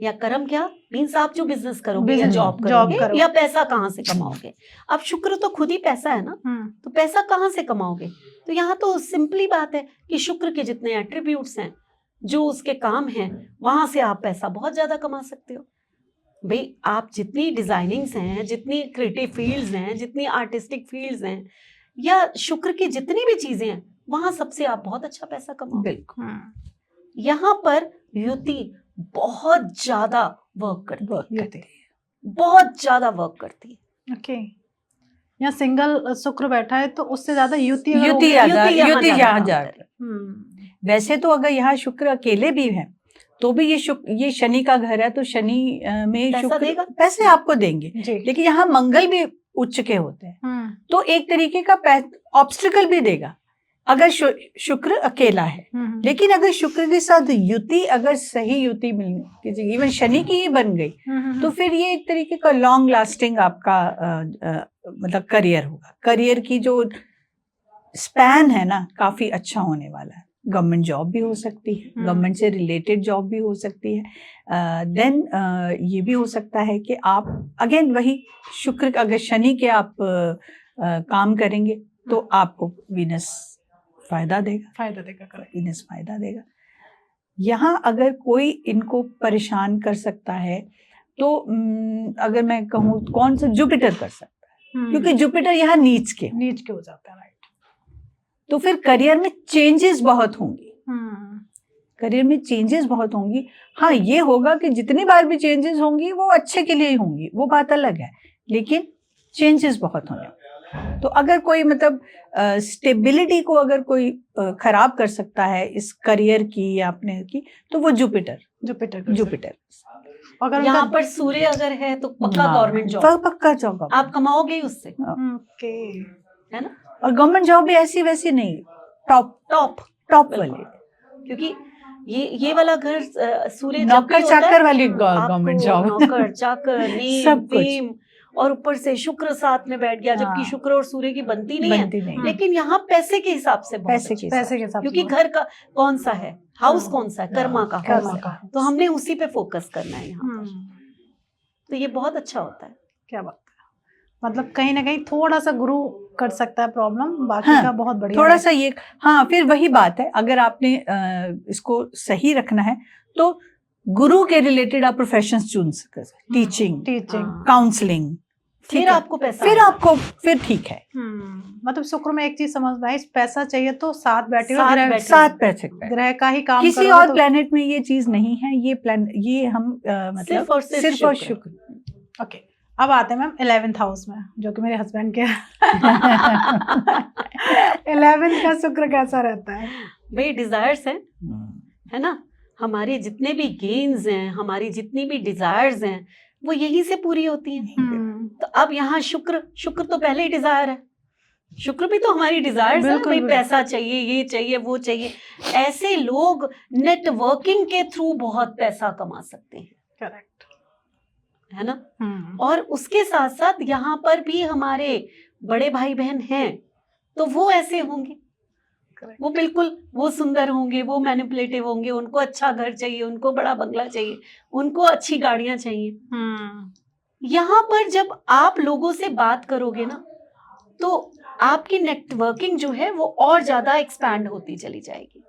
या कर्म क्या मीन्स आप जो बिजनेस करोगे या Business, जॉब job करोगे करोगे। या पैसा कहाँ से कमाओगे। अब शुक्र तो खुद ही पैसा है ना, तो पैसा कहाँ से कमाओगे। तो यहाँ तो सिंपली बात है कि शुक्र के जितने एट्रीब्यूट्स हैं, जो उसके काम हैं, वहां से आप पैसा बहुत ज्यादा कमा सकते हो। भाई आप जितनी डिजाइनिंग्स हैं, जितनी क्रिएटिव फील्ड्स हैं, जितनी आर्टिस्टिक फील्ड्स हैं, या शुक्र की जितनी भी चीजें हैं, वहां सबसे आप बहुत अच्छा पैसा कमाओगे। बिल्कुल यहाँ पर युति बहुत ज्यादा वर्क करती है, करती है। बहुत ज्यादा वर्क करती है। ओके, यहाँ सिंगल शुक्र बैठा है तो उससे ज्यादा युति अगर युति होगी- ज्यादा, युति यहाँ युति ज्यादा यहाँ काम ज्यादा। करे। वैसे तो अगर यहाँ शुक्र अकेले भी है तो भी ये शनि का घर है, तो शनि में पैसा शुक्र देगा? पैसे आपको देंगे, जी। लेकिन यहाँ मंगल भी उच्च के होते हैं, तो एक तरीके का ऑब्स्टिकल भी देगा अगर शुक्र अकेला है। लेकिन अगर शुक्र के साथ युति, अगर सही युति मिल, इवन शनि की ही बन गई, तो फिर ये एक तरीके का लॉन्ग लास्टिंग आपका मतलब करियर होगा। करियर की जो स्पैन है ना, काफी अच्छा होने वाला है। गवर्नमेंट जॉब भी हो सकती है, गवर्नमेंट से रिलेटेड जॉब भी हो सकती है। देन ये भी हो सकता है कि आप अगेन वही शुक्र, अगर शनि के आप काम करेंगे तो आपको वीनस फायदा देगा, वीनस फायदा देगा। यहाँ अगर कोई इनको परेशान कर सकता है तो अगर मैं कहूँ कौन सा, जुपिटर कर सकता है, क्योंकि जुपिटर यहाँ नीच के हो जाता है। राइट, तो फिर करियर में चेंजेस बहुत होंगी, करियर में चेंजेस बहुत होंगी। हाँ, ये होगा कि जितनी बार भी चेंजेस होंगी वो अच्छे के लिए ही होंगी, वो बात अलग है, लेकिन चेंजेस बहुत होंगे। तो अगर कोई मतलब स्टेबिलिटी को अगर कोई खराब कर सकता है इस करियर की या अपने की, तो वो जुपिटर। अगर यहाँ पर सूर्य अगर है तो पक्का गवर्नमेंट जॉब, पक्का जॉब आप कमाओगे उससे, ओके, है ना। और गवर्नमेंट जॉब भी ऐसी वैसी नहीं, टॉप वाली, क्योंकि ये वाला घर सूर्य नौकर चाकर वाली गवर्नमेंट जॉब, नौकर चाकर सब कुछ, फेम, और ऊपर से शुक्र साथ में बैठ गया, जबकि शुक्र और सूर्य की बनती नहीं है। लेकिन यहाँ पैसे के हिसाब से पैसे के हिसाब, क्योंकि घर का कौन सा है, हाउस कौन सा है, कर्मा का, तो हमने उसी पे फोकस करना है यहाँ। तो ये बहुत अच्छा होता है। क्या बात है, मतलब कहीं ना कहीं थोड़ा सा गुरु कर सकता है प्रॉब्लम, बाकी का बहुत बढ़िया थोड़ा सा ये। हाँ, फिर वही बात है, अगर आपने इसको सही रखना है तो गुरु के रिलेटेड आप प्रोफेशंस चुन सकते हैं, टीचिंग, काउंसलिंग, फिर आपको पैसा, फिर ठीक है। मतलब शुक्र में एक चीज समझ में आई, पैसा चाहिए तो साथ बैठे साथ बैठ सकते हैं, ग्रह का ही काम, किसी और प्लेनेट में ये चीज नहीं है। ये हम मतलब सिर्फ और शुक्र। ओके, अब आते हैं मैम 11th हाउस में, जो कि मेरे हस्बैंड के 11th का शुक्र कैसा रहता है? भाई डिजायर्स है ना, हमारे जितने भी गेन्स हैं, हमारी जितनी भी डिजायर्स हैं, वो यहीं से पूरी होती हैं। तो अब यहाँ शुक्र तो पहले ही डिजायर है, शुक्र भी तो हमारी डिजायर्स है। भाई पैसा चाहिए, ये चाहिए, वो चाहिए। ऐसे लोग नेटवर्किंग के थ्रू बहुत पैसा कमा सकते हैं, करेक्ट है ना। और उसके साथ साथ यहाँ पर भी हमारे बड़े भाई बहन हैं, तो वो ऐसे होंगे, वो बिल्कुल वो सुंदर होंगे, वो मैनिपुलेटिव होंगे, उनको अच्छा घर चाहिए, उनको बड़ा बंगला चाहिए, उनको अच्छी गाड़ियां चाहिए। यहाँ पर जब आप लोगों से बात करोगे ना, तो आपकी नेटवर्किंग जो है वो और ज्यादा एक्सपैंड होती चली जाएगी।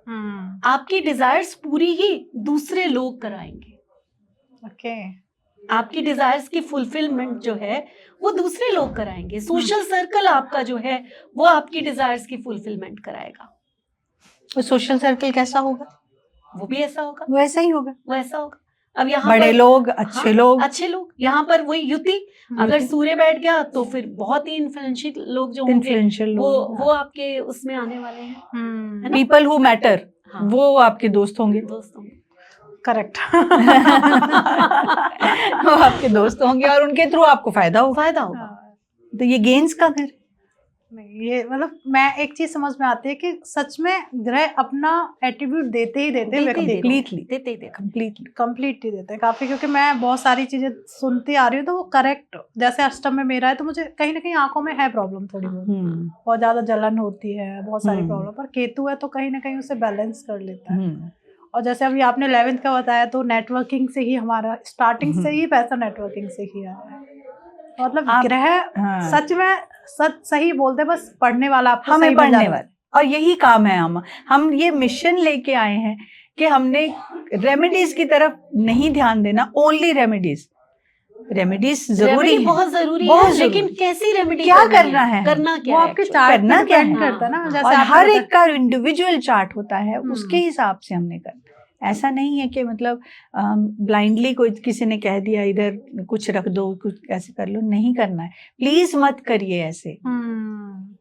आपकी डिजायर्स पूरी ही दूसरे लोग कराएंगे। ओके, आपकी डिजायर्स की फुलफिलमेंट जो है वो दूसरे लोग कराएंगे। सोशल सर्कल आपका जो है वो आपकी डिजायर्स की फुलफिलमेंट कराएगा। तो सोशल सर्कल कैसा होगा? वो भी ऐसा होगा, वैसा ही होगा। वैसा होगा। अब यहाँ बड़े पर लोग, अच्छे लोग, अच्छे लोग, यहाँ पर वही युति, अगर सूर्य बैठ गया तो फिर बहुत ही इन्फ्लुएंशियल लोग जो होंगे इन्फ्लुएंशियल वो आपके उसमें आने वाले हैं, है ना? पीपल हु मैटर, हाँ, वो आपके दोस्त होंगे। दोस्त होंगे, करेक्ट। वो आपके दोस्त होंगे और उनके थ्रू आपको फायदा होगा। तो ये गेन्स का घर। नहीं, ये मतलब मैं एक चीज समझ में आती है कि सच में ग्रह अपना एट्रीब्यूट देते ही देते कंप्लीटली देते हैं काफी, क्योंकि मैं बहुत सारी चीजें सुनती आ रही हूँ तो वो करेक्ट, जैसे अष्टम में मेरा है तो मुझे कहीं ना कहीं आंखों में है प्रॉब्लम थोड़ी बहुत ज्यादा जलन होती है, बहुत सारी प्रॉब्लम, पर केतु है तो कहीं ना कहीं उसे बैलेंस कर लेता है। और जैसे अभी आपने 11th का बताया तो नेटवर्किंग से ही हमारा स्टार्टिंग से ही पैसा नेटवर्किंग से ही आया है। मतलब ग्रह सच में सही बोलते, बस पढ़ने वाला आपको हमें सही पढ़ने वाला, और यही काम है। हम ये मिशन लेके आए हैं कि हमने रेमेडीज की तरफ नहीं ध्यान देना, ओनली रेमेडीज जरूरी है, बहुत जरूरी बहुत है, जरूरी। लेकिन कैसी रेमेडी क्या करना है, करना क्या वो है, आपके चार्ट करना क्या है, करता है ना, जैसे और आपने हर एक का इंडिविजुअल चार्ट होता है, उसके हम्म। हिसाब से हमने करना। ऐसा नहीं है कि मतलब ब्लाइंडली कोई किसी ने कह दिया इधर कुछ रख दो, कुछ ऐसे कर लो, नहीं करना है। प्लीज मत करिए ऐसे,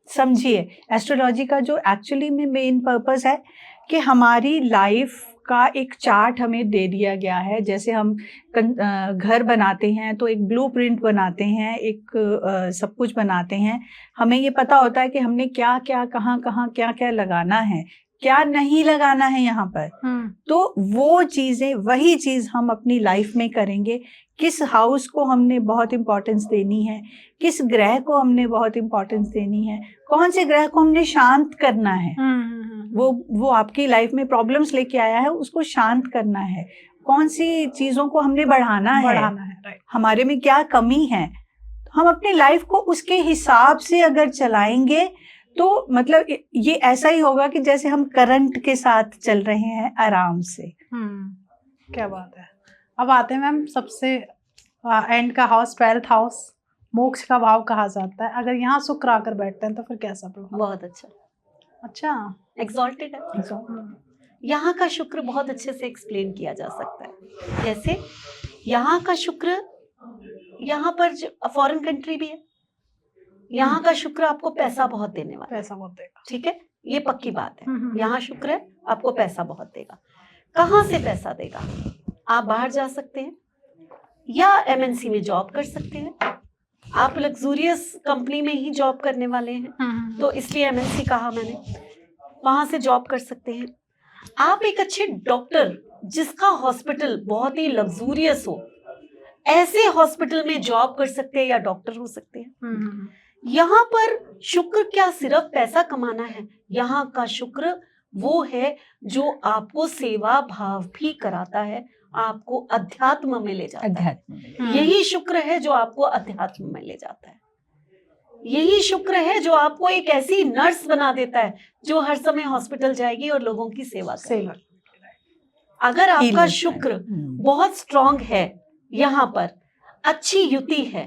समझिए। एस्ट्रोलॉजी का जो एक्चुअली में मेन पर्पस है कि हमारी लाइफ का एक चार्ट हमें दे दिया गया है। जैसे हम घर बनाते हैं तो एक ब्लूप्रिंट बनाते हैं, एक सब कुछ बनाते हैं, हमें ये पता होता है कि हमने क्या क्या कहाँ कहाँ क्या क्या लगाना है, क्या नहीं लगाना है यहाँ पर। तो वो चीजें, वही चीज हम अपनी लाइफ में करेंगे। किस हाउस को हमने बहुत इंपॉर्टेंस देनी है, किस ग्रह को हमने बहुत इंपॉर्टेंस देनी है, कौन से ग्रह को हमने शांत करना है, वो आपकी लाइफ में प्रॉब्लम्स लेके आया है, उसको शांत करना है। कौन सी चीजों को हमने बढ़ाना है, राइट। हमारे में क्या कमी है, हम अपनी लाइफ को उसके हिसाब से अगर चलाएंगे तो मतलब ये ऐसा ही होगा कि जैसे हम करंट के साथ चल रहे हैं आराम से। क्या बात है। अब आते हैं मैम सबसे एंड का हाउस, 12th हाउस, मोक्ष का भाव कहा जाता है। अगर यहाँ शुक्र आकर बैठते हैं तो फिर कैसा प्रभाव? बहुत अच्छा, एक्सॉल्टेड है। यहाँ का शुक्र बहुत अच्छे से एक्सप्लेन किया जा सकता है। जैसे यहाँ का शुक्र, यहाँ पर फॉरेन कंट्री भी है, यहाँ का शुक्र आपको पैसा बहुत देने वाला, पैसा बहुत देगा, ठीक है, ये पक्की बात है। यहाँ शुक्र है, आपको पैसा बहुत देगा। कहाँ से पैसा देगा? आप बाहर जा सकते हैं या एमएनसी में जॉब कर सकते हैं। आप लग्जूरियस कंपनी में ही जॉब करने वाले हैं, तो इसलिए एमएनसी कहा मैंने, वहां से जॉब कर सकते हैं। आप एक अच्छे डॉक्टर, जिसका हॉस्पिटल बहुत ही लग्जूरियस हो, ऐसे हॉस्पिटल में जॉब कर सकते हैं या डॉक्टर हो सकते हैं। यहाँ पर शुक्र क्या सिर्फ पैसा कमाना है, यहाँ का शुक्र वो है जो आपको सेवा भाव भी कराता है, आपको अध्यात्म में ले जाता है। यही शुक्र है जो आपको अध्यात्म में ले जाता है। यही शुक्र है जो आपको एक ऐसी नर्स बना देता है जो हर समय हॉस्पिटल जाएगी और लोगों की सेवा करेगी। अगर आपका शुक्र बहुत स्ट्रांग है, यहाँ पर अच्छी युति है,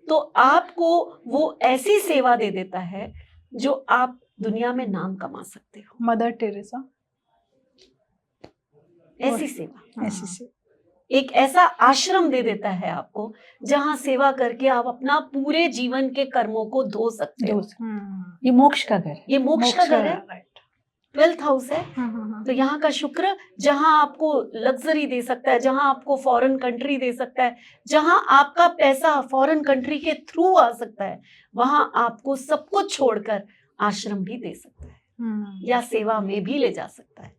तो आपको वो ऐसी सेवा दे देता है जो आप दुनिया में नाम कमा सकते हो। मदर टेरेसा, ऐसी सेवा, एक ऐसा आश्रम दे देता है आपको जहां सेवा करके आप अपना पूरे जीवन के कर्मों को धो सकते हो। ये मोक्ष का घर, ये मोक्ष का घर है, 12th हाउस है। तो यहाँ का शुक्र जहां आपको लग्जरी दे सकता है, जहां आपको फॉरेन कंट्री दे सकता है, जहां आपका पैसा फॉरेन कंट्री के थ्रू आ सकता है, वहां आपको सब कुछ छोड़कर आश्रम भी दे सकता है या सेवा में भी ले जा सकता है।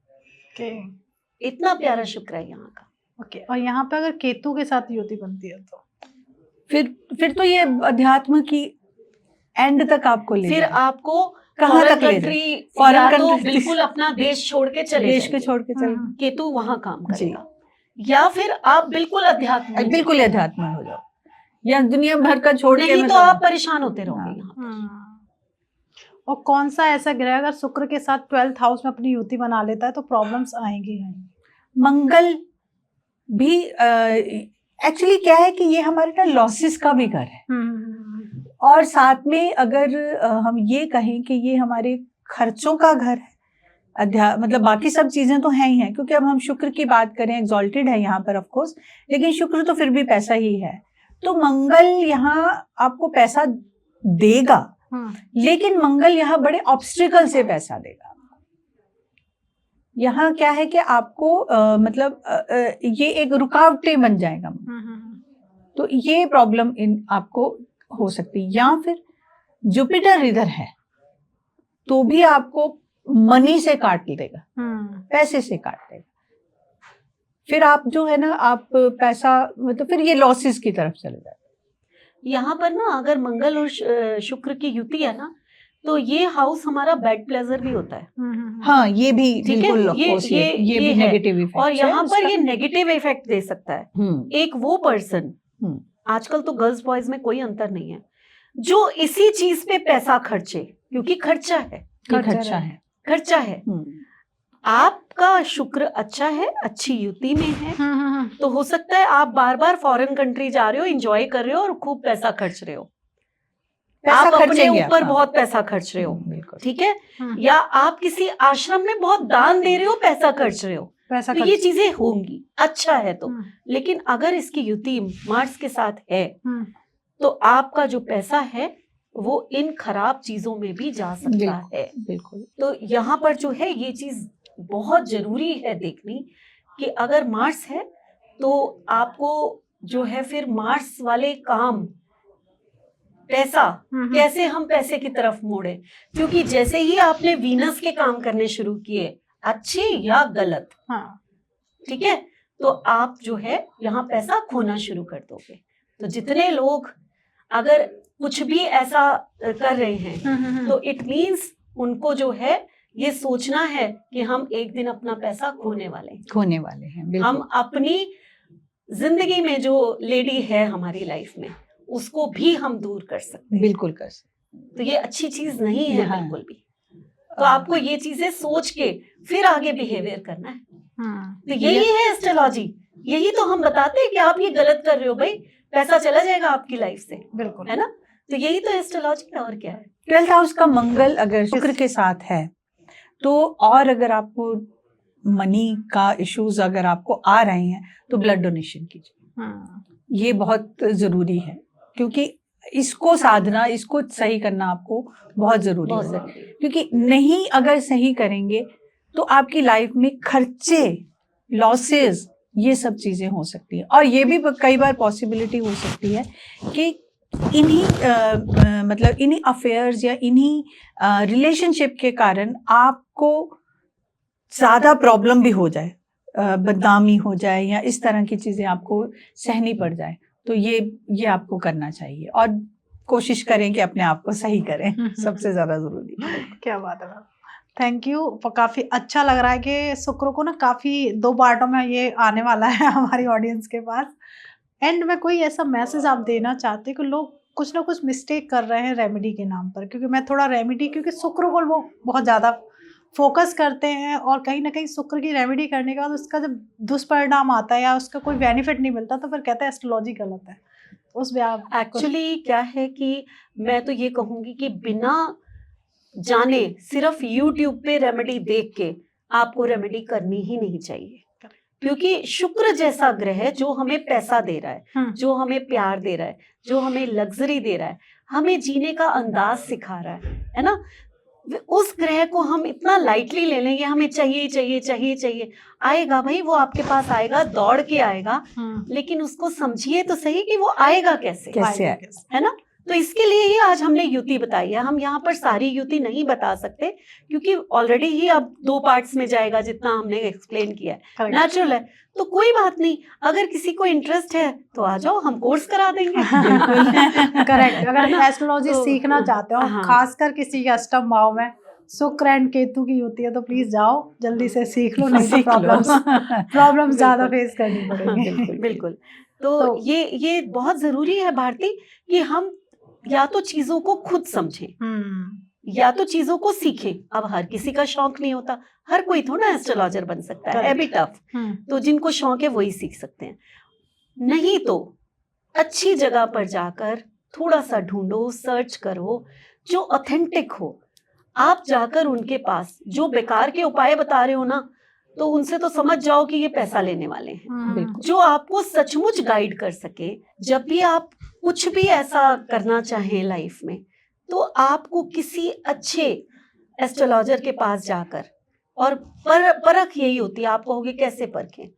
इतना प्यारा शुक्र है यहाँ का। ओके। और यहाँ पे अगर केतु के साथ युति बनती है तो फिर तो ये अध्यात्म की एंड तक आपको ले, फिर आपको कहाँ तक ले, फॉरेन कंट्री, बिल्कुल अपना देश छोड़ के चले, देश को छोड़ के चले, केतु वहां काम करेगा। या फिर आप बिल्कुल अध्यात्म हो जाओ, या दुनिया भर का छोड़ के, नहीं तो आप परेशान होते रहोगे यहाँ। और कौन सा ऐसा ग्रह अगर शुक्र के साथ 12th हाउस में अपनी युति बना लेता है तो प्रॉब्लम्स आएंगी? मंगल भी एक्चुअली क्या है कि ये हमारे ना लॉसेस का भी घर है, और साथ में अगर हम ये कहें कि ये हमारे खर्चों का घर है, मतलब बाकी सब चीजें तो हैं ही हैं, क्योंकि अब हम शुक्र की बात करें, एग्जॉल्टेड है यहाँ पर ऑफ कोर्स, लेकिन शुक्र तो फिर भी पैसा ही है। तो मंगल यहाँ आपको पैसा देगा, लेकिन मंगल यहाँ बड़े ऑब्स्टिकल से पैसा देगा। यहाँ क्या है कि आपको ये एक रुकावटें बन जाएगा, तो ये प्रॉब्लम आपको हो सकती है। या फिर जुपिटर इधर है तो भी आपको मनी से काट देगा, पैसे से काट देगा। फिर आप जो है ना, आप पैसा मतलब फिर ये लॉसेस की तरफ चले जाते। यहाँ पर ना अगर मंगल और शुक्र की युति है ना, तो ये हाउस हमारा बेड प्लेजर भी होता है। हाँ, ये भी बिल्कुल ये भी नेगेटिव इफेक्ट, और यहाँ पर ये नेगेटिव इफेक्ट दे सकता है। एक वो पर्सन, आजकल तो गर्ल्स बॉयज में कोई अंतर नहीं है, जो इसी चीज पे पैसा खर्चे, क्योंकि खर्चा है। आपका शुक्र अच्छा है, अच्छी युति में है, तो हो सकता है आप बार बार फॉरेन कंट्री जा रहे हो, एंजॉय कर रहे हो और खूब पैसा खर्च रहे हो, आप अपने ऊपर बहुत पैसा खर्च रहे हो, ठीक है, या आप किसी आश्रम में बहुत दान दे रहे हो, पैसा खर्च रहे हो, तो ये चीजें होंगी, अच्छा है तो। लेकिन अगर इसकी युति मार्स के साथ है तो आपका जो पैसा है वो इन खराब चीजों में भी जा सकता है। बिल्कुल। तो यहाँ पर जो है ये चीज बहुत जरूरी है देखनी कि अगर मार्स है तो आपको जो है फिर मार्स वाले काम, पैसा कैसे हम पैसे की तरफ मोड़े, क्योंकि जैसे ही आपने वीनस के काम करने शुरू किए, अच्छे या गलत, ठीक है, तो आप जो है यहाँ पैसा खोना शुरू कर दोगे। तो जितने लोग अगर कुछ भी ऐसा कर रहे हैं तो इट मीन्स उनको जो है ये सोचना है कि हम एक दिन अपना पैसा खोने वाले हैं। हम अपनी जिंदगी में जो लेडी है हमारी लाइफ में, उसको भी हम दूर कर सकते हैं। बिल्कुल कर सकते। तो ये अच्छी चीज नहीं है बिल्कुल भी। तो आपको ये चीजें सोच के फिर आगे बिहेवियर करना है। तो यही है एस्ट्रोलॉजी, यही तो हम बताते हैं कि आप ये गलत कर रहे हो भाई, पैसा चला जाएगा आपकी लाइफ से, बिल्कुल, है ना। तो यही तो एस्ट्रोलॉजी है, और क्या है। 12th हाउस का मंगल अगर शुक्र के साथ है तो, और अगर आपको मनी का इश्यूज अगर आपको आ रहे हैं तो ब्लड डोनेशन कीजिए। ये बहुत जरूरी है, क्योंकि इसको साधना, इसको सही करना आपको बहुत जरूरी है। क्योंकि नहीं अगर सही करेंगे तो आपकी लाइफ में खर्चे, लॉसेस, ये सब चीजें हो सकती है। और ये भी कई बार पॉसिबिलिटी हो सकती है कि इन्हीं अफेयर्स या इन्हीं रिलेशनशिप के कारण आपको ज्यादा प्रॉब्लम भी हो जाए, बदनामी हो जाए, या इस तरह की चीजें आपको सहनी पड़ जाए। तो ये आपको करना चाहिए, और कोशिश करें कि अपने आप को सही करें, सबसे ज्यादा जरूरी है। क्या बात है, थैंक यू। काफी अच्छा लग रहा है कि शुक्र को ना काफी 2 पार्टों में ये आने वाला है हमारी ऑडियंस के पास। एंड में कोई ऐसा मैसेज आप देना चाहते हैं कि लोग कुछ ना कुछ मिस्टेक कर रहे हैं रेमेडी के नाम पर? क्योंकि मैं थोड़ा रेमेडी, क्योंकि शुक्र को वो बहुत ज़्यादा फोकस करते हैं, और कहीं ना कहीं शुक्र की रेमेडी करने के बाद उसका जब दुष्परिणाम आता है या उसका कोई बेनिफिट नहीं मिलता, तो फिर कहते हैं एस्ट्रोलॉजी गलत है। उस पे आप एक्चुअली क्या है कि मैं तो ये कहूँगी कि बिना जाने सिर्फ YouTube पे रेमेडी देख के आपको रेमेडी करनी ही नहीं चाहिए, क्योंकि शुक्र जैसा ग्रह जो हमें पैसा दे रहा है, जो हमें प्यार दे रहा है, जो हमें लग्जरी दे रहा है, हमें जीने का अंदाज सिखा रहा है ना, उस ग्रह को हम इतना लाइटली ले लेंगे, हमें चाहिए चाहिए चाहिए चाहिए, आएगा भाई, वो आपके पास आएगा, दौड़ के आएगा, लेकिन उसको समझिए तो सही कि वो आएगा कैसे है ना। तो इसके लिए ही आज हमने युति बताई है। हम यहाँ पर सारी युति नहीं बता सकते, क्योंकि ऑलरेडी ही अब 2 पार्ट्स में जाएगा जितना हमने एक्सप्लेन किया है, नेचुरल है। तो कोई बात नहीं, अगर किसी को इंटरेस्ट है तो आ जाओ, हम कोर्स करा देंगे। करेक्ट। अगर एस्ट्रोलॉजी सीखना चाहते हो, खासकर किसी के अष्टम भाव में शुक्र एंड केतु की होती है, तो प्लीज जाओ, जल्दी से सीख लो, नहीं तो प्रॉब्लम्स ज्यादा फेस करनी पड़ेगी। बिल्कुल। तो ये बहुत जरूरी है भारती, कि हम या तो चीजों को खुद समझें, या तो चीजों को सीखें। अब हर किसी का शौक नहीं होता, हर कोई थोड़ा एस्ट्रोलॉजर बन सकता है भी टफ। तो जिनको शौक है वही सीख सकते हैं, नहीं तो अच्छी जगह पर जाकर थोड़ा सा ढूंढो, सर्च करो, जो ऑथेंटिक हो। आप जाकर उनके पास जो बेकार के उपाय बता रहे हो ना, तो उनसे तो समझ जाओ कि ये पैसा लेने वाले हैं। बिल्कुल। जो आपको सचमुच गाइड कर सके, जब भी आप कुछ भी ऐसा करना चाहें लाइफ में, तो आपको किसी अच्छे एस्ट्रोलॉजर के पास जाकर, और परख यही होती है, आप कहोगे कैसे परखें,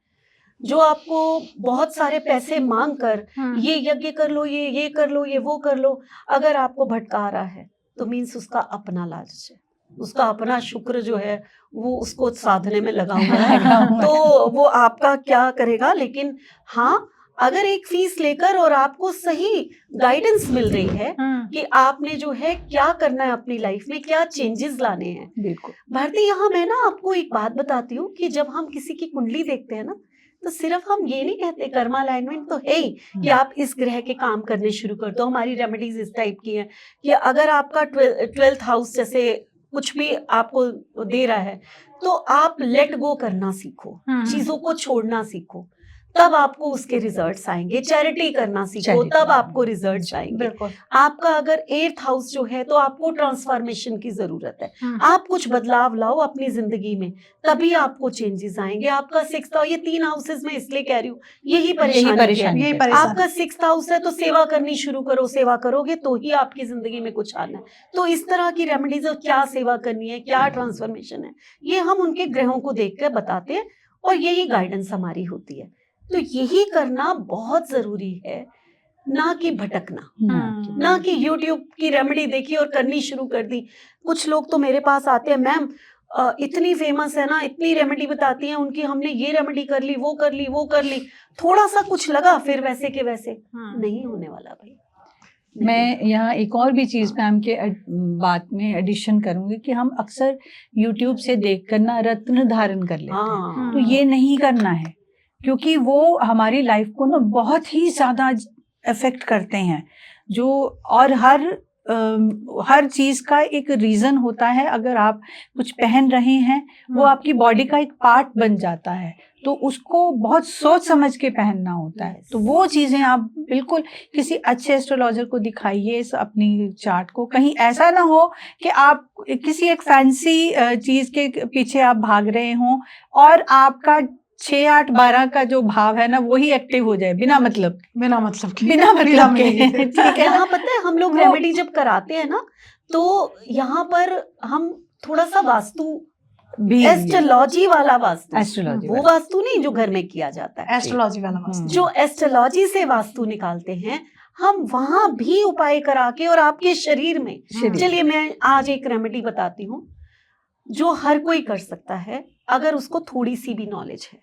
जो आपको बहुत सारे पैसे मांग कर ये यज्ञ कर लो, ये कर लो, ये वो कर लो, अगर आपको भटका रहा है तो मीन्स उसका अपना लालच है, उसका अपना शुक्र जो है वो उसको साधने में लगा हुआ है, तो वो आपका क्या करेगा। लेकिन हाँ, अगर एक फीस लेकर और आपको सही गाइडेंस मिल रही है कि आपने जो है क्या करना है अपनी लाइफ में, क्या चेंजेस लाने हैं। बिल्कुल भारती, यहाँ मैं ना आपको एक बात बताती हूँ कि जब हम किसी की कुंडली देखते हैं ना, तो सिर्फ हम ये नहीं कहते, कर्मा अलाइनमेंट तो है ही कि आप इस ग्रह के काम करने शुरू कर दो। हमारी रेमेडीज इस टाइप की हैं कि अगर आपका 12th हाउस जैसे कुछ भी आपको दे रहा है, तो आप लेट गो करना सीखो, चीजों को छोड़ना सीखो, तब आपको उसके रिजल्ट्स आएंगे। चैरिटी करना सीखो, तब आपको रिजल्ट्स आएंगे। आपका अगर 8th हाउस जो है, तो आपको ट्रांसफॉर्मेशन की जरूरत है, आप कुछ बदलाव लाओ अपनी जिंदगी में, तभी आपको चेंजेस आएंगे। आपका 6th हाउस, ये 3 हाउसेस में इसलिए कह रही हूँ, यही परेशानी है। आपका 6th हाउस है तो सेवा करनी शुरू करो, सेवा करोगे तो ही आपकी जिंदगी में कुछ आना है। तो इस तरह की रेमेडीज, क्या सेवा करनी है, क्या ट्रांसफॉर्मेशन है, ये हम उनके ग्रहों को देख कर बताते हैं, और यही गाइडेंस हमारी होती है। तो यही करना बहुत जरूरी है, ना कि भटकना, ना कि YouTube की रेमेडी देखी और करनी शुरू कर दी। कुछ लोग तो मेरे पास आते हैं, मैम इतनी फेमस है ना, इतनी रेमेडी बताती हैं उनकी, हमने ये रेमेडी कर ली, वो कर ली, वो कर ली, थोड़ा सा कुछ लगा, फिर वैसे के वैसे नहीं होने वाला भाई। मैं यहाँ एक और भी चीज़ मैम के बात में एडिशन करूंगी कि हम अक्सर YouTube से देखकर ना रत्न धारण कर लेते हैं, तो ये नहीं करना है, क्योंकि वो हमारी लाइफ को ना बहुत ही ज़्यादा अफेक्ट करते हैं। जो और हर चीज़ का एक रीज़न होता है। अगर आप कुछ पहन रहे हैं, वो आपकी बॉडी का एक पार्ट बन जाता है, तो उसको बहुत सोच समझ के पहनना होता है। तो वो चीज़ें आप बिल्कुल किसी अच्छे एस्ट्रोलॉजर को दिखाइए अपनी चार्ट को। कहीं ऐसा ना हो कि आप किसी एक फैंसी चीज़ के पीछे आप भाग रहे हों और आपका 6, 8, 12 का जो भाव है ना, वही एक्टिव हो जाए बिना मतलब के। ठीक है। यहाँ पता है, हम लोग रेमेडी जब कराते हैं ना, तो यहाँ पर हम थोड़ा सा वास्तु भी, एस्ट्रोलॉजी वाला वास्तु, वो वास्तु नहीं जो घर में किया जाता है, एस्ट्रोलॉजी वाला वास्तु, जो एस्ट्रोलॉजी से वास्तु निकालते हैं, हम वहां भी उपाय करा के और आपके शरीर में। चलिए मैं आज एक रेमेडी बताती हूँ जो हर कोई कर सकता है, अगर उसको थोड़ी सी भी नॉलेज है।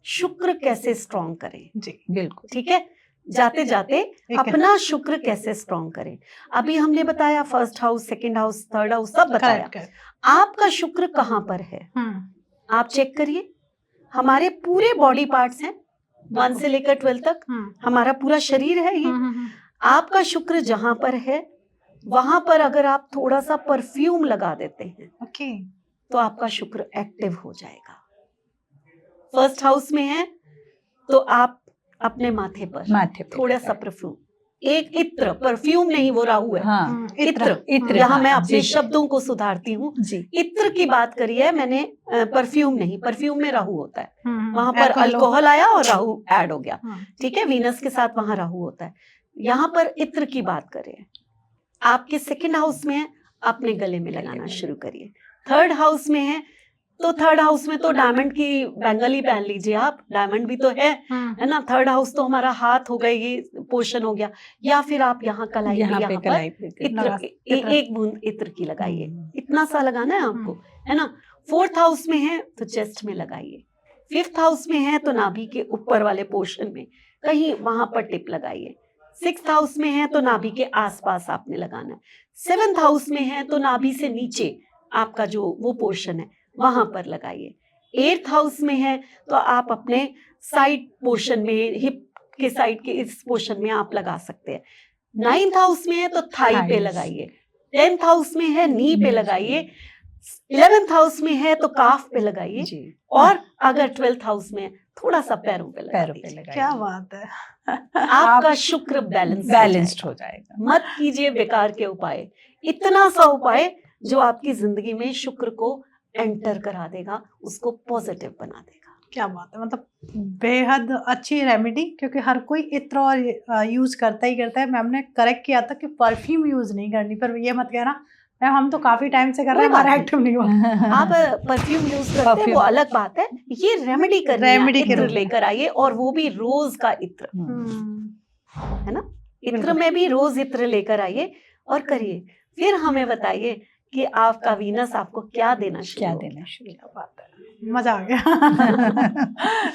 शुक्र कैसे स्ट्रॉन्ग करें, जी बिल्कुल ठीक है। जाते जाते अपना शुक्र कैसे स्ट्रॉन्ग करें, अभी हमने बताया 1st house, 2nd house, 3rd house, सब बताया। आपका शुक्र कहाँ पर है आप चेक करिए। हमारे पूरे बॉडी पार्ट्स हैं, 1 से लेकर 12 तक हमारा पूरा शरीर है ये। आपका शुक्र जहां पर है, वहां पर अगर आप थोड़ा सा परफ्यूम लगा देते हैं, तो आपका शुक्र एक्टिव हो जाएगा। 1st हाउस में है तो आप अपने माथे पर थोड़ा सा परफ्यूम, एक इत्र, परफ्यूम नहीं, वो राहु है। हाँ, इत्र। यहाँ मैं अपने शब्दों को सुधारती हूँ, इत्र की बात करी है मैंने, परफ्यूम नहीं। परफ्यूम में राहु होता है, वहां पर अल्कोहल आया और राहु ऐड हो गया, ठीक है। वीनस के साथ वहां राहु होता है। यहाँ पर इत्र की बात करें, आपके 2nd हाउस में है, अपने गले में लगाना शुरू करिए। 3rd हाउस में है, तो 3rd हाउस में तो डायमंड की बैंगल ही पहन लीजिए आप, डायमंड भी तो है ना। 3rd हाउस तो हमारा हाथ हो गया, ये पोर्शन हो गया। या फिर आप यहाँ कलाई पे इत्र, एक बूंद इत्र की लगाइए, इतना सा लगाना है आपको, है ना। 4th हाउस में है तो चेस्ट में लगाइए। 5th हाउस में है तो नाभि के ऊपर वाले पोर्शन में कहीं वहां पर टिप लगाइए। 6th हाउस में है तो नाभि के आसपास आपने लगाना है। 7th हाउस में है तो नाभि से नीचे आपका जो वो पोर्शन है वहां पर लगाइए। 8th हाउस में है तो आप अपने साइड पोर्शन में, हिप के साइड के इस पोर्शन में आप लगा सकते हैं। 9th हाउस में है तो थाई पे लगाइए। 10th हाउस में है नी पे लगाइए। 11th हाउस में है तो काफ पे लगाइए, और अगर 12th हाउस में थोड़ा सा पैरों पे लगाइए। क्या बात है। आपका शुक्र बैलेंस्ड हो जाएगा। मत कीजिए बेकार के उपाय, इतना सा उपाय जो आपकी जिंदगी में शुक्र को एंटर करा देगा, उसको पॉजिटिव बना देगा। क्या बात है, मतलब बेहद अच्छी रेमेडी, क्योंकि हर कोई इत्र और यूज करता ही करता है। मैम ने करेक्ट किया था कि परफ्यूम यूज नहीं करनी, पर ये मत कहना मैम हम तो काफी टाइम से कर रहे हैं, हमारा एक्टिव नहीं हुआ। आप परफ्यूम यूज करते हैं वो अलग बात है, ये रेमेडी करनी है, रेमेडी के इत्र रूप में। लेकर आइए, और वो भी रोज का इत्र, है ना, इत्र में भी रोज इत्र लेकर आइए और करिए, फिर हमें बताइए कि आपका वीनस आपको क्या देना शुरू होगा। क्या बात है, मजा आ गया।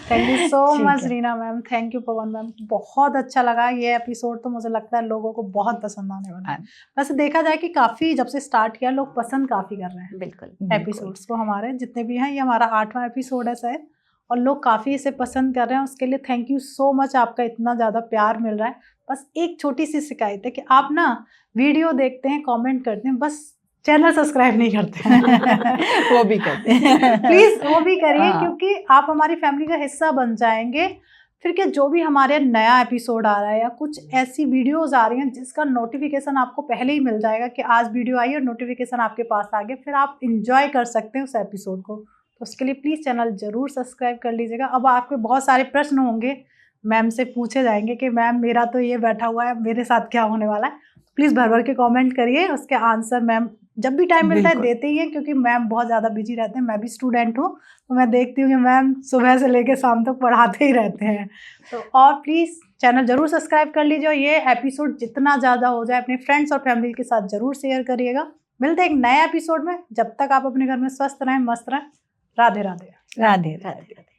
थैंक यू सो ठीक मच है। Reena ma'am, thank you Pawan ma'am, बहुत अच्छा लगा ये एपिसोड। तो मुझे लगता है लोगों को बहुत पसंद आने वाला है। वैसे देखा जाए कि काफी जब से स्टार्ट किया लोग पसंद काफी कर रहे हैं बिल्कुल। एपिसोड्स को, हमारे जितने भी हैं, ये हमारा 8वां एपिसोड है शायद, और लोग काफ़ी इसे पसंद कर रहे हैं। उसके लिए थैंक यू सो मच, आपका इतना ज़्यादा प्यार मिल रहा है। बस एक छोटी सी शिकायत है कि आप ना वीडियो देखते हैं, कमेंट करते हैं, बस चैनल सब्सक्राइब नहीं करते हैं। वो भी करते हैं। प्लीज़ वो भी करिए, हाँ। क्योंकि आप हमारी फैमिली का हिस्सा बन जाएंगे। फिर क्या, जो भी हमारे नया एपिसोड आ रहा है या कुछ ऐसी वीडियोस आ रही हैं जिसका नोटिफिकेशन आपको पहले ही मिल जाएगा कि आज वीडियो आई और नोटिफिकेशन आपके पास आ गया, फिर आप इंजॉय कर सकते हैं उस एपिसोड को। तो उसके लिए प्लीज़ चैनल ज़रूर सब्सक्राइब कर लीजिएगा। अब आपके बहुत सारे प्रश्न होंगे, मैम से पूछे जाएंगे कि मैम मेरा तो ये बैठा हुआ है, मेरे साथ क्या होने वाला है। प्लीज़ भर भर के कमेंट करिए, उसके आंसर मैम जब भी टाइम मिलता है बिल्कुल। देते ही हैं, क्योंकि मैम बहुत ज़्यादा बिजी रहते हैं। मैं भी स्टूडेंट हूँ, तो मैं देखती हूँ कि मैम सुबह से लेकर शाम तक पढ़ाते ही रहते हैं। तो और प्लीज़ चैनल ज़रूर सब्सक्राइब कर लीजिए, और ये एपिसोड जितना ज़्यादा हो जाए अपने फ्रेंड्स और फैमिली के साथ ज़रूर शेयर करिएगा। मिलते हैं एक नए एपिसोड में, जब तक आप अपने घर में स्वस्थ रहें, मस्त रहें। राधे राधे। राधे राधे राधे।